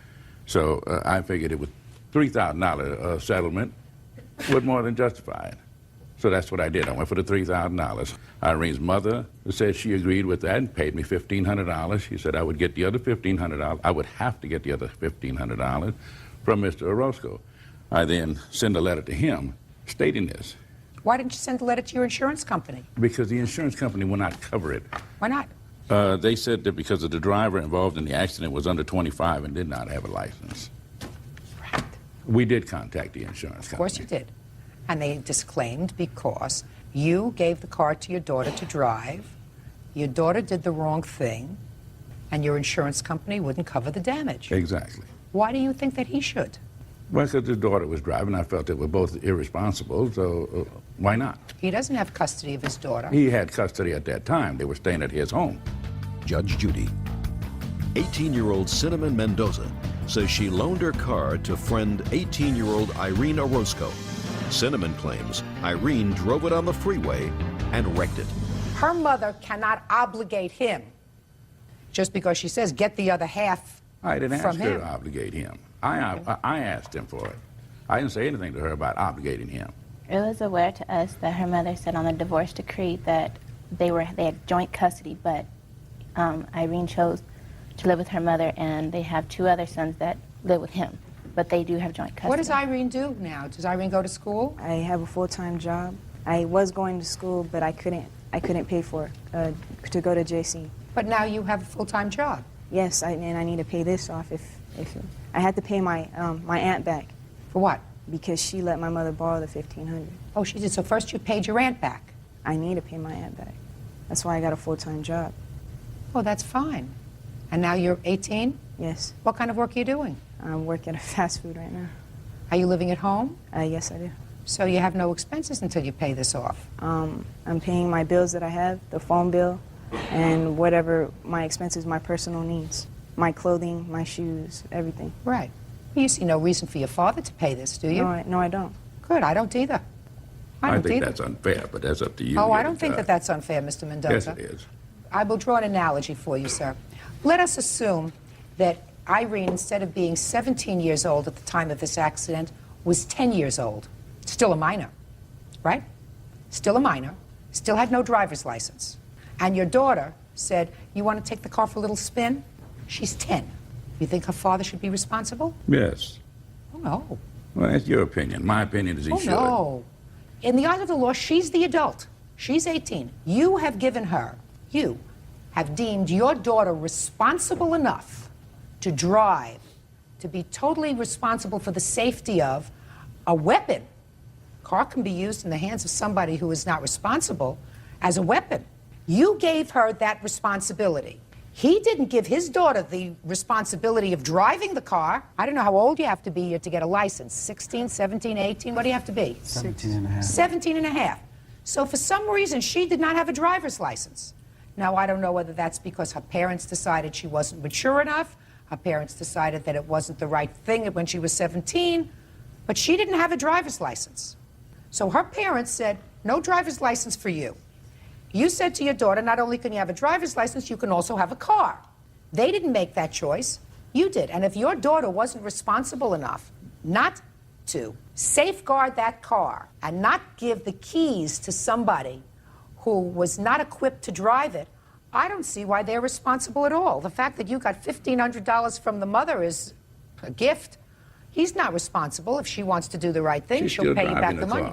So I figured it was $3,000 settlement was more than justified. So that's what I did. I went for the $3,000. Irene's mother said she agreed with that and paid me $1,500. She said I would get the other $1,500. I would have to get the other $1,500 from Mr. Orozco. I then sent a letter to him stating this. Why didn't you send a letter to your insurance company? Because the insurance company will not cover it. Why not? They said that because of the driver involved in the accident was under 25 and did not have a license. Right. We did contact the insurance company. Of course you did. And they disclaimed because you gave the car to your daughter to drive, your daughter did the wrong thing, and your insurance company wouldn't cover the damage. Exactly. Why do you think that he should? Well, because his daughter was driving. I felt they were both irresponsible, so why not? He doesn't have custody of his daughter. He had custody at that time. They were staying at his home. Judge Judy. 18-year-old Cinnamon Mendoza says she loaned her car to friend 18-year-old Irene Orozco. Cinnamon claims Irene drove it on the freeway and wrecked it. Her mother cannot obligate him just because she says, get the other half I didn't from ask her him. to obligate him. I asked him for it. I didn't say anything to her about obligating him. It was aware to us that her mother said on the divorce decree that they had joint custody, but Irene chose to live with her mother, and they have 2 other sons that live with him, but they do have joint custody. What does Irene do now? Does Irene go to school? I have a full-time job. I was going to school, but I couldn't pay for it to go to JC. But now you have a full-time job. Yes, and I need to pay this off. If I had to pay my my aunt back. For what? Because she let my mother borrow the $1,500. Oh, she did. So first you paid your aunt back. I need to pay my aunt back. That's why I got a full-time job. Oh, that's fine. And now you're 18? Yes. What kind of work are you doing? I work at a fast food right now. Are you living at home? Yes, I do. So you have no expenses until you pay this off? I'm paying my bills that I have, the phone bill, and whatever my expenses, my personal needs, my clothing, my shoes, everything. Right. You see no reason for your father to pay this, do you? No, I don't. Good, I don't either. I don't think either. that's unfair, but that's up to you. Oh, I don't think that that's unfair, Mr. Mendoza. Yes, it is. I will draw an analogy for you, sir. Let us assume that Irene, instead of being 17 years old at the time of this accident, was 10 years old. Still a minor, right? Still a minor, still had no driver's license. And your daughter said, you want to take the car for a little spin? She's 10. You think her father should be responsible? Yes. Oh, no. Well, that's your opinion. My opinion is he should. No. In the eyes of the law, she's the adult. She's 18. You have given her, you have deemed your daughter responsible enough to drive, to be totally responsible for the safety of a weapon. Car can be used in the hands of somebody who is not responsible as a weapon. You gave her that responsibility. He didn't give his daughter the responsibility of driving the car. I don't know how old you have to be here to get a license. 16, 17, 18, what do you have to be? 17 and a half. 17 and a half. So for some reason, she did not have a driver's license. Now, I don't know whether that's because her parents decided she wasn't mature enough. Her parents decided that it wasn't the right thing when she was 17. But she didn't have a driver's license. So her parents said, no driver's license for you. You said to your daughter, not only can you have a driver's license, you can also have a car. They didn't make that choice. You did. And if your daughter wasn't responsible enough not to safeguard that car and not give the keys to somebody who was not equipped to drive it, I don't see why they're responsible at all. The fact that you got $1,500 from the mother is a gift. He's not responsible. If she wants to do the right thing, she'll pay you back the money.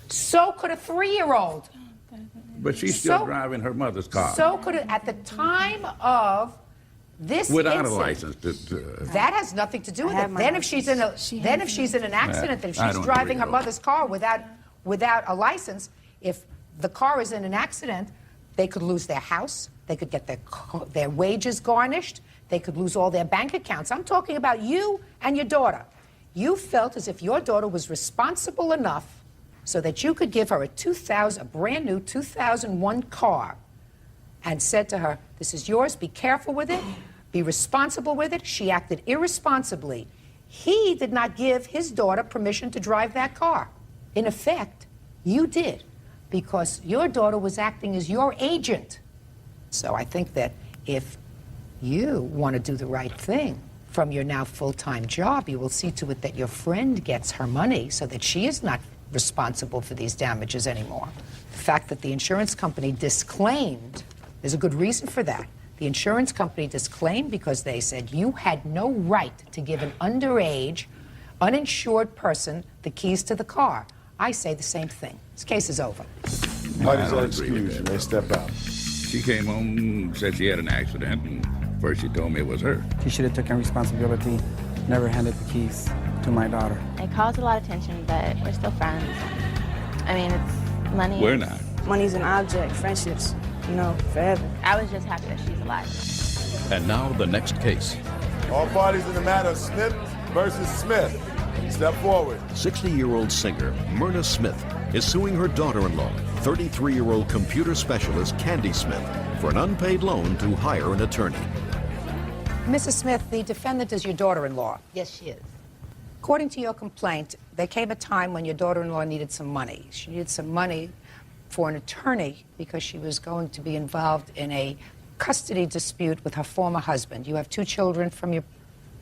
So could a 3-year-old. But she's still driving her mother's car. So could it, at the time of this without incident, a license. that has nothing to do with it. Then if she's in an accident, then if she's driving her mother's car without a license, if the car is in an accident, they could lose their house, they could get their wages garnished, they could lose all their bank accounts. I'm talking about you and your daughter. You felt as if your daughter was responsible enough so that you could give her a brand new 2001 car and said to her, this is yours, be careful with it, be responsible with it. She acted irresponsibly. He did not give his daughter permission to drive that car. In effect, you did, because your daughter was acting as your agent. So I think that if you want to do the right thing from your now full-time job, you will see to it that your friend gets her money so that she is not responsible for these damages anymore. The fact that the insurance company disclaimed, there's a good reason for that. The insurance company disclaimed because they said you had no right to give an underage, uninsured person the keys to the car. I say the same thing. This case is over. Parties are excused. You may step out. She came home and said she had an accident, and first she told me it was her. She should have taken responsibility, never handed the keys to my daughter. It caused a lot of tension, but we're still friends. I mean, it's money. We're not. Money's an object, friendships, forever. I was just happy that she's alive. And now the next case. All parties in the matter of Smith versus Smith. Step forward. 60-year-old singer Myrna Smith is suing her daughter-in-law, 33-year-old computer specialist Candy Smith, for an unpaid loan to hire an attorney. Mrs. Smith, the defendant is your daughter-in-law. Yes, she is. According to your complaint, there came a time when your daughter-in-law needed some money. She needed some money for an attorney because she was going to be involved in a custody dispute with her former husband. You have 2 children from your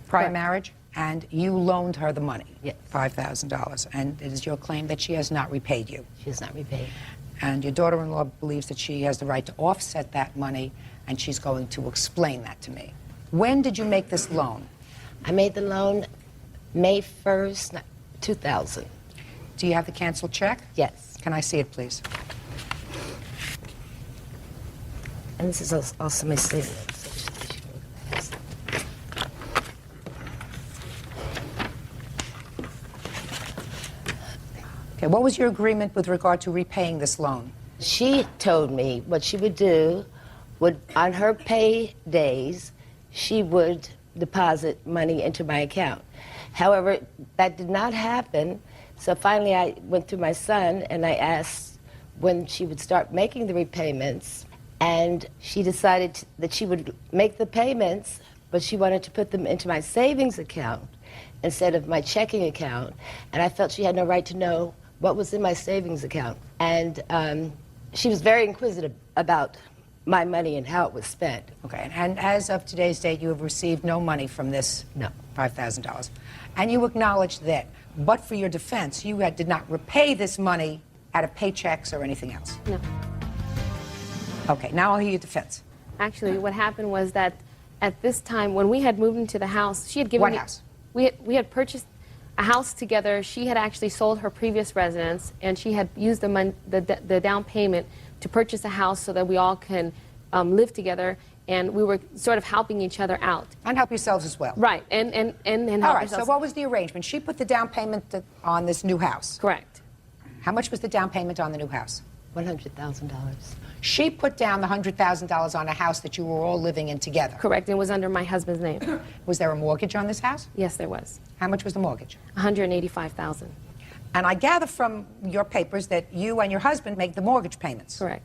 prior Correct. marriage, and you loaned her the money, $5,000, and it is your claim that she has not repaid you. She has not repaid. And your daughter-in-law believes that she has the right to offset that money, and she's going to explain that to me. When did you make this loan? I made the loan May 1st, 2000. Do you have the canceled check? Yes. Can I see it, please? And this is also my statement. Okay, what was your agreement with regard to repaying this loan? She told me what she would do would, on her pay days, she would deposit money into my account. However, that did not happen, so finally I went to my son and I asked when she would start making the repayments, and she decided that she would make the payments, but she wanted to put them into my savings account instead of my checking account, and I felt she had no right to know what was in my savings account. And she was very inquisitive about my money and how it was spent. Okay, and as of today's date, you have received no money from this $5,000. And you acknowledge that, but for your defense, you did not repay this money out of paychecks or anything else. No. Okay, now I'll hear your defense. Actually, what happened was that at this time, when we had moved into the house, she had given What me... house? We had purchased a house together. She had actually sold her previous residence, and she had used the down payment to purchase a house so that we all can live together, and we were sort of helping each other out. And help yourselves as well. Right, and help All right, ourselves. so what was the arrangement? She put the down payment on this new house. Correct. How much was the down payment on the new house? $100,000. She put down the $100,000 on a house that you were all living in together. Correct, it was under my husband's name. Was there a mortgage on this house? Yes, there was. How much was the mortgage? $185,000. And I gather from your papers that you and your husband make the mortgage payments. Correct.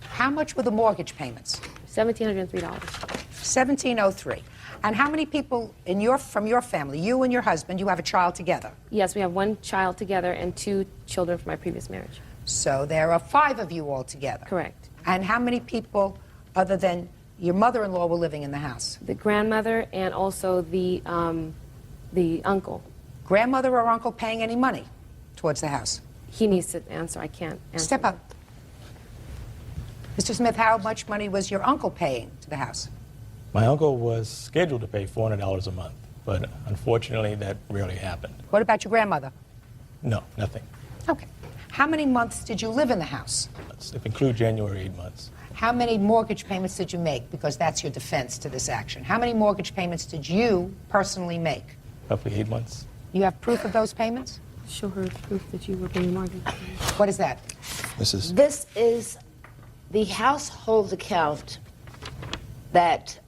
How much were the mortgage payments? $1,703. $1,703. And how many people from your family, you and your husband, you have a child together? Yes, we have 1 child together and 2 children from my previous marriage. So there are 5 of you all together. Correct. And how many people, other than your mother-in-law, were living in the house? The grandmother and also the uncle. Grandmother or uncle paying any money towards the house? He needs to answer. I can't answer. Step up. Mr. Smith, how much money was your uncle paying to the house? My uncle was scheduled to pay $400 a month, but unfortunately that rarely happened. What about your grandmother? No, nothing. Okay. How many months did you live in the house? If include January, 8 months. How many mortgage payments did you make? Because that's your defense to this action. How many mortgage payments did you personally make? Roughly 8 months. You have proof of those payments? Show her proof that you were paying mortgage. What is that? This is the household account that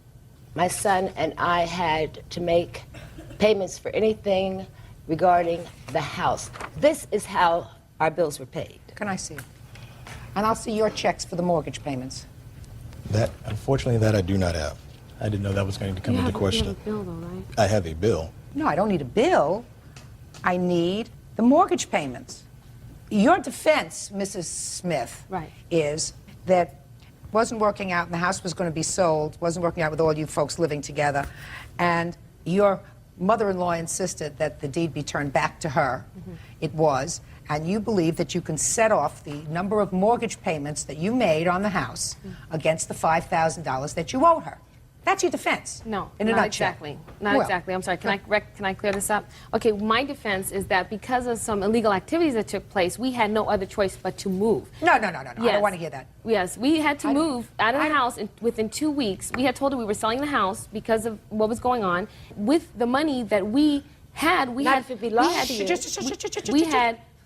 my son and I had to make payments for anything regarding the house. This is how our bills were paid. Can I see? And I'll see your checks for the mortgage payments. Unfortunately, that I do not have. I didn't know that was going to come into question. You have a bill, though, right? I have a bill. No, I don't need a bill. I need the mortgage payments. Your defense, Mrs. Smith, is that it wasn't working out and the house was going to be sold, wasn't working out with all you folks living together, and your mother-in-law insisted that the deed be turned back to her. It was, and you believe that you can set off the number of mortgage payments that you made on the house against the $5,000 that you owed her. That's your defense. No, in a not nutshell. exactly. Not Well, exactly. I'm sorry. Can I clear this up? Okay, my defense is that because of some illegal activities that took place, we had no other choice but to move. No. I don't want to hear that. Yes, we had to move out of the house within 2 weeks. We had told her we were selling the house because of what was going on. With the money that we had, we had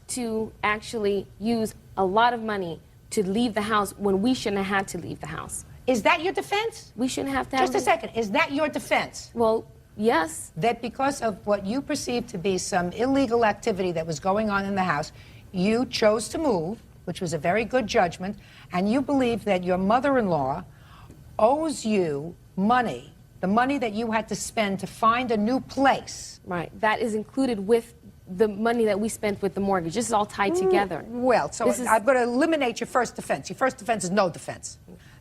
to actually use a lot of money to leave the house when we shouldn't have had to leave the house. Is that your defense? We shouldn't have to have... Just a second. Is that your defense? Well, yes. That because of what you perceive to be some illegal activity that was going on in the house, you chose to move, which was a very good judgment, and you believe that your mother-in-law owes you money, the money that you had to spend to find a new place. Right. That is included with the money that we spent with the mortgage. This is all tied together. Well, so I'm going to eliminate your first defense. Your first defense is no defense.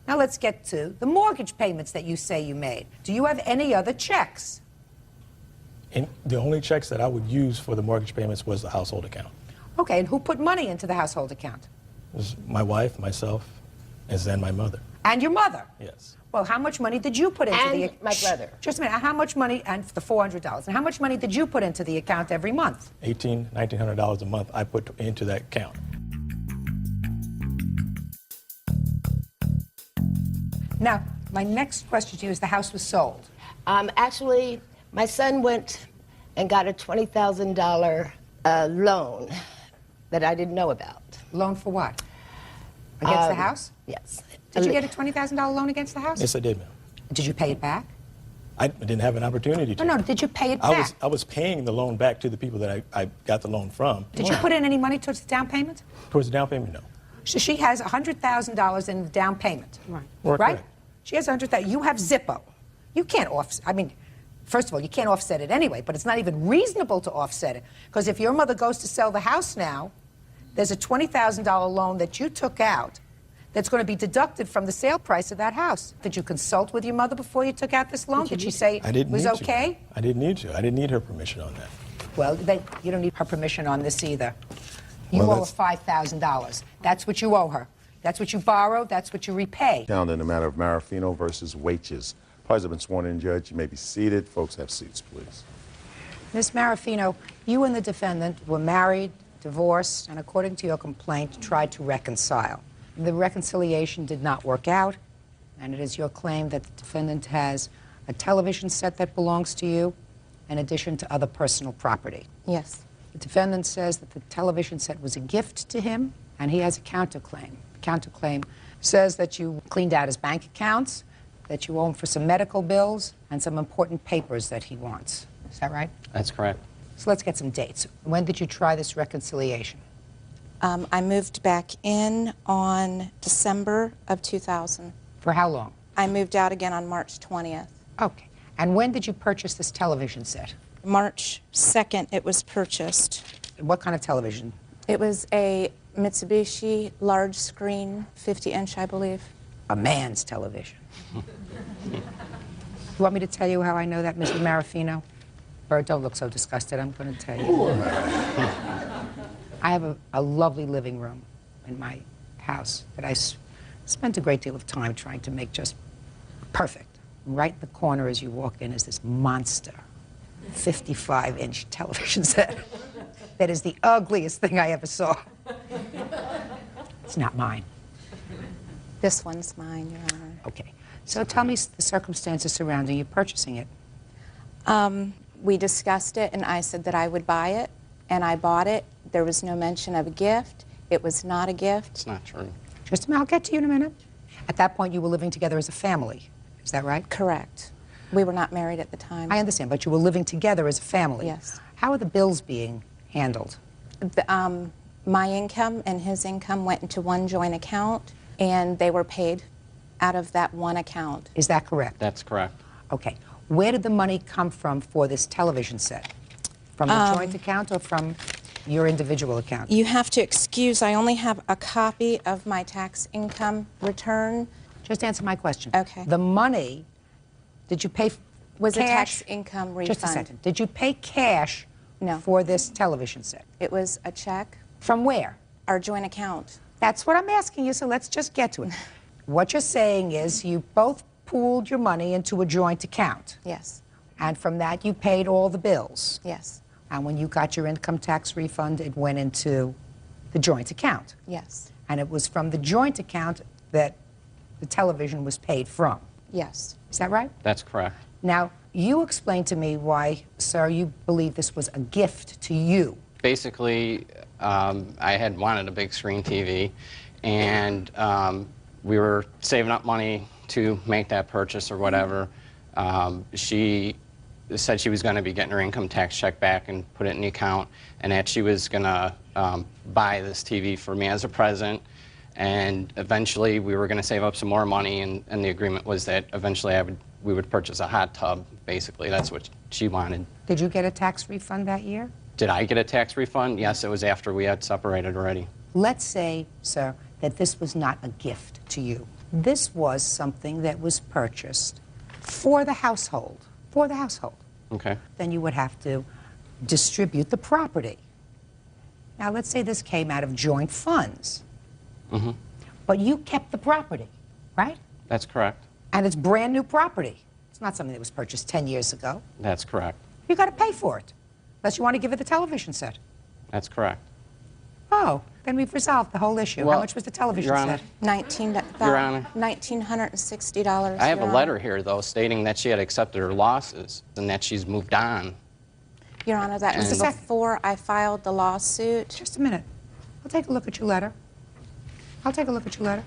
Now let's get to the mortgage payments that you say you made. Do you have any other checks? And the only checks that I would use for the mortgage payments was the household account. Okay, and who put money into the household account? It was my wife, myself, and then my mother. And your mother? Yes. Well, how much money did you put into And the my brother. Just a minute. How much money, and the $400, and how much money did you put into the account every month? $1,900 a month I put into that account. Now, my next question to you is the house was sold. Actually, my son went and got a $20,000 loan that I didn't know about. Loan for what? Against the house? Yes. Did you get a $20,000 loan against the house? Yes, I did, ma'am. Did you pay it back? I didn't have an opportunity to. No, did you pay it back? I was paying the loan back to the people that I got the loan from. Did you put in any money towards the down payment? Towards the down payment, no. So she has $100,000 in the down payment. Right. Right? Correct. She has $100,000. You have Zippo. You can't offset. I mean, first of all, you can't offset it anyway, but it's not even reasonable to offset it. Because if your mother goes to sell the house now, there's a $20,000 loan that you took out that's going to be deducted from the sale price of that house. Did you consult with your mother before you took out this loan? Did she say it was okay? I didn't need to. I didn't need her permission on that. Well, you don't need her permission on this either. You Well, owe her $5,000. That's what you owe her. That's what you borrow. That's what you repay. Down in the matter of Marafino versus Wages. Parties have been sworn in, Judge. You may be seated. Folks, have seats, please. Ms. Marafino, you and the defendant were married, divorced, and according to your complaint, tried to reconcile. The reconciliation did not work out, and it is your claim that the defendant has a television set that belongs to you, in addition to other personal property. Yes. The defendant says that the television set was a gift to him, and he has a counterclaim. The counterclaim says that you cleaned out his bank accounts, that you owe him for some medical bills, and some important papers that he wants. Is that right? That's correct. So let's get some dates. When did you try this reconciliation? I moved back in on December of 2000. For how long? I moved out again on March 20th. Okay. And when did you purchase this television set? March 2nd it was purchased. What kind of television? It was a Mitsubishi large screen, 50-inch, I believe. A man's television. You want me to tell you how I know that, Mrs. Marafino? Bert, don't look so disgusted. I'm going to tell you. I have a lovely living room in my house that I spent a great deal of time trying to make just perfect. Right in the corner as you walk in is this monster 55-inch television set that is the ugliest thing I ever saw. It's not mine. This one's mine, Your Honor. Okay. So tell me the circumstances surrounding you purchasing it. We discussed it, and I said that I would buy it, and I bought it. There was no mention of a gift. It was not a gift. It's not true. Just a minute, I'll get to you in a minute. At that point, you were living together as a family. Is that right? Correct. We were not married at the time. I understand, but you were living together as a family. Yes. How are the bills being handled? My income and his income went into one joint account, and they were paid out of that one account. Is that correct? That's correct. Okay. Where did the money come from for this television set? From the joint account or from your individual account? You have to excuse, I only have a copy of my tax income return. Just answer my question. Okay. The money, did you pay Was cash? a tax income refund. Just a second. Did you pay cash for this television set? It was a check. From where? Our joint account. That's what I'm asking you, so let's just get to it. What you're saying is you both pooled your money into a joint account. Yes. And from that, you paid all the bills. Yes. And when you got your income tax refund, it went into the joint account. Yes. And it was from the joint account that the television was paid from. Yes. Is that right? That's correct. Now, you explain to me why, sir, you believe this was a gift to you. Basically, I had wanted a big screen TV, and we were saving up money to make that purchase or whatever. She said she was going to be getting her income tax check back and put it in the account, and that she was going to buy this TV for me as a present. And eventually, we were going to save up some more money, and the agreement was that eventually we would purchase a hot tub. Basically, that's what she wanted. Did you get a tax refund that year? Did I get a tax refund? Yes, it was after we had separated already. Let's say, sir, that this was not a gift to you. This was something that was purchased for the household, for the household. Okay. Then you would have to distribute the property. Now, let's say this came out of joint funds, Mm-hmm. but you kept the property, right? That's correct. And it's brand new property. It's not something that was purchased 10 years ago. That's correct. You got to pay for it, unless you want to give her the television set. That's correct. Oh, then we've resolved the whole issue. Well, How much was the television Your Honor, set? Your Honor. $1,960. I have a Your letter here, though, stating that she had accepted her losses and that she's moved on. Your Honor, that was And- before I filed the lawsuit. Just a minute. I'll take a look at your letter. I'll take a look at your letter.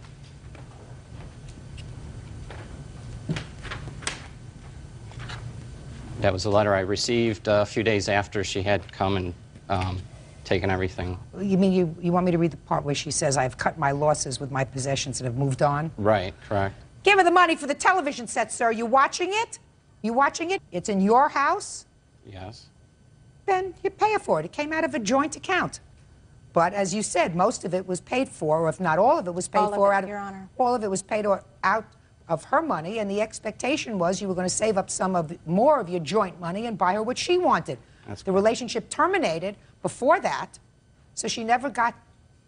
That was a letter I received a few days after she had come and taken everything. You mean you want me to read the part where she says, I've cut my losses with my possessions and have moved on? Right, correct. Give her the money for the television set, sir. You watching it? You watching it? It's in your house? Yes. Then you pay her for it. It came out of a joint account. But as you said, most of it was paid for, or if not all of it was paid All of for it, out of Your Honor. all of it was paid out of her money, and the expectation was you were going to save up more of your joint money and buy her what she wanted. The relationship terminated before that, so she never got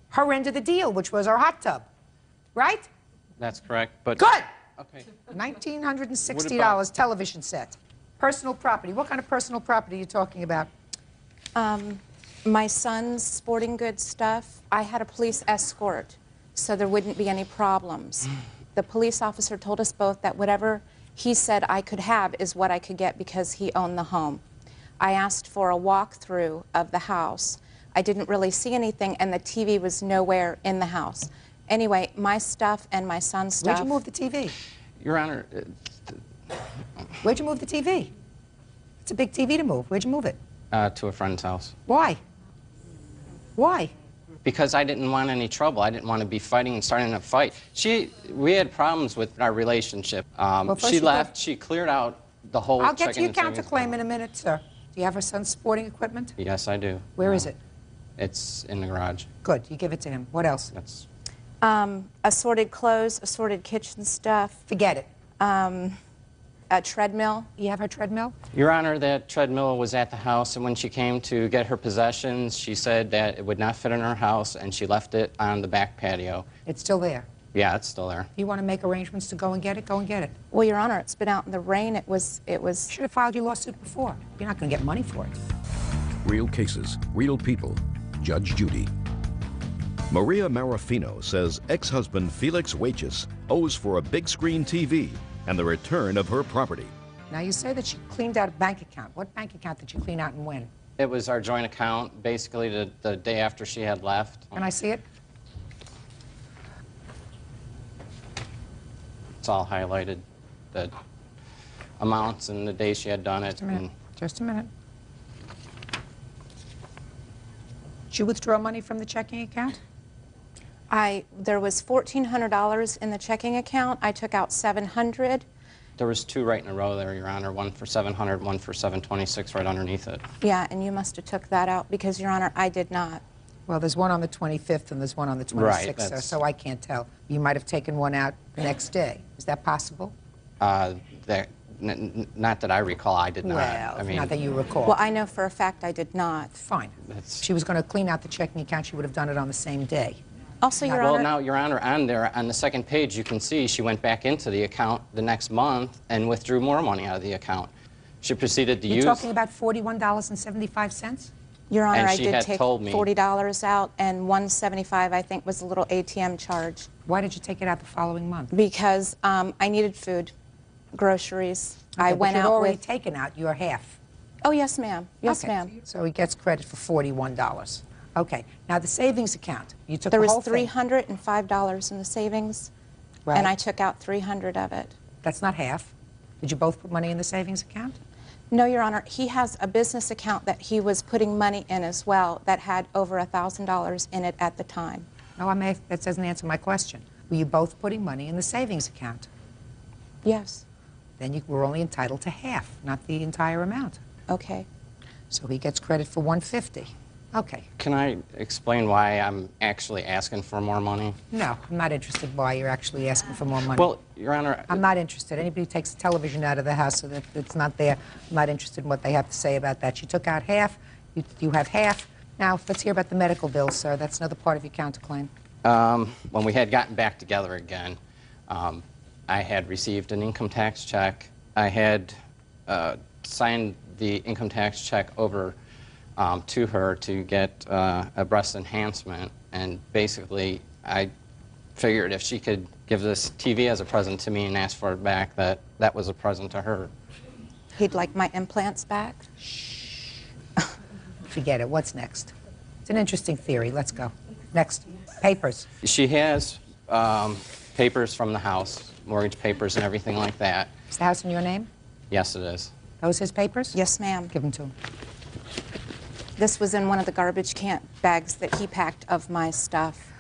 her end of the deal, which was our hot tub, right? That's correct, but... Good. Okay. $1,960 television set. Personal property. What kind of personal property are you talking about? My son's sporting goods stuff. I had a police escort, so there wouldn't be any problems. The police officer told us both that whatever he said I could have is what I could get because he owned the home. I asked for a walkthrough of the house. I didn't really see anything, and the TV was nowhere in the house. Anyway, my stuff and my son's stuff... Where'd you move the TV? Your Honor... Where'd you move the TV? It's a big TV to move. Where'd you move it? to a friend's house. Why? Why? Because I didn't want any trouble. I didn't want to be fighting and starting a fight. We had problems with our relationship. She left. She cleared out the whole I'll get to checking your and savings counterclaim in a minute, sir. Do you have her son's sporting equipment? Yes, I do. Where is it? It's in the garage. Good. You give it to him. What else? That's... Assorted clothes, assorted kitchen stuff. Forget it. A treadmill. You have her treadmill? Your Honor, that treadmill was at the house, and when she came to get her possessions, she said that it would not fit in her house, and she left it on the back patio. It's still there. Yeah, it's still there. You want to make arrangements to go and get it? Go and get it. Well, Your Honor, it's been out in the rain. It was... Should have filed your lawsuit before. You're not going to get money for it. Real cases, real people. Judge Judy. Maria Marafino says ex-husband Felix Wages owes for a big screen TV and the return of her property. Now, you say that she cleaned out a bank account. What bank account did you clean out and when? It was our joint account, basically the day after she had left. Can I see it? It's all highlighted, the amounts and the day she had done it. Just a minute. Just a minute. Did you withdraw money from the checking account? There was $1,400 in the checking account. I took out $700. There was two right in a row there, Your Honor, one for $700, one for $726 right underneath it. Yeah, and you must have took that out because, Your Honor, I did not. Well, there's one on the 25th and there's one on the 26th, Right, so I can't tell. You might have taken one out the next day. Is that possible? Not that I recall, I did not. Well, I mean, not that you recall. Well, I know for a fact I did not. Fine. If she was going to clean out the checking account, she would have done it on the same day. Also, Your well, Honor... now, Your Honor, on there, on the second page, you can see she went back into the account the next month and withdrew more money out of the account. She proceeded to use... You're talking about $41.75? Your Honor, And I she did had take told me- $40 out, and $175, I think, was a little ATM charge. Why did you take it out the following month? Because I needed food, groceries. Okay, I went but you'd out already with... taken out your half. Oh, yes, ma'am. Yes, Okay. ma'am. So he gets credit for $41. Okay. Now, the savings account, you took There the was whole thing. $305 in the savings, Right. and I took out $300 of it. That's not half. Did you both put money in the savings account? No, Your Honor, he has a business account that he was putting money in as well that had over $1,000 in it at the time. No, that doesn't answer my question. Were you both putting money in the savings account? Yes. Then you were only entitled to half, not the entire amount. Okay. So he gets credit for $150. Okay. Can I explain why I'm actually asking for more money? No, I'm not interested why you're actually asking for more money. Well, Your Honor... I'm not interested. Anybody who takes the television out of the house so that it's not there, I'm not interested in what they have to say about that. She took out half. You have half. Now, let's hear about the medical bill, sir. That's another part of your counterclaim. When we had gotten back together again, I had received an income tax check. I had signed the income tax check over to her to get a breast enhancement, and basically I figured if she could give this TV as a present to me and ask for it back, that was a present to her. He'd like my implants back? Forget it. What's next? It's an interesting theory. Let's go. Next. Papers. She has papers from the house, mortgage papers and everything like that. Is the house in your name? Yes, it is. Those his papers? Yes, ma'am. Give them to him. This was in one of the garbage can bags that he packed of my stuff.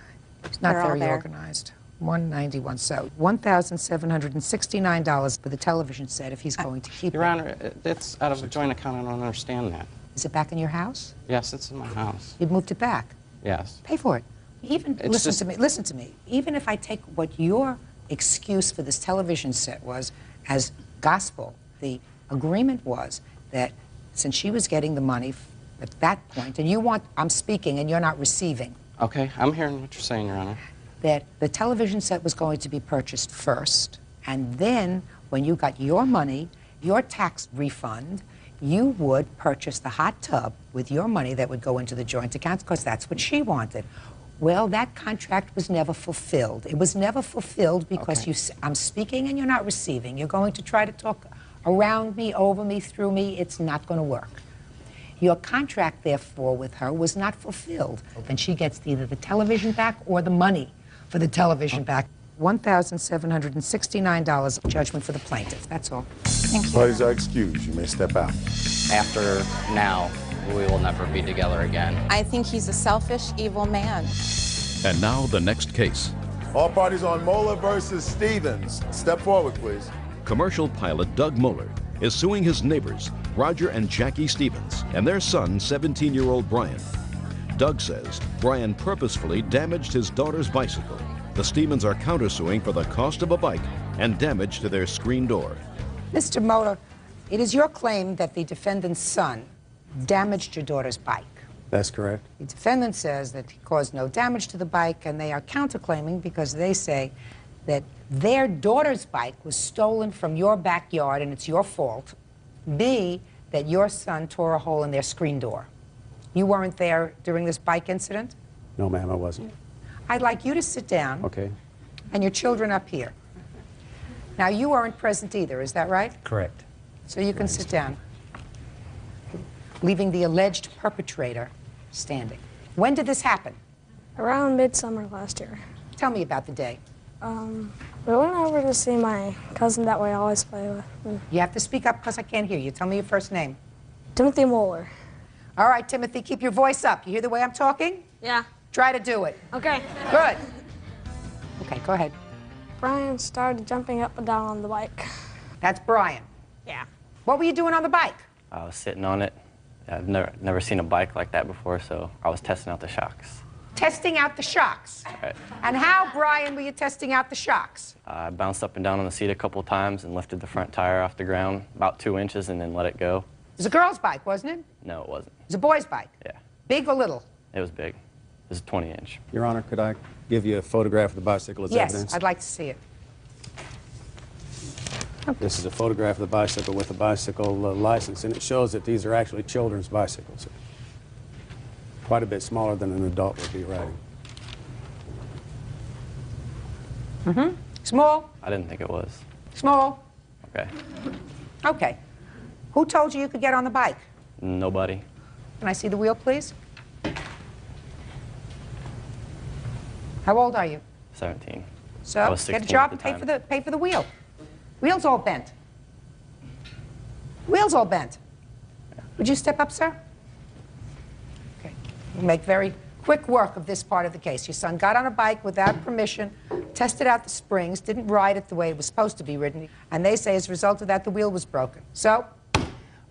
It's not They're all very there. organized. 191. So $1,769 for the television set if he's going to keep Your it. Honor, it's out of a joint account. I don't understand that. Is it back in your house? Yes, it's in my house. You moved it back. Yes. Pay for it. Even It's listen to me. Even if I take what your excuse for this television set was as gospel, the agreement was that since she was getting the money at that point, and I'm speaking and you're not receiving, Okay, I'm hearing what you're saying, Your Honor. that the television set was going to be purchased first, and then when you got your money, your tax refund, you would purchase the hot tub with your money that would go into the joint account because that's what she wanted. Well, that contract was never fulfilled. It was never fulfilled because I'm speaking and you're not receiving. You're going to try to talk around me, over me, through me. It's not going to work. Your contract, therefore, with her was not fulfilled. And she gets either the television back or the money for the television back. $1,769 judgment for the plaintiff. That's all. Thank you. Parties are excused. You may step out. After now, we will never be together again. I think he's a selfish, evil man. And now the next case. All parties on Moeller versus Stevens. Step forward, please. Commercial pilot Doug Moeller is suing his neighbors, Roger and Jackie Stevens, and their son, 17-year-old Brian. Doug says Brian purposefully damaged his daughter's bicycle. The Stevens are countersuing for the cost of a bike and damage to their screen door. Mr. Moeller, it is your claim that the defendant's son damaged your daughter's bike. That's correct. The defendant says that he caused no damage to the bike, and they are counterclaiming because they say that their daughter's bike was stolen from your backyard and it's your fault. B, that your son tore a hole in their screen door. You weren't there during this bike incident? No, ma'am, I wasn't. I'd like you to sit down. Okay. And your children up here. Now, you weren't present either, is that right? Correct. So you can sit down, leaving the alleged perpetrator standing. When did this happen? Around midsummer last year. Tell me about the day. We went over to see my cousin that we always play with. You have to speak up because I can't hear you. Tell me your first name. Timothy Moeller. All right, Timothy, keep your voice up. You hear the way I'm talking? Yeah. Try to do it. Okay. Good. Okay, go ahead. Brian started jumping up and down on the bike. That's Brian. Yeah. What were you doing on the bike? I was sitting on it. I've never seen a bike like that before, so I was testing out the shocks. Testing out the shocks. Right. And how, Brian, were you testing out the shocks? I bounced up and down on the seat a couple times and lifted the front tire off the ground about 2 inches and then let it go. It was a girl's bike, wasn't it? No, it wasn't. It was a boy's bike. Yeah. Big or little? It was big. It was a 20-inch. Your Honor, could I give you a photograph of the bicycle as Yes, evidence? I'd like to see it. This is a photograph of the bicycle with a bicycle license, and it shows that these are actually children's bicycles. Quite a bit smaller than an adult would be riding. Mm-hmm. Small? I didn't think it was. Small? Okay. Okay. Who told you you could get on the bike? Nobody. Can I see the wheel, please? How old are you? 17. I So was 16 get a job at and the time. pay for the wheel. Wheel's all bent. Wheel's all bent. Would you step up, sir? Okay. We'll make very quick work of this part of the case. Your son got on a bike without permission, tested out the springs, didn't ride it the way it was supposed to be ridden, and they say as a result of that the wheel was broken. So?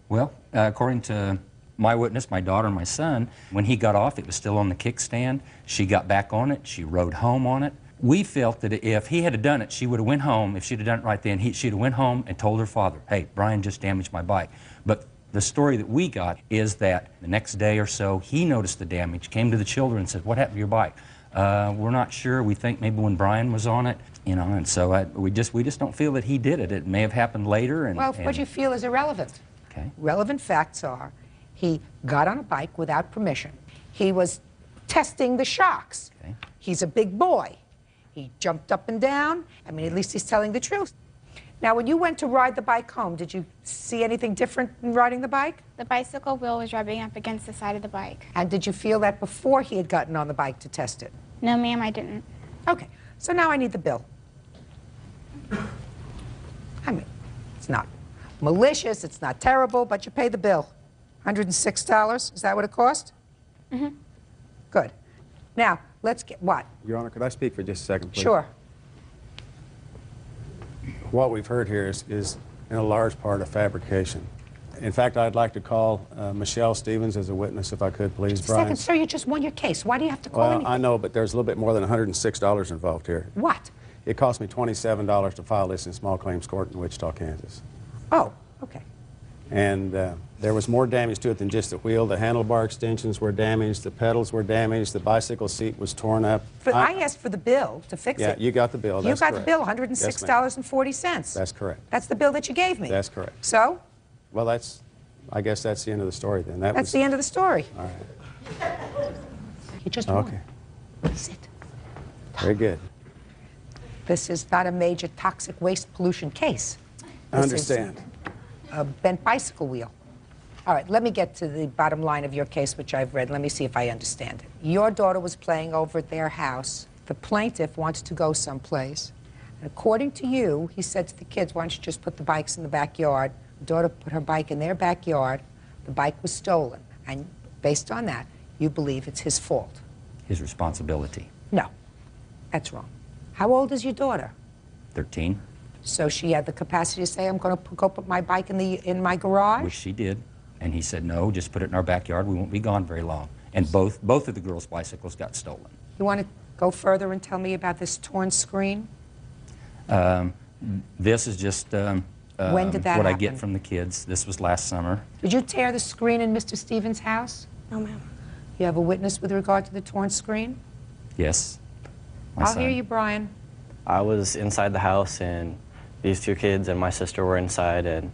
Well, according to My witness, my daughter and my son, when he got off, it was still on the kickstand. She got back on it. She rode home on it. We felt that if he had done it, she would have went home. If she'd have done it right then, she'd have went home and told her father, hey, Brian just damaged my bike. But the story that we got is that the next day or so, he noticed the damage, came to the children and said, what happened to your bike? We're not sure. We think maybe when Brian was on it, you know, and so we just don't feel that he did it. It may have happened later. And, well, what you feel is irrelevant. Okay. Relevant facts are he got on a bike without permission. He was testing the shocks. Okay. He's a big boy. He jumped up and down. I mean, at least he's telling the truth. Now, when you went to ride the bike home, did you see anything different in riding the bike? The bicycle wheel was rubbing up against the side of the bike. And did you feel that before he had gotten on the bike to test it? No, ma'am, I didn't. Okay, so now I need the bill. I mean, it's not malicious, it's not terrible, but you pay the bill. $106, is that what it cost? Mm-hmm. Good. Now, let's get, what? Your Honor, could I speak for just a second, please? Sure. What we've heard here is in a large part a fabrication. In fact, I'd like to call Michelle Stevens as a witness, if I could, please. Brian. Second, sir, you just won your case. Why do you have to call Well, anything? I know, but there's a little bit more than $106 involved here. What? It cost me $27 to file this in small claims court in Wichita, Kansas. Oh, okay. And there was more damage to it than just the wheel. The handlebar extensions were damaged, the pedals were damaged, the bicycle seat was torn up. I asked for the bill to fix Yeah, it. you got the bill. That's You got correct. the bill, Yes, ma'am. $106.40. That's correct. That's the bill that you gave me. That's correct. So? Well, I guess that's the end of the story then. That's the end of the story. All right. You just Okay. won. Sit. Very good. This is not a major toxic waste pollution case. I understand. A bent bicycle wheel. All right, let me get to the bottom line of your case, which I've read. Let me see if I understand it. Your daughter was playing over at their house. The plaintiff wanted to go someplace. And according to you, he said to the kids, why don't you just put the bikes in the backyard? The daughter put her bike in their backyard. The bike was stolen. And based on that, you believe it's his fault. His responsibility. No, that's wrong. How old is your daughter? 13, So she had the capacity to say, I'm going to go put my bike in my garage? which she did. And he said, no, just put it in our backyard. We won't be gone very long. And both of the girls' bicycles got stolen. You want to go further and tell me about this torn screen? This is just When did that what I happen? get from the kids. This was last summer. Did you tear the screen in Mr. Stevens' house? No, ma'am. You have a witness with regard to the torn screen? Yes. My I'll son. hear you, Brian. I was inside the house, and these two kids and my sister were inside, and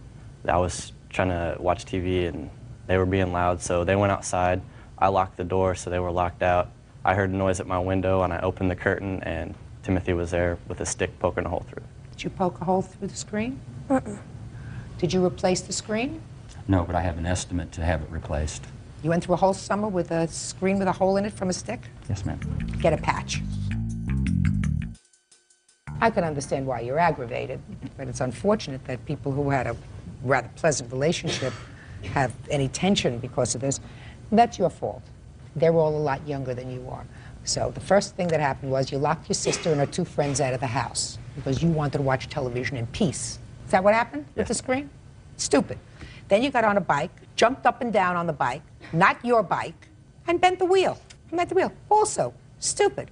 I was trying to watch TV, and they were being loud, so they went outside. I locked the door, so they were locked out. I heard a noise at my window, and I opened the curtain, and Timothy was there with a stick poking a hole through. Did you poke a hole through the screen? Did you replace the screen? No, but I have an estimate to have it replaced. You went through a whole summer with a screen with a hole in it from a stick? Yes, ma'am. Get a patch. I can understand why you're aggravated, but it's unfortunate that people who had a rather pleasant relationship have any tension because of this. That's your fault. They're all a lot younger than you are. So the first thing that happened was you locked your sister and her two friends out of the house because you wanted to watch television in peace. Is that what happened with the screen? Stupid. Then you got on a bike, jumped up and down on the bike, not your bike, and bent the wheel. Bent the wheel. Also, stupid.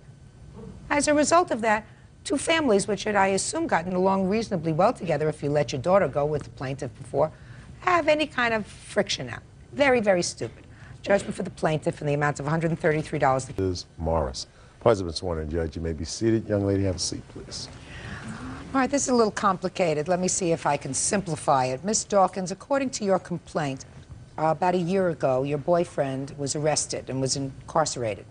As a result of that, two families, which had, I assume, gotten along reasonably well together if you let your daughter go with the plaintiff before, have any kind of friction now. Very, very stupid. Judgment for the plaintiff in the amount of $133. Ms. Morris. President sworn in, Judge. You may be seated. Young lady, have a seat, please. All right, this is a little complicated. Let me see if I can simplify it. Ms. Dawkins, according to your complaint, about a year ago, your boyfriend was arrested and was incarcerated.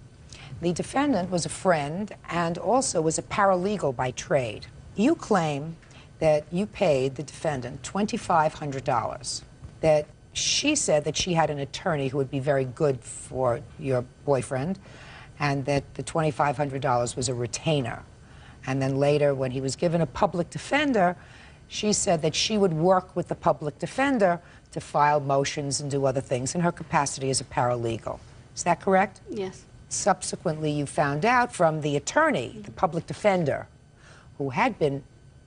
The defendant was a friend and also was a paralegal by trade. You claim that you paid the defendant $2,500, that she said that she had an attorney who would be very good for your boyfriend, and that the $2,500 was a retainer. And then later, when he was given a public defender, she said that she would work with the public defender to file motions and do other things in her capacity as a paralegal. Is that correct? Yes. Subsequently, you found out from the attorney, the public defender, who had been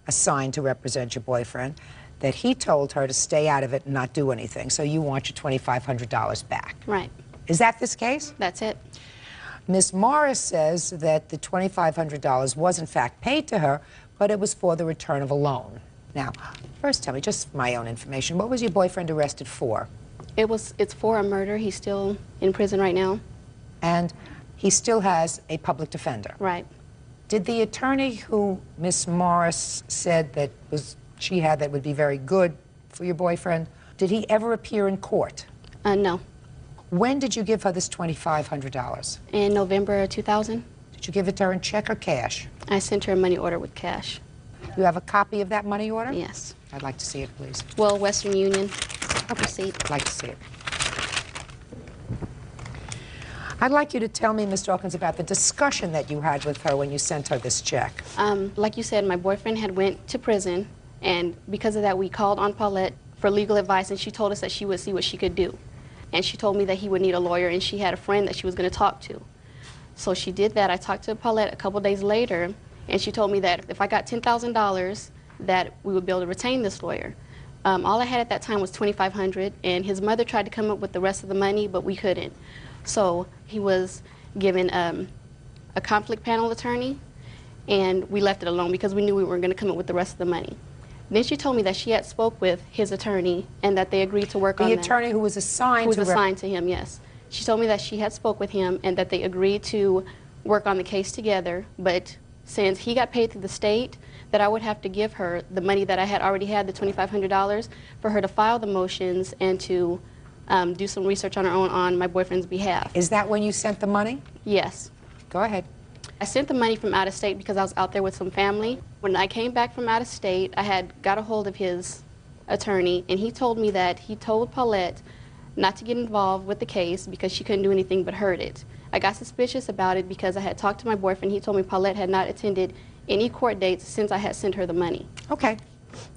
assigned to represent your boyfriend, that he told her to stay out of it and not do anything. So you want your $2,500 back. Right. Is that this case? That's it. Ms. Morris says that the $2,500 was in fact paid to her, but it was for the return of a loan. Now, first tell me, just my own information, what was your boyfriend arrested for? It's for a murder. He's still in prison right now. And he still has a public defender. Right. Did the attorney who Ms. Morris said that she had that would be very good for your boyfriend, did he ever appear in court? No. When did you give her this $2,500? In November 2000. Did you give it to her in check or cash? I sent her a money order with cash. You have a copy of that money order? Yes. I'd like to see it, please. Well, Western Union. Receipt. I'd like to see it. I'd like you to tell me, Ms. Dawkins, about the discussion that you had with her when you sent her this check. Like you said, my boyfriend had went to prison, and because of that, we called on Paulette for legal advice, and she told us that she would see what she could do. And she told me that he would need a lawyer, and she had a friend that she was going to talk to. So she did that. I talked to Paulette a couple days later, and she told me that if I got $10,000, that we would be able to retain this lawyer. All I had at that time was $2,500, and his mother tried to come up with the rest of the money, but we couldn't. So he was given a conflict panel attorney, and we left it alone because we knew we weren't going to come up with the rest of the money. Then she told me that she had spoke with his attorney and that they agreed to work on that. The attorney who was assigned to him, yes. She told me that she had spoke with him and that they agreed to work on the case together, but since he got paid through the state, that I would have to give her the money that I had already had, the $2,500, for her to file the motions and to do some research on her own on my boyfriend's behalf. Is that when you sent the money? Yes. Go ahead. I sent the money from out of state because I was out there with some family. When I came back from out of state, I had got a hold of his attorney, and he told me that he told Paulette not to get involved with the case because she couldn't do anything but hurt it. I got suspicious about it because I had talked to my boyfriend. He told me Paulette had not attended any court dates since I had sent her the money. Okay.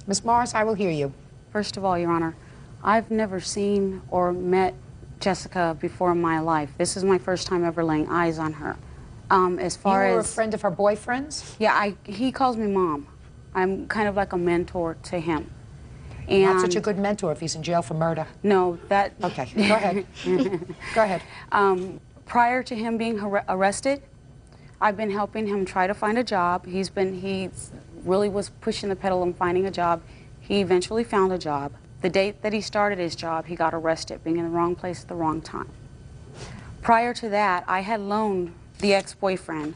Ms. Morris, I will hear you. First of all, Your Honor, I've never seen or met Jessica before in my life. This is my first time ever laying eyes on her. As far You were as a friend of her boyfriend's? Yeah, he calls me Mom. I'm kind of like a mentor to him. And Not such a good mentor if he's in jail for murder. No, that... Okay, go ahead. Go ahead. Prior to him being arrested, I've been helping him try to find a job. He really was pushing the pedal and finding a job. He eventually found a job. The date that he started his job, he got arrested, being in the wrong place at the wrong time. Prior to that, I had loaned the ex-boyfriend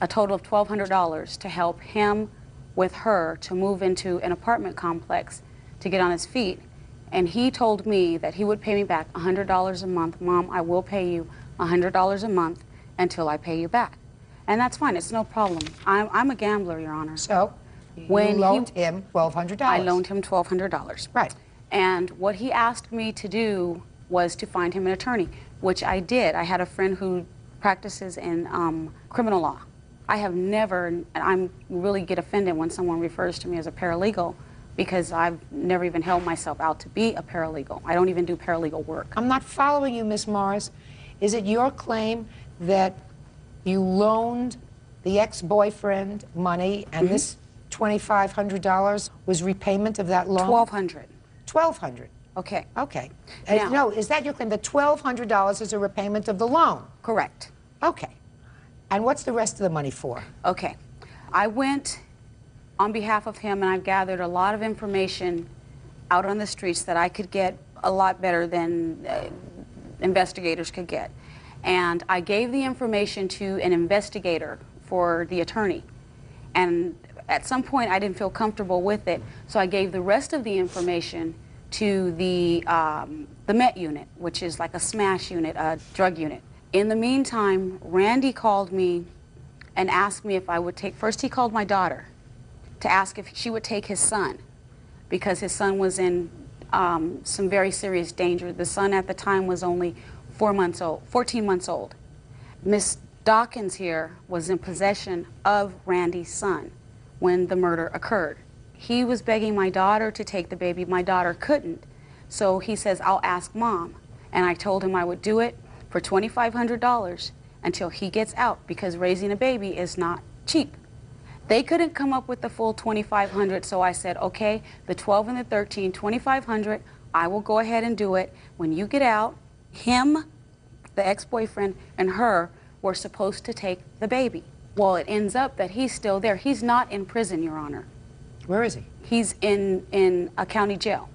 a total of $1,200 to help him with her to move into an apartment complex to get on his feet. And he told me that he would pay me back $100 a month. Mom, I will pay you $100 a month until I pay you back. And that's fine, it's no problem. I'm a gambler, Your Honor. So, you loaned him $1,200. I loaned him $1,200. Right. And what he asked me to do was to find him an attorney, which I did. I had a friend who practices in criminal law. I have never, and I really get offended when someone refers to me as a paralegal because I've never even held myself out to be a paralegal. I don't even do paralegal work. I'm not following you, Ms. Morris. Is it your claim that you loaned the ex-boyfriend money and this $2,500 was repayment of that loan? $1,200. $1,200. Okay. Okay. Now, no, is that your claim? The $1,200 is a repayment of the loan? Correct. Okay. And what's the rest of the money for? Okay. I went on behalf of him, and I've gathered a lot of information out on the streets that I could get a lot better than investigators could get. And I gave the information to an investigator for the attorney. And at some point, I didn't feel comfortable with it, so I gave the rest of the information to the MET unit, which is like a SMASH unit, a drug unit. In the meantime, Randy called me and asked me if I would take, first he called my daughter to ask if she would take his son, because his son was in some very serious danger. The son at the time was only 14 months old. Miss Dawkins here was in possession of Randy's son when the murder occurred. He was begging my daughter to take the baby. My daughter couldn't. So he says, I'll ask Mom. And I told him I would do it for $2,500 until he gets out, because raising a baby is not cheap. They couldn't come up with the full $2,500, so I said, okay, the 12 and the 13, $2,500, I will go ahead and do it. When you get out, him, the ex-boyfriend, and her were supposed to take the baby. Well, it ends up that he's still there. He's not in prison, Your Honor. Where is he? He's in a county jail.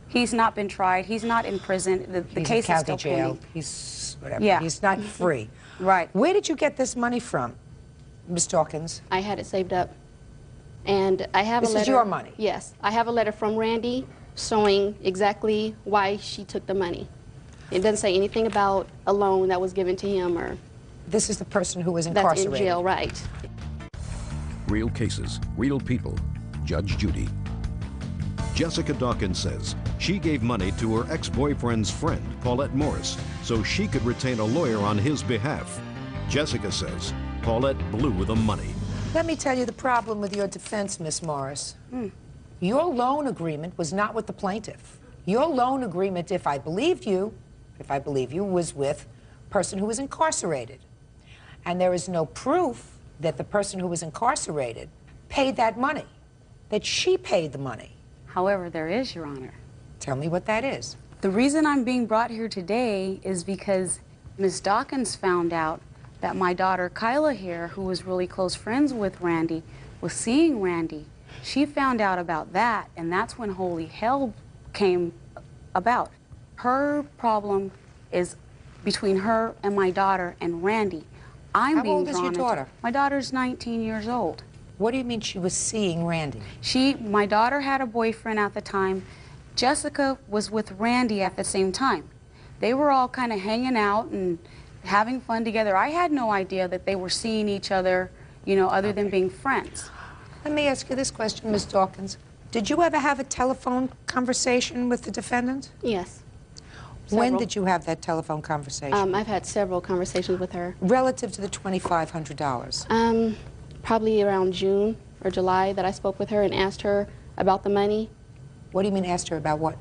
He's not been tried. He's not in prison. The case is still pending. He's whatever. Yeah. He's not free. Right. Where did you get this money from, Ms. Dawkins? I had it saved up. And I have a letter. This is your money? Yes. I have a letter from Randy showing exactly why she took the money. It doesn't say anything about a loan that was given to him or... This is the person who was That's incarcerated. in jail, right. Real cases, real people. Judge Judy. Jessica Dawkins says she gave money to her ex-boyfriend's friend, Paulette Morris, so she could retain a lawyer on his behalf. Jessica says Paulette blew the money. Let me tell you the problem with your defense, Miss Morris. Your loan agreement was not with the plaintiff. Your loan agreement, if I believe you, was with a person who was incarcerated. And there is no proof that the person who was incarcerated paid that money, that she paid the money. However, there is, Your Honor. Tell me what that is. The reason I'm being brought here today is because Ms. Dawkins found out that my daughter Kyla here, who was really close friends with Randy, was seeing Randy. She found out about that, and that's when holy hell came about. Her problem is between her and my daughter and Randy. How old is your daughter? My daughter's 19 years old. What do you mean she was seeing Randy? My daughter had a boyfriend at the time. Jessica was with Randy at the same time. They were all kind of hanging out and having fun together. I had no idea that they were seeing each other, you know, other than being friends. Let me ask you this question, Ms. Dawkins. Did you ever have a telephone conversation with the defendant? Yes. When Several. did you have that telephone conversation? I've had several conversations with her. Relative to the $2,500? Probably around June or July that I spoke with her and asked her about the money. What do you mean asked her about what?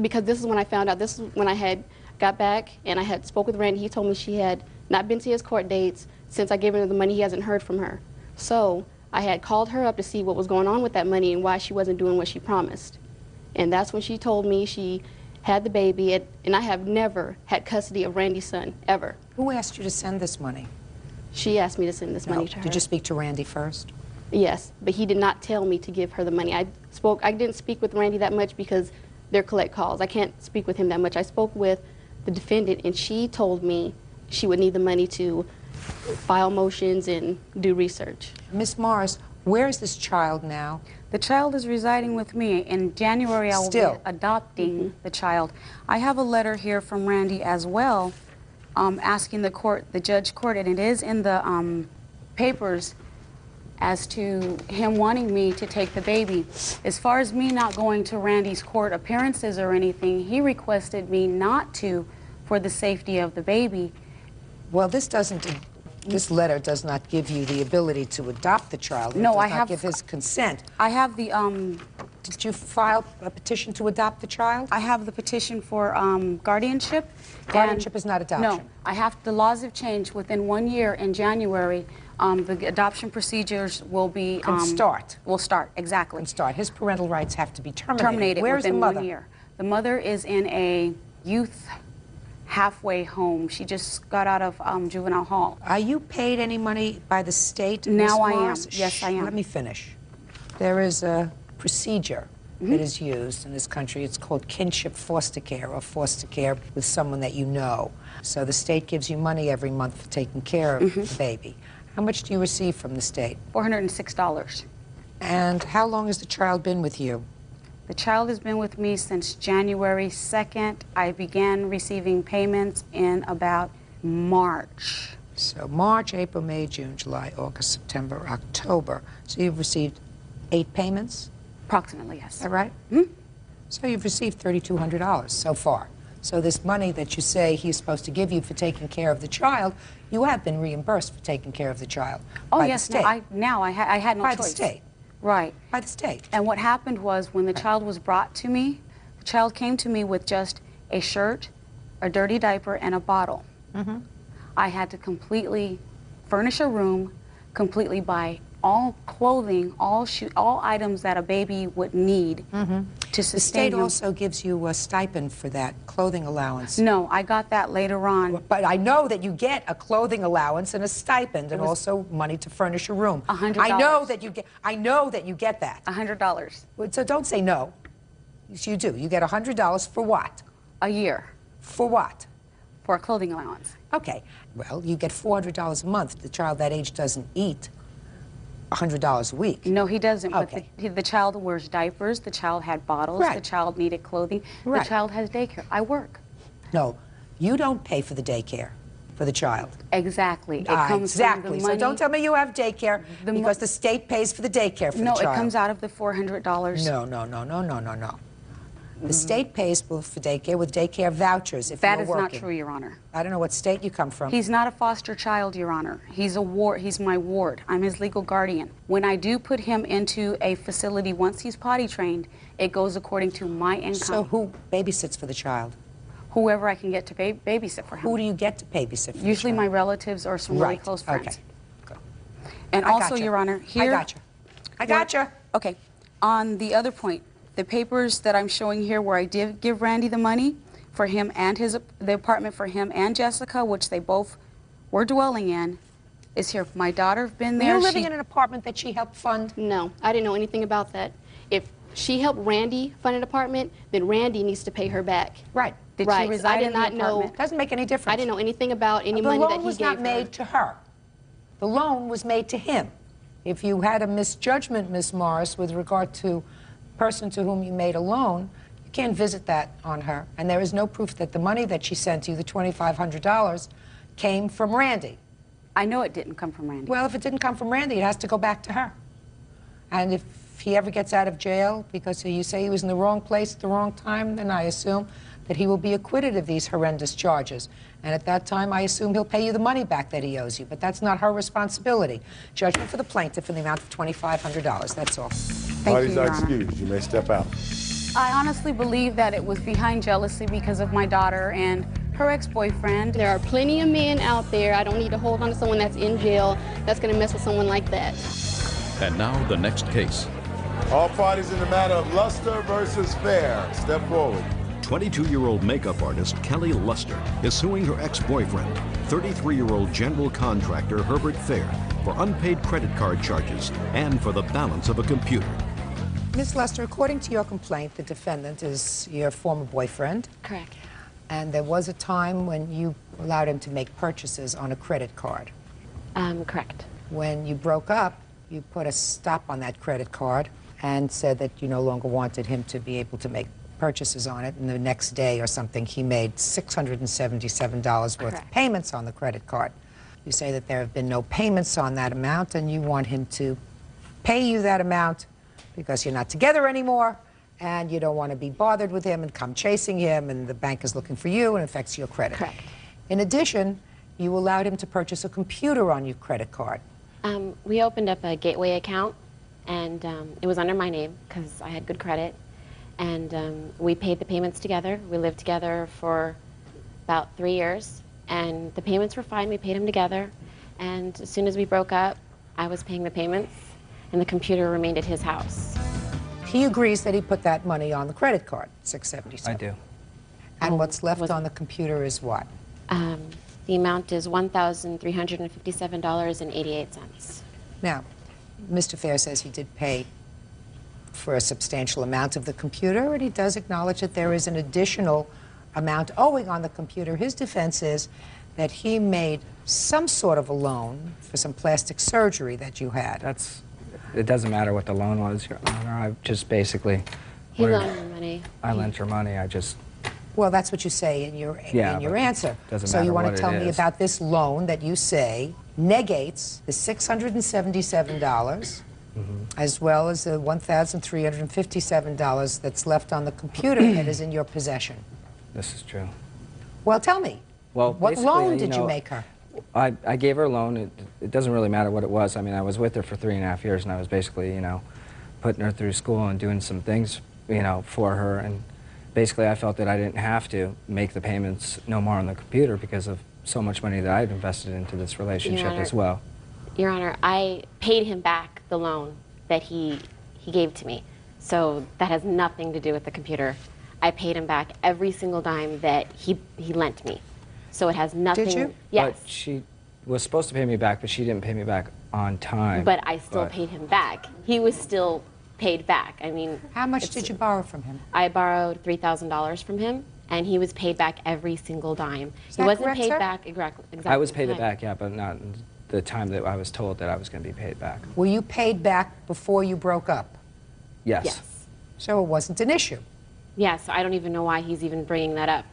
Because this is when I found out, this is when I had got back and I had spoke with Randy. He told me she had not been to his court dates. Since I gave her the money, he hasn't heard from her. So I had called her up to see what was going on with that money and why she wasn't doing what she promised. And that's when she told me she had the baby, and I have never had custody of Randy's son, ever. Who asked you to send this money? She asked me to send this money to her. Did you speak to Randy first? Yes, but he did not tell me to give her the money. I didn't speak with Randy that much because they're collect calls. I can't speak with him that much. I spoke with the defendant, and she told me she would need the money to file motions and do research. Miss Morris, where is this child now? The child is residing with me. In January, I will be adopting the child. I have a letter here from Randy as well, asking the judge court, and it is in the papers as to him wanting me to take the baby. As far as me not going to Randy's court appearances or anything, he requested me not to for the safety of the baby. Well, this letter does not give you the ability to adopt the child. No, I have. Give his consent. I have the. Did you file a petition to adopt the child? I have the petition for guardianship. Guardianship is not adoption. No, the laws have changed within 1 year. In January, the adoption procedures will be Will start exactly. Can start. His parental rights have to be terminated. Terminated Where's within the mother? 1 year. The mother is in a youth halfway home. She just got out of juvenile hall. Are you paid any money by the state? Now I Ms. am. Morris? Yes, I am. Let me finish. There is a procedure that is used in this country. It's called kinship foster care, or foster care with someone that you know. So the state gives you money every month for taking care of the baby. How much do you receive from the state? $406. And how long has the child been with you? The child has been with me since January 2nd. I began receiving payments in about March. So March, April, May, June, July, August, September, October. So you've received 8 payments? Approximately, yes. Is that right? So you've received $3,200 so far. So this money that you say he's supposed to give you for taking care of the child, you have been reimbursed for taking care of the child. Oh, by yes. the state. I had no by choice. The state. Right. By the state. And what happened was when the child was brought to me, the child came to me with just a shirt, a dirty diaper, and a bottle. I had to completely furnish a room, completely buy all clothing, all items that a baby would need to The sustain state him. also gives you a stipend for that clothing allowance. No, I got that later on. But I know that you get a clothing allowance and a stipend, and also money to furnish a room. $100. I know that you get. I know that you get that. $100. So don't say no. Yes, you do. You get $100 for what? A year. For what? For a clothing allowance. Okay. Well, you get $400 a month. The child that age doesn't eat $100 a week. No, he doesn't. Okay. But the child wears diapers. The child had bottles. Right. The child needed clothing. Right. The child has daycare. I work. No, you don't pay for the daycare for the child. Exactly. It comes exactly. From the So money. don't tell me you have daycare because the state pays for the daycare for the child. No, it comes out of the $400. No. The state pays for daycare with daycare vouchers if That you're is working. not true, Your Honor. I don't know what state you come from. He's not a foster child, Your Honor. He's a ward. He's my ward. I'm his legal guardian. When I do put him into a facility, once he's potty trained, it goes according to my income. So who babysits for the child? Whoever I can get to babysit for him. Who do you get to babysit for Usually the my child? relatives or some really Right. close friends. Okay. Good. And I also, gotcha. Your Honor, here... I gotcha. Okay. On the other point, the papers that I'm showing here where I did give Randy the money for him and the apartment for him and Jessica, which they both were dwelling in, is here. My daughter been Were there. you living in an apartment that she helped fund? No, I didn't know anything about that. If she helped Randy fund an apartment, then Randy needs to pay her back. Right. Did right. she reside I did in the not know. apartment? Doesn't make any difference. I didn't know anything about any The money that loan he was gave not her. made to her. The loan was made to him. If you had a misjudgment, Miss Morris, with regard to person to whom you made a loan, you can't visit that on her. And there is no proof that the money that she sent you, the $2,500, came from Randy. I know it didn't come from Randy. Well, if it didn't come from Randy, it has to go back to her. And if he ever gets out of jail because you say he was in the wrong place at the wrong time, then I assume that he will be acquitted of these horrendous charges. And at that time, I assume he'll pay you the money back that he owes you. But that's not her responsibility. Judgment for the plaintiff in the amount of $2,500. That's all. Parties are Your Honor. excused. You may step out. I honestly believe that it was behind jealousy because of my daughter and her ex-boyfriend. There are plenty of men out there. I don't need to hold on to someone that's in jail that's going to mess with someone like that. And now the next case. All parties in the matter of Luster versus Fair. Step forward. 22-year-old makeup artist Kelly Luster is suing her ex-boyfriend, 33-year-old general contractor Herbert Fair, for unpaid credit card charges and for the balance of a computer. Miss Lester, according to your complaint, the defendant is your former boyfriend. Correct. And there was a time when you allowed him to make purchases on a credit card. Correct. When you broke up, you put a stop on that credit card and said that you no longer wanted him to be able to make purchases on it, and the next day or something he made $677 worth of payments on the credit card. You say that there have been no payments on that amount and you want him to pay you that amount because you're not together anymore and you don't want to be bothered with him and come chasing him and the bank is looking for you and it affects your credit. Correct. In addition, you allowed him to purchase a computer on your credit card. We opened up a gateway account, and it was under my name because I had good credit. And we paid the payments together. We lived together for about 3 years, and the payments were fine. We paid them together. And as soon as we broke up, I was paying the payments, and the computer remained at his house. He agrees that he put that money on the credit card, $677. I do. And what's left on the computer is what? The amount is $1,357.88. Now, Mr. Fair says he did pay for a substantial amount of the computer, and he does acknowledge that there is an additional amount owing on the computer. His defense is that he made some sort of a loan for some plastic surgery that you had. It doesn't matter what the loan was, Your Honor. I just basically... He loaned me money. I lent her money. Well, that's what you say in your answer. Doesn't so matter you want what to tell it me is. about this loan that you say negates the $677 as well as the $1,357 that's left on the computer that is in your possession. This is true. Well, tell me. Well, What basically, loan did you make her? I gave her a loan. It doesn't really matter what it was. I mean, I was with her for 3.5 years, and I was basically, putting her through school and doing some things, for her. And basically, I felt that I didn't have to make the payments no more on the computer because of so much money that I had invested into this relationship Your Honor, as well. Your Honor, I paid him back the loan that he gave to me. So that has nothing to do with the computer. I paid him back every single dime that he lent me. So it has nothing. Did you? Yes. But she was supposed to pay me back, but she didn't pay me back on time. But I still paid him back. He was still paid back. I mean, how much did you borrow from him? I borrowed $3,000 from him, and he was paid back every single dime. Is He that wasn't correct, paid sir? back exactly. I was paid the it time. back, yeah, but not the time that I was told that I was going to be paid back. Were you paid back before you broke up? Yes. Yes. So it wasn't an issue. Yeah, so I don't even know why he's even bringing that up.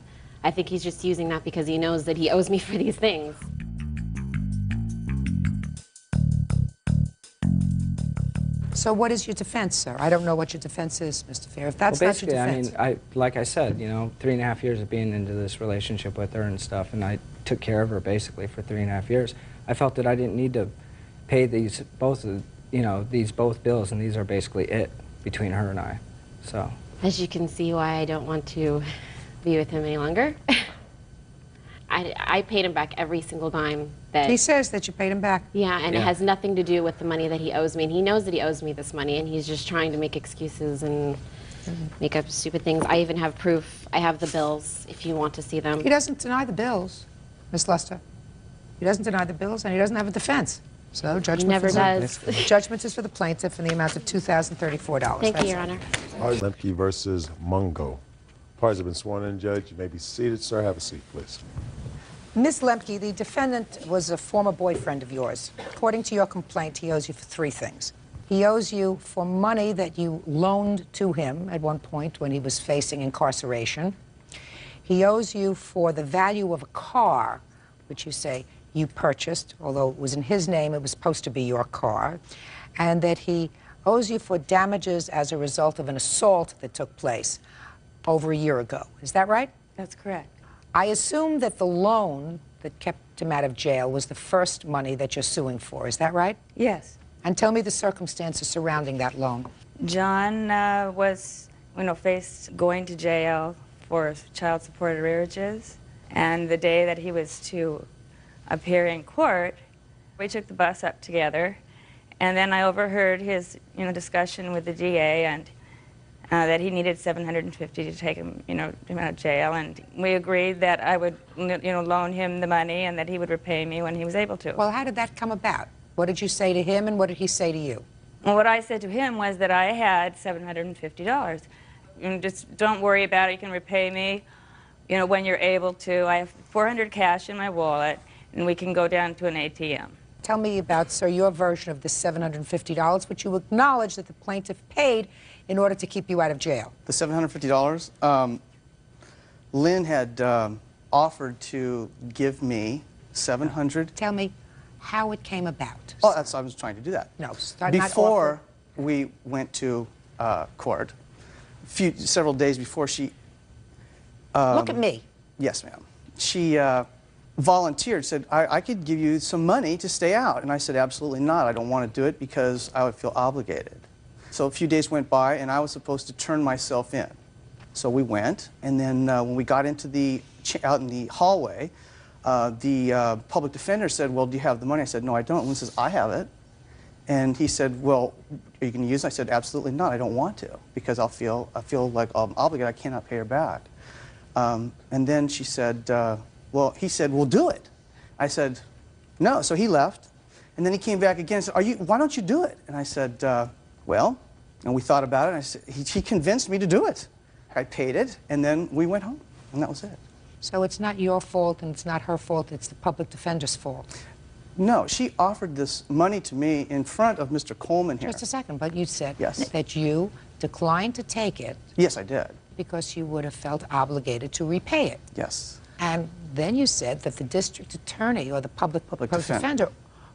I think he's just using that because he knows that he owes me for these things. So what is your defense, sir? I don't know what your defense is, Mr. Fair. If that's Well, not your basically, defense. I mean, like I said, you know, 3.5 years of being into this relationship with her and stuff, and I took care of her basically for 3.5 years. I felt that I didn't need to pay these both bills, and these are basically it between her and I. So. As you can see why I don't want to be with him any longer. I paid him back every single dime that... He says that you paid him back. Yeah, and it has nothing to do with the money that he owes me. And he knows that he owes me this money, and he's just trying to make excuses and make up stupid things. I even have proof. I have the bills, if you want to see them. He doesn't deny the bills, Miss Lester. He doesn't deny the bills, and he doesn't have a defense. So judgment, never does. Judgment is for the plaintiff in the amount of $2,034. Thank you, Your Honor. Lemke versus Mungo. Parties have been sworn in, Judge. You may be seated, sir. Have a seat, please. Ms. Lemke, the defendant was a former boyfriend of yours. According to your complaint, he owes you for 3 things. He owes you for money that you loaned to him at one point when he was facing incarceration. He owes you for the value of a car, which you say you purchased, although it was in his name, it was supposed to be your car, and that he owes you for damages as a result of an assault that took place over a year ago. Is that right? That's correct. I assume that the loan that kept him out of jail was the first money that you're suing for. Is that right? Yes. And tell me the circumstances surrounding that loan. John was, faced going to jail for child support arrearages, and the day that he was to appear in court, we took the bus up together, and then I overheard his, discussion with the DA and that he needed $750 to take him, him out of jail, and we agreed that I would, loan him the money and that he would repay me when he was able to. Well, how did that come about? What did you say to him, and what did he say to you? Well, what I said to him was that I had $750. Just don't worry about it. You can repay me, when you're able to. I have $400 cash in my wallet, and we can go down to an ATM. Tell me about, sir, your version of the $750, which you acknowledge that the plaintiff paid in order to keep you out of jail. The $750, Lynn had offered to give me $700. Tell me how it came about. Oh, I was trying to do that. No, start before we went to court, several days before she... Look at me. Yes, ma'am. She volunteered, said, I could give you some money to stay out. And I said, absolutely not. I don't want to do it because I would feel obligated. So a few days went by, and I was supposed to turn myself in. So we went, and then when we got into out in the hallway, the public defender said, well, do you have the money? I said, no, I don't. And he says, I have it. And he said, well, are you going to use it? I said, absolutely not. I don't want to, because I feel like I'm obligated. I cannot pay her back. And then she said, he said, well, do it. I said, no. So he left, and then he came back again and said, why don't you do it? And I said, well, and we thought about it, and I said, he convinced me to do it. I paid it, and then we went home, and that was it. So it's not your fault, and it's not her fault, it's the public defender's fault. No, she offered this money to me in front of Mr. Coleman here. Just a second, but you said yes. that you declined to take it. Yes, I did. Because you would have felt obligated to repay it. Yes. And then you said that the district attorney or the public defender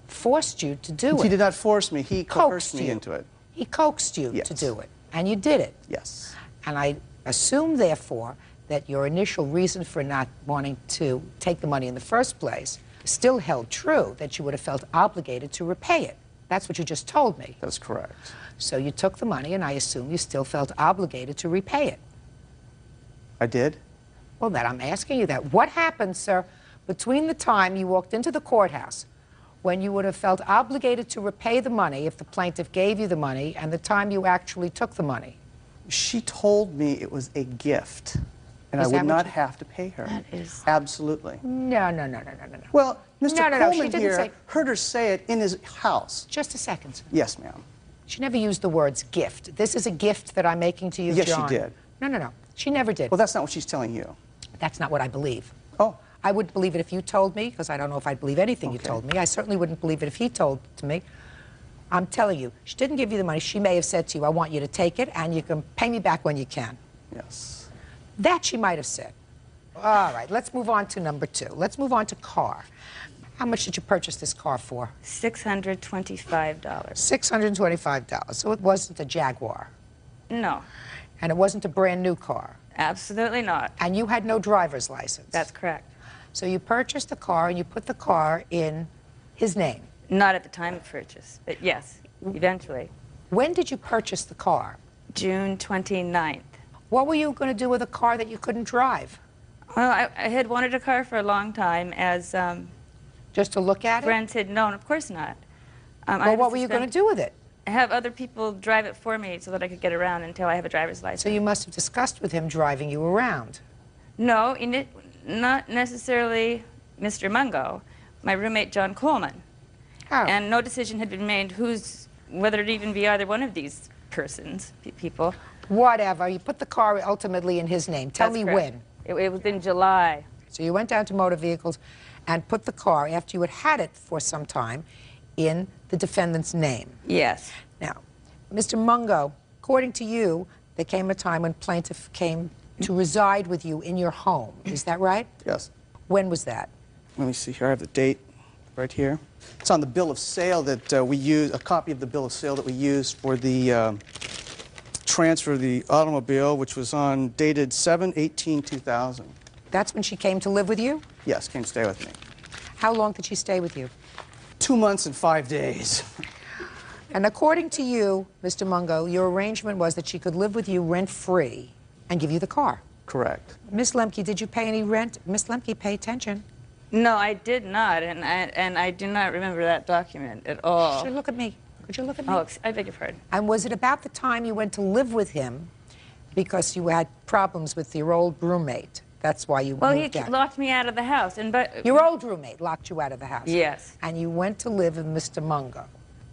forced you to do it. He did not force me. He coerced me into it. He coaxed you to do it, and you did it. Yes. And I assume, therefore, that your initial reason for not wanting to take the money in the first place still held true, that you would have felt obligated to repay it. That's what you just told me. That's correct. So you took the money, and I assume you still felt obligated to repay it. I did? Well, then I'm asking you that. What happened, sir, between the time you walked into the courthouse when you would have felt obligated to repay the money if the plaintiff gave you the money and the time you actually took the money? She told me it was a gift, and Is I that would what not you- have to pay her. That is- Absolutely. No. Well, Mr. No, she Coleman didn't here say- heard her say it in his house. Just a second, sir. Yes, ma'am. She never used the words gift. This is a gift that I'm making to you, Yes, she John. did. No. She never did. Well, that's not what she's telling you. That's not what I believe. Oh. I wouldn't believe it if you told me, because I don't know if I'd believe anything you Okay. told me. I certainly wouldn't believe it if he told to me. I'm telling you, she didn't give you the money. She may have said to you, I want you to take it, and you can pay me back when you can. Yes. That she might have said. All right, let's move on to number 2. Let's move on to car. How much did you purchase this car for? $625. $625. So it wasn't a Jaguar. No, And it wasn't a brand new car. absolutely not. And you had no driver's license. That's correct. So you purchased the car and you put the car in his name. Not at the time of purchase, but yes, eventually. When did you purchase the car? June 29th. What were you going to do with a car that you couldn't drive? Well, I had wanted a car for a long time, as just to look at friends had known. Of course not. Well, what were you going to do with it? Have other people drive it for me so that I could get around until I have a driver's license. So you must have discussed with him driving you around. No, not necessarily Mr. Mungo, my roommate John Coleman. Oh. And no decision had been made whether it even be either one of these persons, people. Whatever. You put the car ultimately in his name. Tell That's me correct. when. It was in July. So you went down to Motor Vehicles and put the car, after you had it for some time, in the defendant's name. Yes. Now, Mr. Mungo, according to you, there came a time when plaintiff came to reside with you in your home. Is that right? Yes. When was that? Let me see here. I have the date right here. It's on the bill of sale that we used, a copy of the bill of sale that we used for the transfer of the automobile, which was dated 7/18/2000. That's when she came to live with you? Yes, came to stay with me. How long did she stay with you? 2 months and 5 days. And according to you, Mr. Mungo, your arrangement was that she could live with you rent-free and give you the car. Correct. Miss Lemke, did you pay any rent? Miss Lemke, pay attention. No, I did not, and I do not remember that document at all. Should look at me. Could you look at me? Oh, I beg your pardon. And was it about the time you went to live with him because you had problems with your old roommate? That's why you Well, he moved out. locked me out of the house, Your old roommate locked you out of the house. Yes. And you went to live with Mr. Mungo.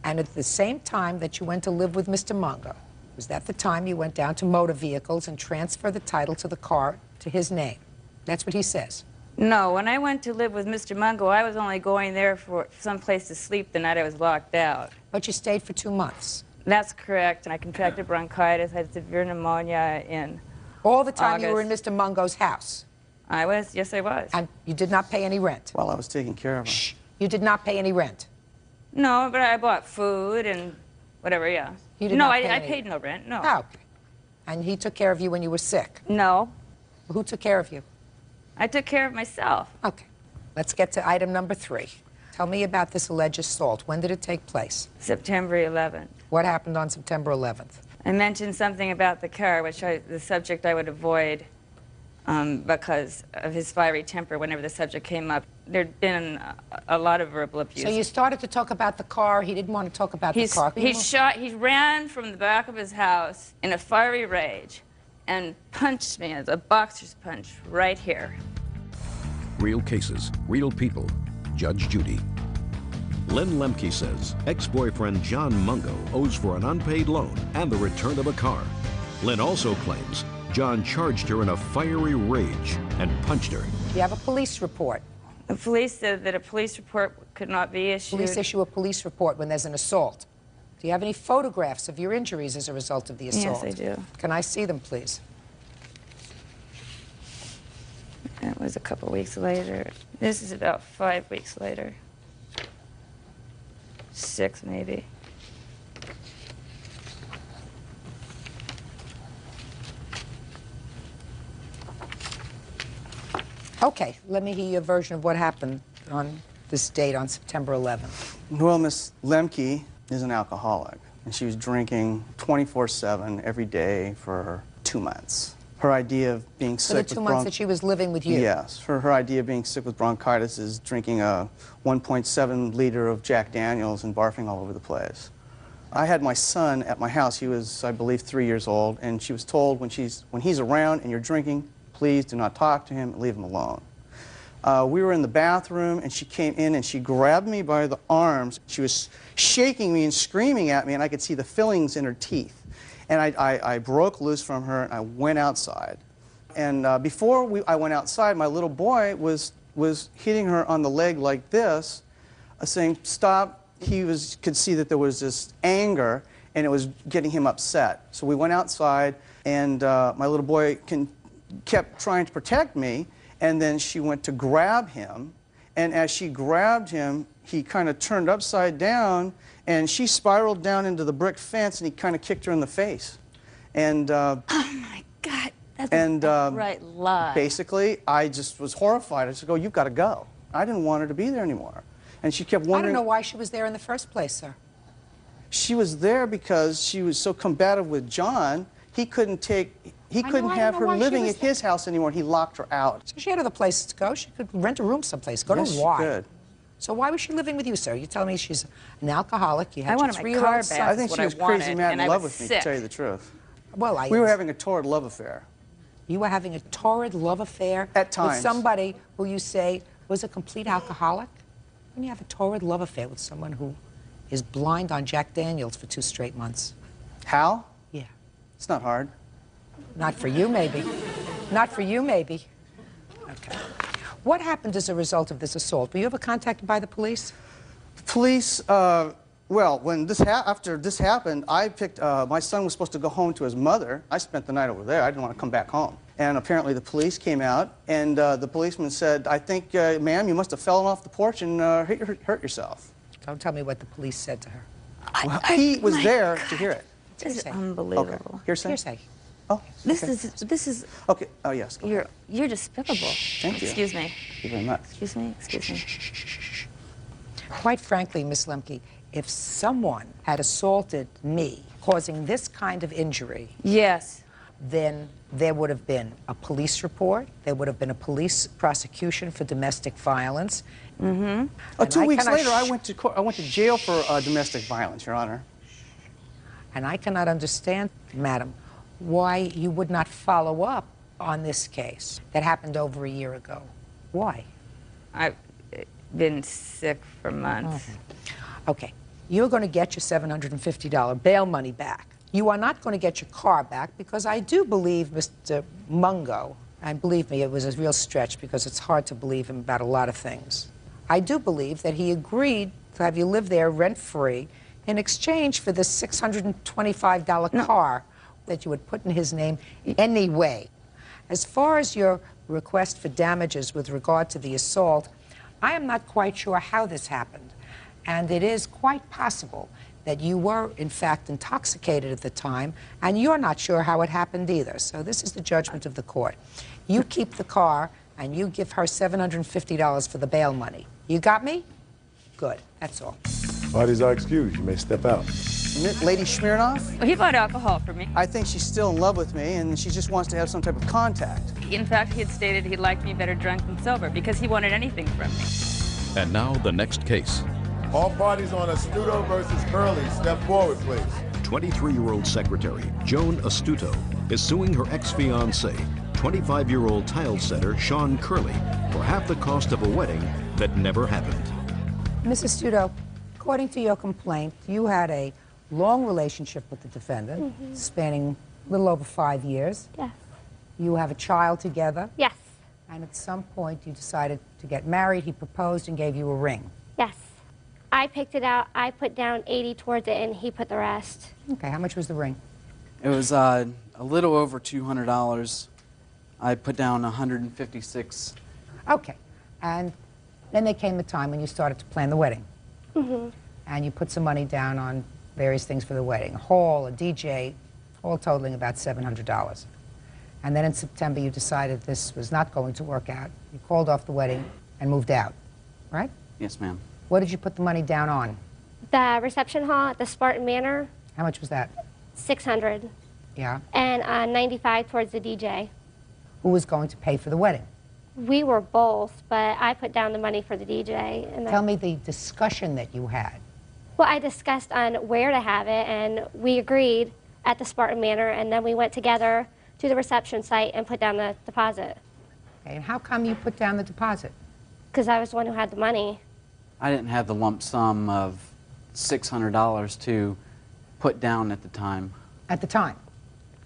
And at the same time that you went to live with Mr. Mungo, was that the time you went down to Motor Vehicles and transferred the title to the car to his name? That's what he says. No, when I went to live with Mr. Mungo, I was only going there for some place to sleep the night I was locked out. But you stayed for 2 months. That's correct, and I contracted bronchitis, had severe pneumonia in All the time you were in August. Mr. Mungo's house. Yes, I was. And you did not pay any rent. While I was taking care of her. Shh. You did not pay any rent. No, but I bought food and whatever, yeah. You did no, not pay I any- paid no rent, no. Oh, okay. And he took care of you when you were sick? No. Who took care of you? I took care of myself. Okay. Let's get to item number 3. Tell me about this alleged assault. When did it take place? September 11th. What happened on September 11th? I mentioned something about the car, the subject I would avoid because of his fiery temper whenever the subject came up. There'd been a lot of verbal abuse. So you started to talk about the car. He didn't want to talk about the car. He ran from the back of his house in a fiery rage and punched me as a boxer's punch right here. Real cases, real people. Judge Judy. Lynn Lemke says ex-boyfriend John Mungo owes for an unpaid loan and the return of a car. Lynn also claims John charged her in a fiery rage and punched her. You have a police report. The police said that a police report could not be issued. Police issue a police report when there's an assault. Do you have any photographs of your injuries as a result of the assault? Yes, I do. Can I see them, please? That was a couple weeks later. This is about 5 weeks later. 6, maybe. Okay, let me hear your version of what happened on this date on September 11th. Well, Miss Lemke is an alcoholic, and she was drinking 24/7 every day for 2 months. her idea of being For the sick 2 with months that she was living with you? Yes. Her idea of being sick with bronchitis is drinking a 1.7 liter of Jack Daniels and barfing all over the place. I had my son at my house. He was, I believe, 3 years old, and she was told when he's around and you're drinking, please do not talk to him, leave him alone. We were in the bathroom, and she came in and she grabbed me by the arms. She was shaking me and screaming at me, and I could see the fillings in her teeth. And I broke loose from her, and I went outside. And before I went outside, my little boy was hitting her on the leg like this, saying, stop. He could see that there was this anger, and it was getting him upset. So we went outside, and my little boy kept trying to protect me, and then she went to grab him, and as she grabbed him, he kind of turned upside down, and she spiraled down into the brick fence, and he kind of kicked her in the face. And oh my God, that's an outright lie. Basically, I just was horrified. I said, "Oh, you've got to go." I didn't want her to be there anymore. And she kept wondering. I don't know why she was there in the first place, sir. She was there because she was so combative with John. He couldn't have her living at his house anymore. He locked her out. So she had other places to go. She could rent a room someplace. Go to Yes, Y. she could. So why was she living with you, sir? You're telling me she's an alcoholic. You had I wanted my car back. I think she was crazy mad in love with me, to tell you the truth. Well, we were having a torrid love affair. You were having a torrid love affair at times with somebody who you say was a complete alcoholic? When you have a torrid love affair with someone who is blind on Jack Daniels for 2 straight months. How? Yeah. It's not hard. Not for you, maybe. Not for you, maybe. Okay. What happened as a result of this assault? Were you ever contacted by the police? The police, well, when after this happened, I picked, my son was supposed to go home to his mother. I spent the night over there. I didn't want to come back home. And apparently the police came out, and the policeman said, I think, ma'am, you must have fallen off the porch and hurt yourself. Don't tell me what the police said to her. Well, he was there to hear it. This is unbelievable. Okay. Hearsay? Hearsay. Oh, This okay. is. Okay. Oh, yes. You're despicable. Thank you. Excuse me. Thank you very much. Excuse me. Excuse me. Quite frankly, Miss Lemke, if someone had assaulted me, causing this kind of injury, yes, then there would have been a police report, there would have been a police prosecution for domestic violence. Mm-hmm. 2 weeks later, I went to court. I went to jail for domestic violence, Your Honor. And I cannot understand, madam, why you would not follow up on this case that happened over a year ago. Why? I've been sick for months. Okay, you're going to get your $750 bail money back. You are not going to get your car back because I do believe Mr. Mungo, and believe me, it was a real stretch because it's hard to believe him about a lot of things. I do believe that he agreed to have you live there rent-free in exchange for this $625 car that you had put in his name anyway. As far as your request for damages with regard to the assault, I am not quite sure how this happened. And it is quite possible that you were, in fact, intoxicated at the time, and you're not sure how it happened either. So this is the judgment of the court. You keep the car, and you give her $750 for the bail money. You got me? Good. That's all. Parties are excused. You may step out. Lady Smirnoff? Well, he bought alcohol for me. I think she's still in love with me, and she just wants to have some type of contact. In fact, he had stated he liked me better drunk than sober because he wanted anything from me. And now the next case. All parties on Astuto versus Curley, step forward, please. 23-year-old secretary Joan Astuto is suing her ex-fiancé, 25-year-old tile setter Sean Curley, for half the cost of a wedding that never happened. Mrs. Studo, according to your complaint, you had a long relationship with the defendant, spanning a little over 5 years. Yes. You have a child together. Yes. And at some point, you decided to get married. He proposed and gave you a ring. Yes. I picked it out. I put down 80 towards it, and he put the rest. Okay, how much was the ring? It was a little over $200. I put down 156. Okay, and then there came the time when you started to plan the wedding. And you put some money down on various things for the wedding, a hall, a DJ, all totaling about $700. And then in September, you decided this was not going to work out. You called off the wedding and moved out, right? Yes, ma'am. What did you put the money down on? The reception hall at the Spartan Manor, How much was that? $600. Yeah. and 95 towards the DJ. Who was going to pay for the wedding? We were both, but I put down the money for the DJ. And Tell me the discussion that you had. Well, I discussed on where to have it, and we agreed at the Spartan Manor, and then we went together to the reception site and put down the deposit. Okay, and how come you put down the deposit? Because I was the one who had the money. I didn't have the lump sum of $600 to put down at the time. At the time?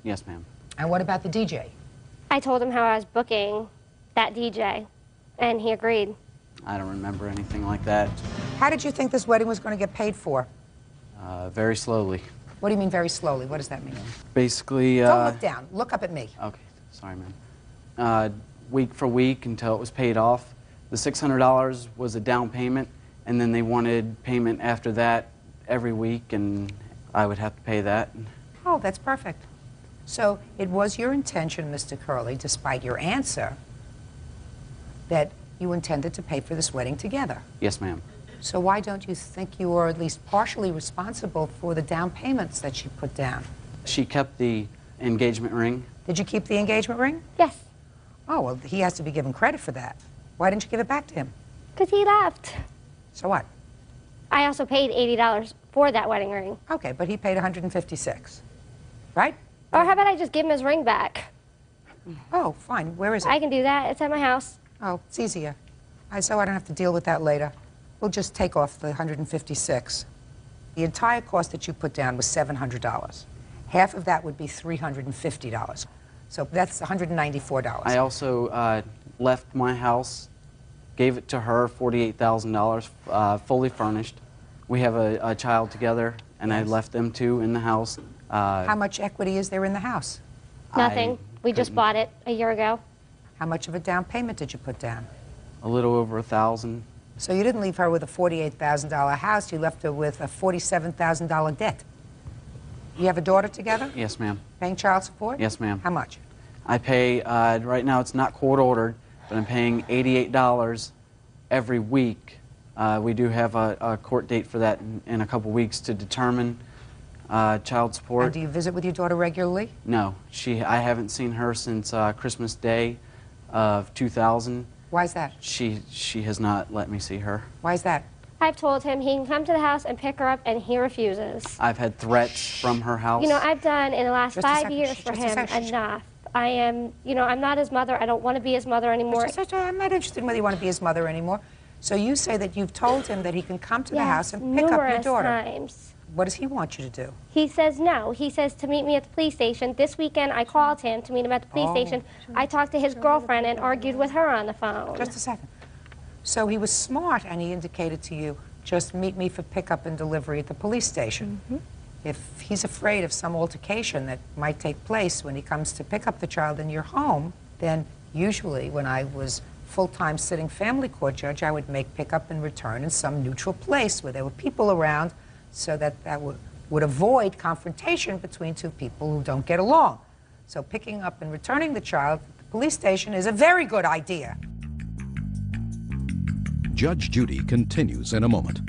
Yes, ma'am. And what about the DJ? I told him how I was booking that DJ, and he agreed. I don't remember anything like that. How did you think this wedding was going to get paid for? Very slowly. What do you mean very slowly? What does that mean? Basically... Don't look down. Look up at me. Okay, sorry, ma'am. Week for week until it was paid off. The $600 was a down payment, and then they wanted payment after that every week, and I would have to pay that. Oh, that's perfect. So it was your intention, Mr. Curley, despite your answer, that you intended to pay for this wedding together. Yes, ma'am. So why don't you think you are at least partially responsible for the down payments that she put down? She kept the engagement ring. Did you keep the engagement ring? Yes. Oh, well, he has to be given credit for that. Why didn't you give it back to him? Because he left. So what? I also paid $80 for that wedding ring. Okay, but he paid $156, right? Or how about I just give him his ring back? Oh, fine. Where is it? I can do that. It's at my house. Oh, it's easier. So I don't have to deal with that later. We'll just take off the $156. The entire cost that you put down was $700. Half of that would be $350. So that's $194. I also left my house, gave it to her, $48,000, fully furnished. We have a child together, and I left them two in the house. How much equity is there in the house? Nothing. We just bought it a year ago. How much of a down payment did you put down? A little over $1,000. So you didn't leave her with a $48,000 house, you left her with a $47,000 debt. You have a daughter together? Yes, ma'am. Paying child support? Yes, ma'am. How much? I pay, right now it's not court ordered, but I'm paying $88 every week. We do have a court date for that in a couple weeks to determine child support. And do you visit with your daughter regularly? No, I haven't seen her since Christmas Day of 2000. Why is that? She has not let me see her. Why is that? I've told him he can come to the house and pick her up, and he refuses. I've had threats from her house. You know, I've done in the last Just a 5 second. years for Just a him second. enough. I am, you know, I'm not his mother. I don't want to be his mother anymore. I'm not interested in whether you want to be his mother anymore. So you say that you've told him that he can come to the house and pick up your numerous daughter. times. What does he want you to do? He says no. He says to meet me at the police station. This weekend, I called him to meet him at the police station. I talked to his girlfriend and argued with her on the phone. Just a second. So he was smart and he indicated to you, just meet me for pickup and delivery at the police station. If he's afraid of some altercation that might take place when he comes to pick up the child in your home, then usually when I was full-time sitting family court judge, I would make pickup and return in some neutral place where there were people around so that would avoid confrontation between two people who don't get along. So picking up and returning the child at the police station is a very good idea. Judge Judy continues in a moment.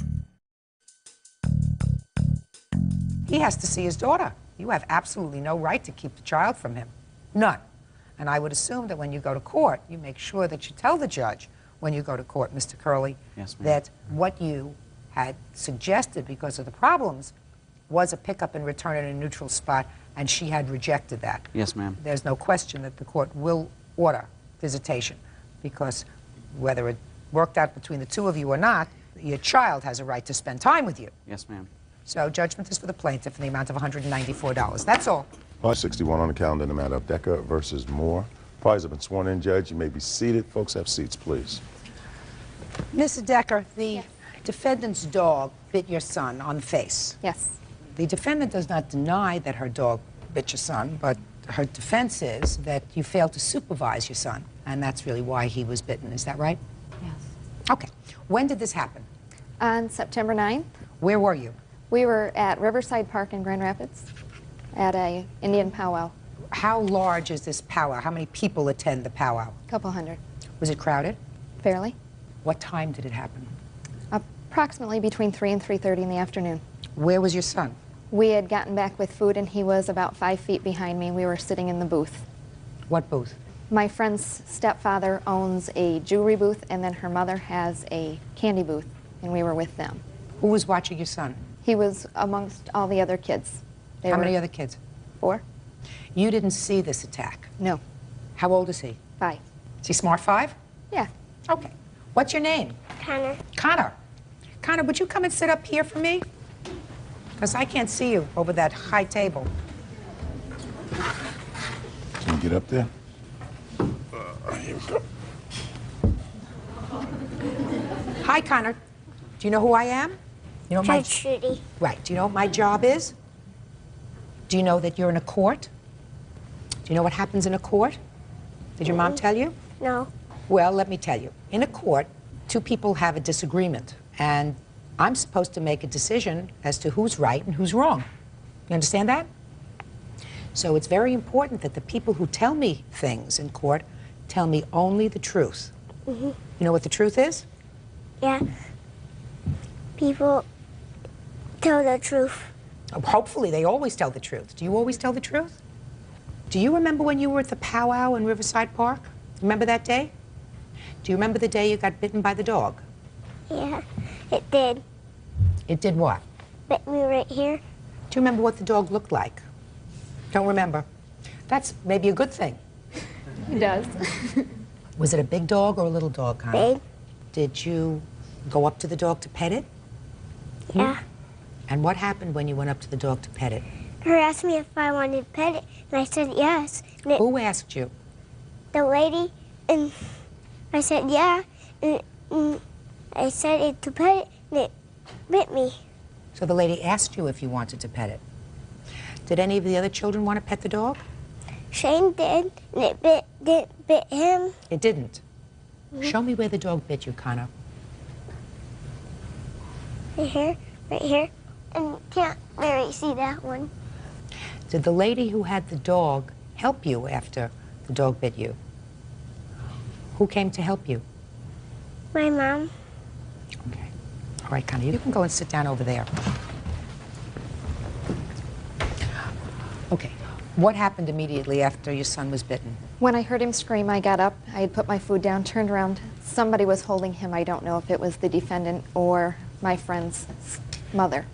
He has to see his daughter. You have absolutely no right to keep the child from him. None. And I would assume that when you go to court, you make sure that you tell the judge when you go to court, Mr. Curley, that what you had suggested because of the problems was a pickup and return in a neutral spot, and she had rejected that. Yes, ma'am. There's no question that the court will order visitation because whether it worked out between the two of you or not, your child has a right to spend time with you. Yes, ma'am. So judgment is for the plaintiff in the amount of $194. That's all. Part 61 on the calendar in the matter of Decker versus Moore. Parties have been sworn in, Judge. You may be seated. Folks, have seats, please. Mrs. Decker, the defendant's dog bit your son on the face. Yes. The defendant does not deny that her dog bit your son, but her defense is that you failed to supervise your son, and that's really why he was bitten. Is that right? Yes. Okay. When did this happen? On September 9th, Where were you? we were at Riverside Park in Grand Rapids at a Indian powwow. How large is this powwow? How many people attend the powwow? A couple hundred. Was it crowded? Fairly. What time did it happen? Approximately between 3 and 3:30 in the afternoon. Where was your son? We had gotten back with food, and he was about 5 feet behind me. We were sitting in the booth. What booth? My friend's stepfather owns a jewelry booth, and then her mother has a candy booth, and we were with them. Who was watching your son? He was amongst all the other kids. How many other kids? 4. You didn't see this attack? No. How old is he? 5. Is he smart 5? Yeah. Okay. What's your name? Connor. Connor. Connor, would you come and sit up here for me? Because I can't see you over that high table. Can you get up there? Here we go. Hi, Connor. Do you know who I am? You know Judge Judy. Right. Do you know what my job is? Do you know that you're in a court? Do you know what happens in a court? Did your mom tell you? No. Well, let me tell you. In a court, 2 people have a disagreement, and I'm supposed to make a decision as to who's right and who's wrong. You understand that? So it's very important that the people who tell me things in court tell me only the truth. Mm-hmm. You know what the truth is? Yeah. People tell the truth. Hopefully, they always tell the truth. Do you always tell the truth? Do you remember when you were at the powwow in Riverside Park? Remember that day? Do you remember the day you got bitten by the dog? Yeah, it did. It did what? Bit me right here. Do you remember what the dog looked like? Don't remember. That's maybe a good thing. He does. Was it a big dog or a little dog, Connor? Big. Did you go up to the dog to pet it? Yeah. And what happened when you went up to the dog to pet it? Her asked me if I wanted to pet it, and I said yes. And Who asked you? the lady, and I said yeah, and I said it to pet it, and it bit me. So the lady asked you if you wanted to pet it. Did any of the other children want to pet the dog? Shane did, and it didn't bit him. It didn't. Show me where the dog bit you, Connor. Right here, and can't really see that one. Did the lady who had the dog help you after the dog bit you? Who came to help you? My mom. Okay. All right, Connor, you can go and sit down over there. Okay. What happened immediately after your son was bitten? When I heard him scream, I got up. I had put my food down, turned around. Somebody was holding him. I don't know if it was the defendant or my friend's mother.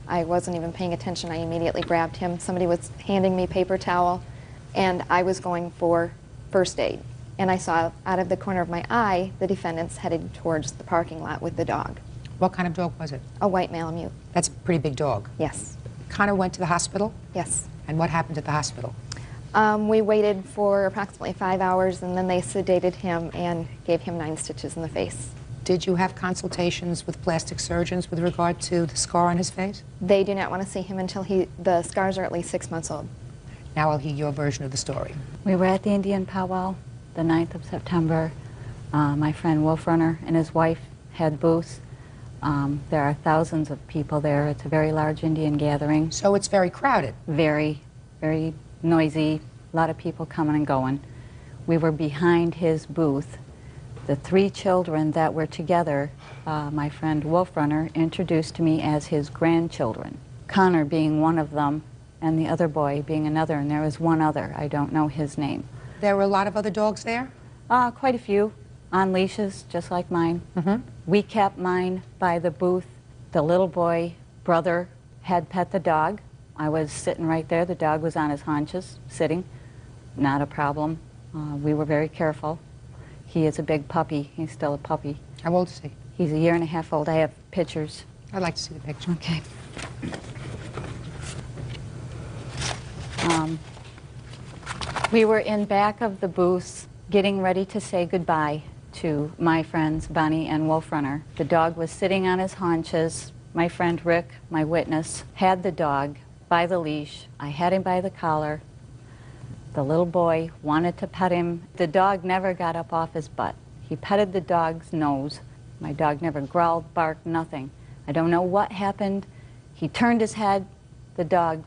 I wasn't even paying attention. I immediately grabbed him. Somebody was handing me paper towel, and I was going for first aid. And I saw out of the corner of my eye the defendants headed towards the parking lot with the dog. What kind of dog was it? A white Malamute. That's a pretty big dog. Yes. Connor went to the hospital? Yes. And what happened at the hospital? We waited for approximately 5 hours, and then they sedated him and gave him 9 stitches in the face. Did you have consultations with plastic surgeons with regard to the scar on his face? They do not want to see him until the scars are at least 6 months old. Now I'll hear your version of the story. We were at the Indian powwow the 9th of September. My friend Wolf Runner and his wife had booths. There are thousands of people there. It's a very large Indian gathering. So it's very crowded? Very, very noisy. A lot of people coming and going. We were behind his booth. The 3 children that were together, my friend Wolf Runner introduced to me as his grandchildren. Connor being one of them, and the other boy being another, and there was one other. I don't know his name. There were a lot of other dogs there? Quite a few, on leashes, just like mine. We kept mine by the booth. The little boy, brother, had pet the dog. I was sitting right there. The dog was on his haunches, sitting. Not a problem. We were very careful. He is a big puppy. He's still a puppy. How old is he? He's 1.5 years old. I have pictures. I'd like to see the picture. Okay. We were in back of the booth getting ready to say goodbye to my friends Bonnie and Wolf Runner. The dog was sitting on his haunches. My friend Rick, my witness, had the dog by the leash. I had him by the collar. The little boy wanted to pet him. The dog never got up off his butt. He petted the dog's nose. My dog never growled, barked, nothing. I don't know what happened. He turned his head. The dog,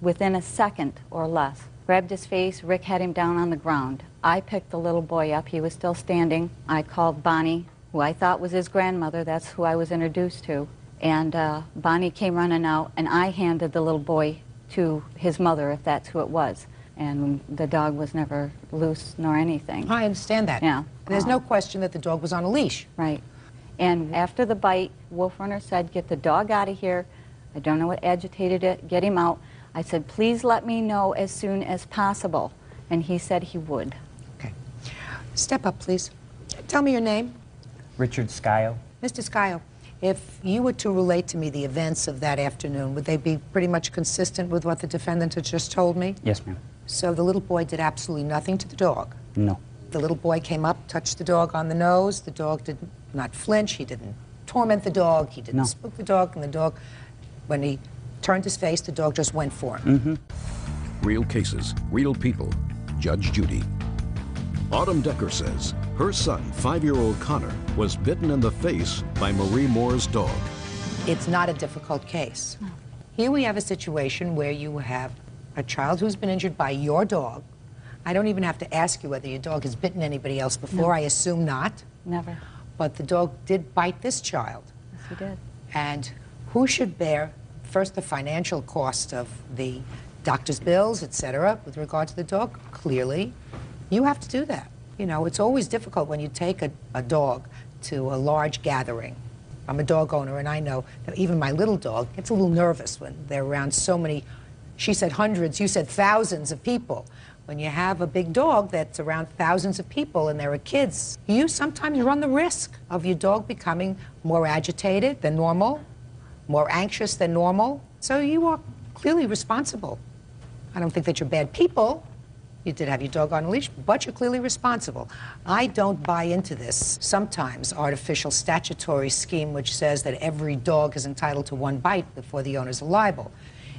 within a second or less, grabbed his face. Rick had him down on the ground. I picked the little boy up. He was still standing. I called Bonnie, who I thought was his grandmother. That's who I was introduced to. And Bonnie came running out, and I handed the little boy to his mother, if that's who it was. And the dog was never loose nor anything. I understand that. Yeah. There's no question that the dog was on a leash. Right. And after the bite, Wolf Runner said, "Get the dog out of here. I don't know what agitated it. Get him out." I said, "Please let me know as soon as possible." And he said he would. Okay. Step up, please. Tell me your name. Richard Scio. Mr. Scio, if you were to relate to me the events of that afternoon, would they be pretty much consistent with what the defendant had just told me? Yes, ma'am. So the little boy did absolutely nothing to the dog? No. The little boy came up, touched the dog on the nose. The dog did not flinch. He didn't torment the dog. He didn't spook the dog. And the dog, when he turned his face, the dog just went for him. Real cases, real people. Judge Judy. Autumn Decker says her son, 5-year-old Connor, was bitten in the face by Marie Moore's dog. It's not a difficult case. Here we have a situation where you have a child who's been injured by your dog. I don't even have to ask you whether your dog has bitten anybody else before. No. I assume not. Never. But the dog did bite this child. Yes, he did. And who should bear, first, the financial cost of the doctor's bills, etc., with regard to the dog? Clearly, you have to do that. You know, it's always difficult when you take a dog to a large gathering. I'm a dog owner, and I know that even my little dog gets a little nervous when they're around so many, she said hundreds, you said thousands of people. When you have a big dog that's around thousands of people and there are kids, you sometimes run the risk of your dog becoming more agitated than normal, more anxious than normal. So you are clearly responsible. I don't think that you're bad people. You did have your dog on a leash, but you're clearly responsible. I don't buy into this sometimes artificial statutory scheme which says that every dog is entitled to one bite before the owner's liable.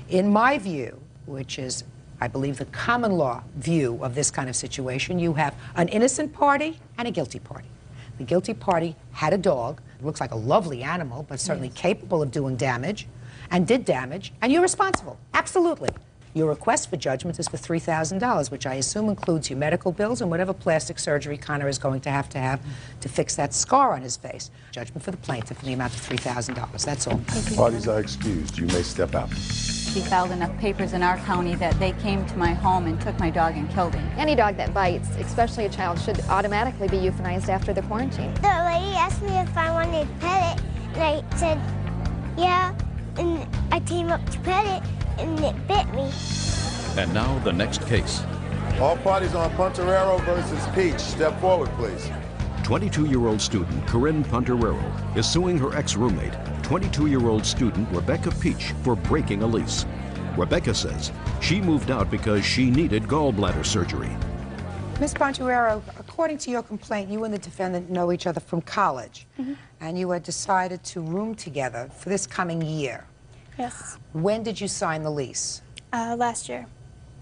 In my view, which is, I believe, the common law view of this kind of situation, you have an innocent party and a guilty party. The guilty party had a dog, looks like a lovely animal, but certainly capable of doing damage, and did damage, and you're responsible, absolutely. Your request for judgment is for $3,000, which I assume includes your medical bills and whatever plastic surgery Connor is going to have to fix that scar on his face. Judgment for the plaintiff in the amount of $3,000. That's all. Parties are excused. You may step out. He filed enough papers in our county that they came to my home and took my dog and killed him. Any dog that bites, especially a child, should automatically be euthanized after the quarantine. The lady asked me if I wanted to pet it, and I said, yeah, and I came up to pet it, and it bit me. And now the next case. All parties on Punterero versus Peach. Step forward, please. 22-year-old student Corinne Punterero is suing her ex-roommate, 22-year-old student Rebecca Peach, for breaking a lease. Rebecca says she moved out because she needed gallbladder surgery. Ms. Pontuero, according to your complaint, you and the defendant know each other from college, and you had decided to room together for this coming year. Yes. When did you sign the lease? Last year.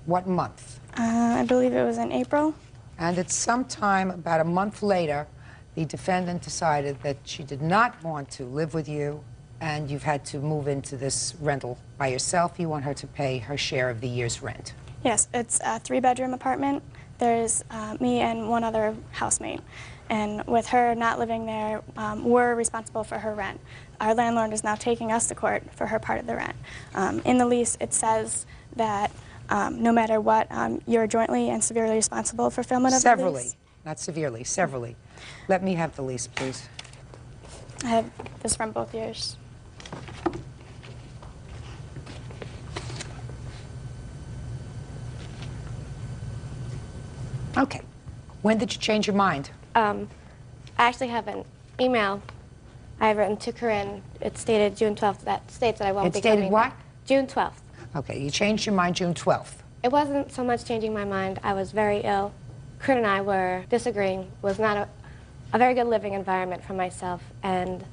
What month? I believe it was in April. And at some time, about a month later, the defendant decided that she did not want to live with you, and you've had to move into this rental by yourself. You want her to pay her share of the year's rent. Yes, it's a 3-bedroom apartment. There's me and one other housemate. And with her not living there, we're responsible for her rent. Our landlord is now taking us to court for her part of the rent. In the lease, it says that no matter what, you're jointly and severely responsible for fulfillment of the lease. Severally, not severely, severally. Let me have the lease, please. I have this from both years. Okay. When did you change your mind? I actually have an email I've written to Corinne. It's dated June 12th. That states that I won't be coming. It's dated what? June 12th. Okay, you changed your mind June 12th. It wasn't so much changing my mind. I was very ill. Corinne and I were disagreeing. It was not a very good living environment for myself. And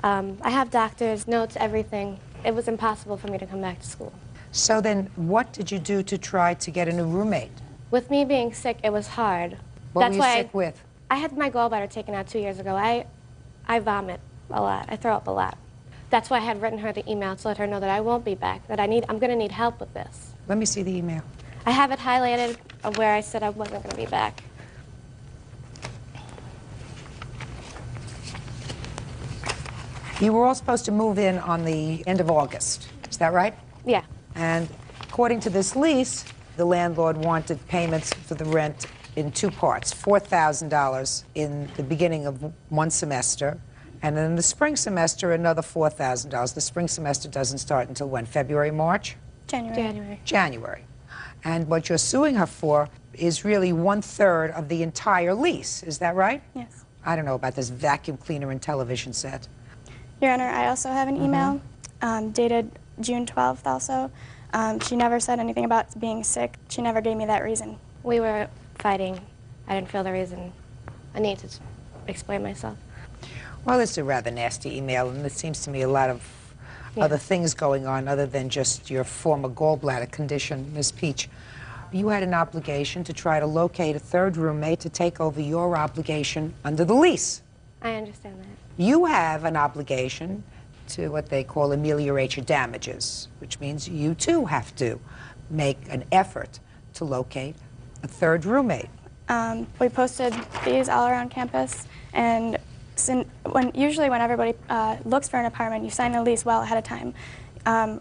I have doctors, notes, everything. It was impossible for me to come back to school. So then what did you do to try to get a new roommate? With me being sick, it was hard. What were you sick with? I had my gallbladder taken out 2 years ago. I vomit a lot. I throw up a lot. That's why I had written her the email to let her know that I won't be back, that I'm going to need help with this. Let me see the email. I have it highlighted where I said I wasn't going to be back. You were all supposed to move in on the end of August. Is that right? Yeah. And according to this lease, the landlord wanted payments for the rent in two parts, $4,000 in the beginning of one semester, and then in the spring semester, another $4,000. The spring semester doesn't start until when? February, March? January. January. And what you're suing her for is really 1/3 of the entire lease. Is that right? Yes. I don't know about this vacuum cleaner and television set. Your Honor, I also have an email dated June 12th also. She never said anything about being sick. She never gave me that reason. We were fighting. I didn't feel the reason. I need to explain myself. Well, it's a rather nasty email, and it seems to me a lot of other things going on other than just your former gallbladder condition, Ms. Peach. You had an obligation to try to locate a third roommate to take over your obligation under the lease. I understand that. You have an obligation to what they call ameliorate your damages, which means you too have to make an effort to locate a third roommate. We posted these all around campus, and usually when everybody looks for an apartment, you sign a lease well ahead of time.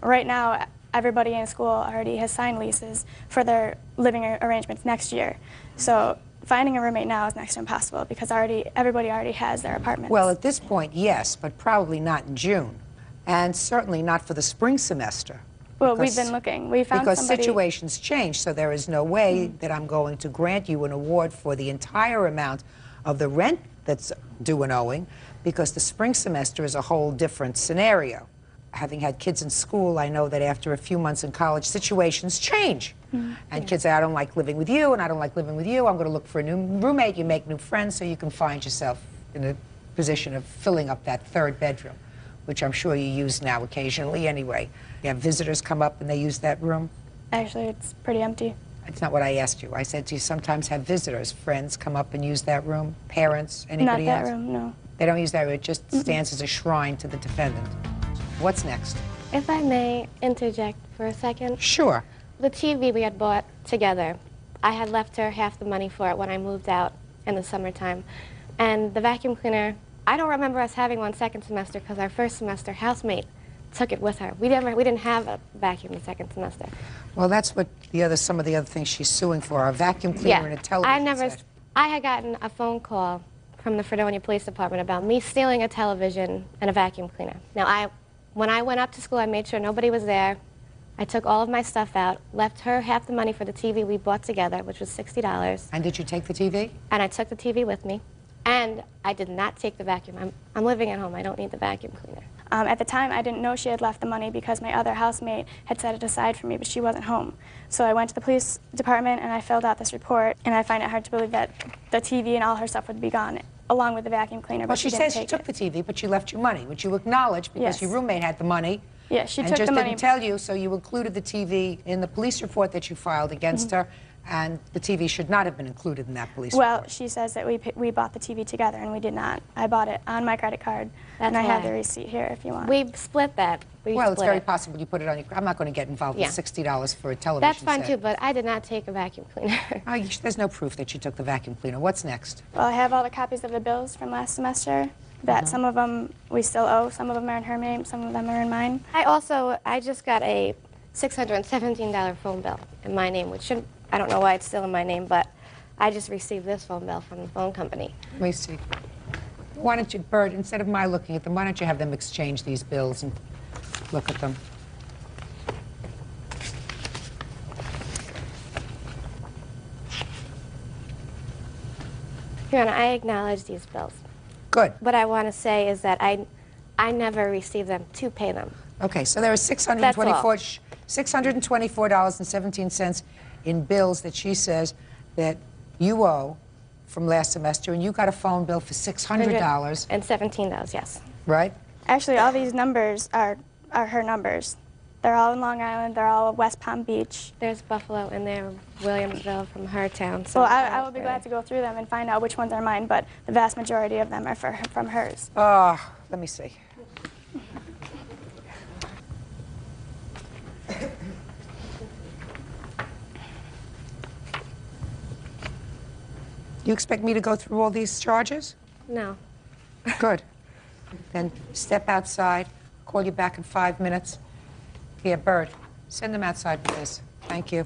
Right now, everybody in school already has signed leases for their living arrangements next year. So finding a roommate now is next to impossible because everybody already has their apartments. Well, at this point, yes, but probably not in June, and certainly not for the spring semester. Well, we've been looking. We found because somebody... situations change, so there is no way that I'm going to grant you an award for the entire amount of the rent that's due and owing, because the spring semester is a whole different scenario. Having had kids in school, I know that after a few months in college, situations change. And kids say, I don't like living with you, and I don't like living with you. I'm going to look for a new roommate. You make new friends, so you can find yourself in a position of filling up that third bedroom, which I'm sure you use now occasionally anyway. You have visitors come up and they use that room? Actually, it's pretty empty. That's not what I asked you. I said, do you sometimes have visitors, friends come up and use that room? Parents, anybody Not else? that room, no. They don't use that room. It just stands as a shrine to the defendant. What's next? If I may interject for a second. Sure. The TV we had bought together, I had left her half the money for it when I moved out in the summertime. And the vacuum cleaner, I don't remember us having one second semester because our first semester housemate took it with her. We didn't have a vacuum the second semester. Well, that's what some of the other things she's suing for, a vacuum cleaner and a television set. I had gotten a phone call from the Fredonia Police Department about me stealing a television and a vacuum cleaner. Now, when I went up to school, I made sure nobody was there. I took all of my stuff out, left her half the money for the TV we bought together, which was $60. And did you take the TV? And I took the TV with me. And I did not take the vacuum. I'm living at home. I don't need the vacuum cleaner. At the time, I didn't know she had left the money because my other housemate had set it aside for me, but she wasn't home. So I went to the police department and I filled out this report, and I find it hard to believe that the TV and all her stuff would be gone, along with the vacuum cleaner. Well, but she says she took the TV, but she left you money, which you acknowledge because your roommate had the money. Yeah, she and took just the money. didn't tell you, so you included the TV in the police report that you filed against her, and the TV should not have been included in that police report. Well, she says that we bought the TV together, and we did not. I bought it on my credit card, and I have the receipt here if you want. We split that. Well, it's very possible you put it on your... I'm not going to get involved with $60 for a television That's fine, set. too, but I did not take a vacuum cleaner. There's no proof that you took the vacuum cleaner. What's next? Well, I have all the copies of the bills from last semester. That some of them we still owe, some of them are in her name, some of them are in mine. I just got a $617 phone bill in my name, which I don't know why it's still in my name, but I just received this phone bill from the phone company. Let me see. Why don't you, Bert, instead of my looking at them, why don't you have them exchange these bills and look at them? Your Honor, I acknowledge these bills. Good. What I want to say is that I never received them to pay them. Okay, so there are $624.17 in bills that she says that you owe from last semester, and you got a phone bill for $600. And $17, yes. Right? Actually, all these numbers are her numbers. They're all in Long Island. They're all West Palm Beach. There's Buffalo and there, Williamsville from her town. So well, I will be glad to go through them and find out which ones are mine, but the vast majority of them are from hers. Let me see. You expect me to go through all these charges? No. Good. then step outside. Call you back in 5 minutes. Here, Bird, send them outside, please. Thank you.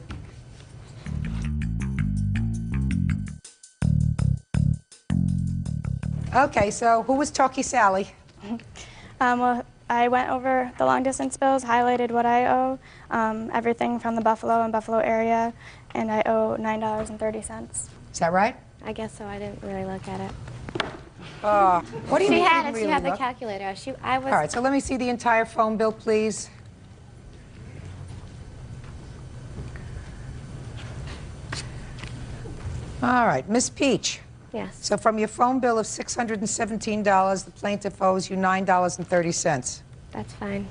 Okay, so who was Talkie Sally? Well, I went over the long distance bills, highlighted what I owe, everything from the Buffalo and Buffalo area, and I owe $9.30. Is that right? I guess so. I didn't really look at it. What do you She mean? had you it. didn't She really had the look? calculator. I was. All right, so let me see the entire phone bill, please. All right, Miss Peach. Yes. So from your phone bill of $617, the plaintiff owes you $9.30. That's fine.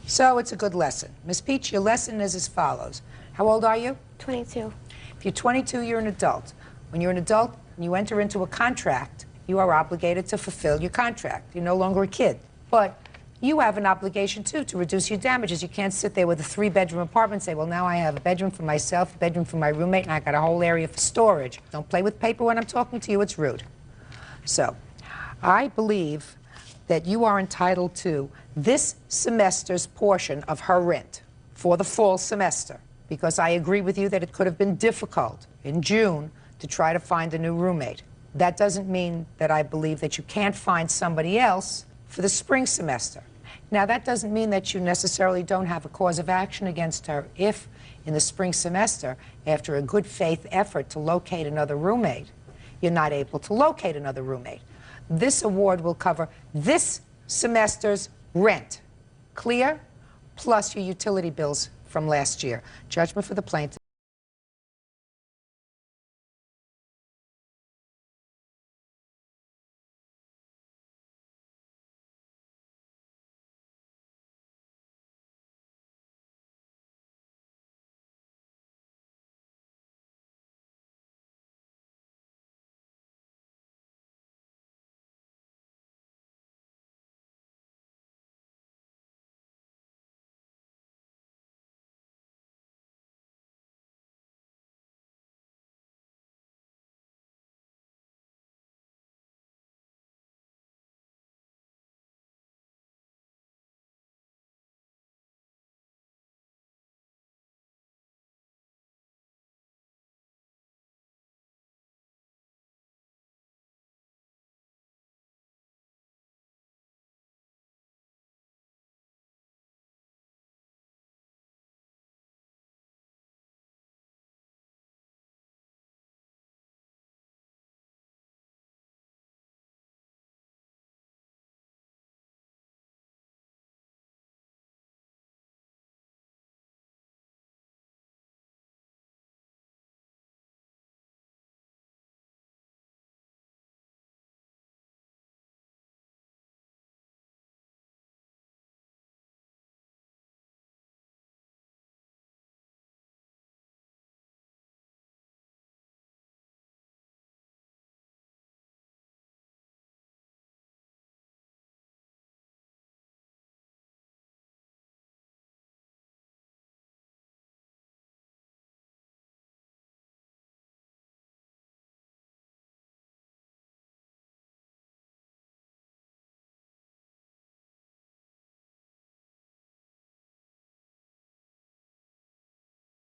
So it's a good lesson. Miss Peach, your lesson is as follows. How old are you? 22. If you're 22, you're an adult. When you're an adult and you enter into a contract, you are obligated to fulfill your contract. You're no longer a kid. But you have an obligation, too, to reduce your damages. You can't sit there with a 3-bedroom apartment and say, well, now I have a bedroom for myself, a bedroom for my roommate, and I got a whole area for storage. Don't play with paper when I'm talking to you. It's rude. So I believe that you are entitled to this semester's portion of her rent for the fall semester, because I agree with you that it could have been difficult in June to try to find a new roommate. That doesn't mean that I believe that you can't find somebody else for the spring semester. Now, that doesn't mean that you necessarily don't have a cause of action against her if, in the spring semester, after a good faith effort to locate another roommate, you're not able to locate another roommate. This award will cover this semester's rent, clear, plus your utility bills from last year. Judgment for the plaintiff.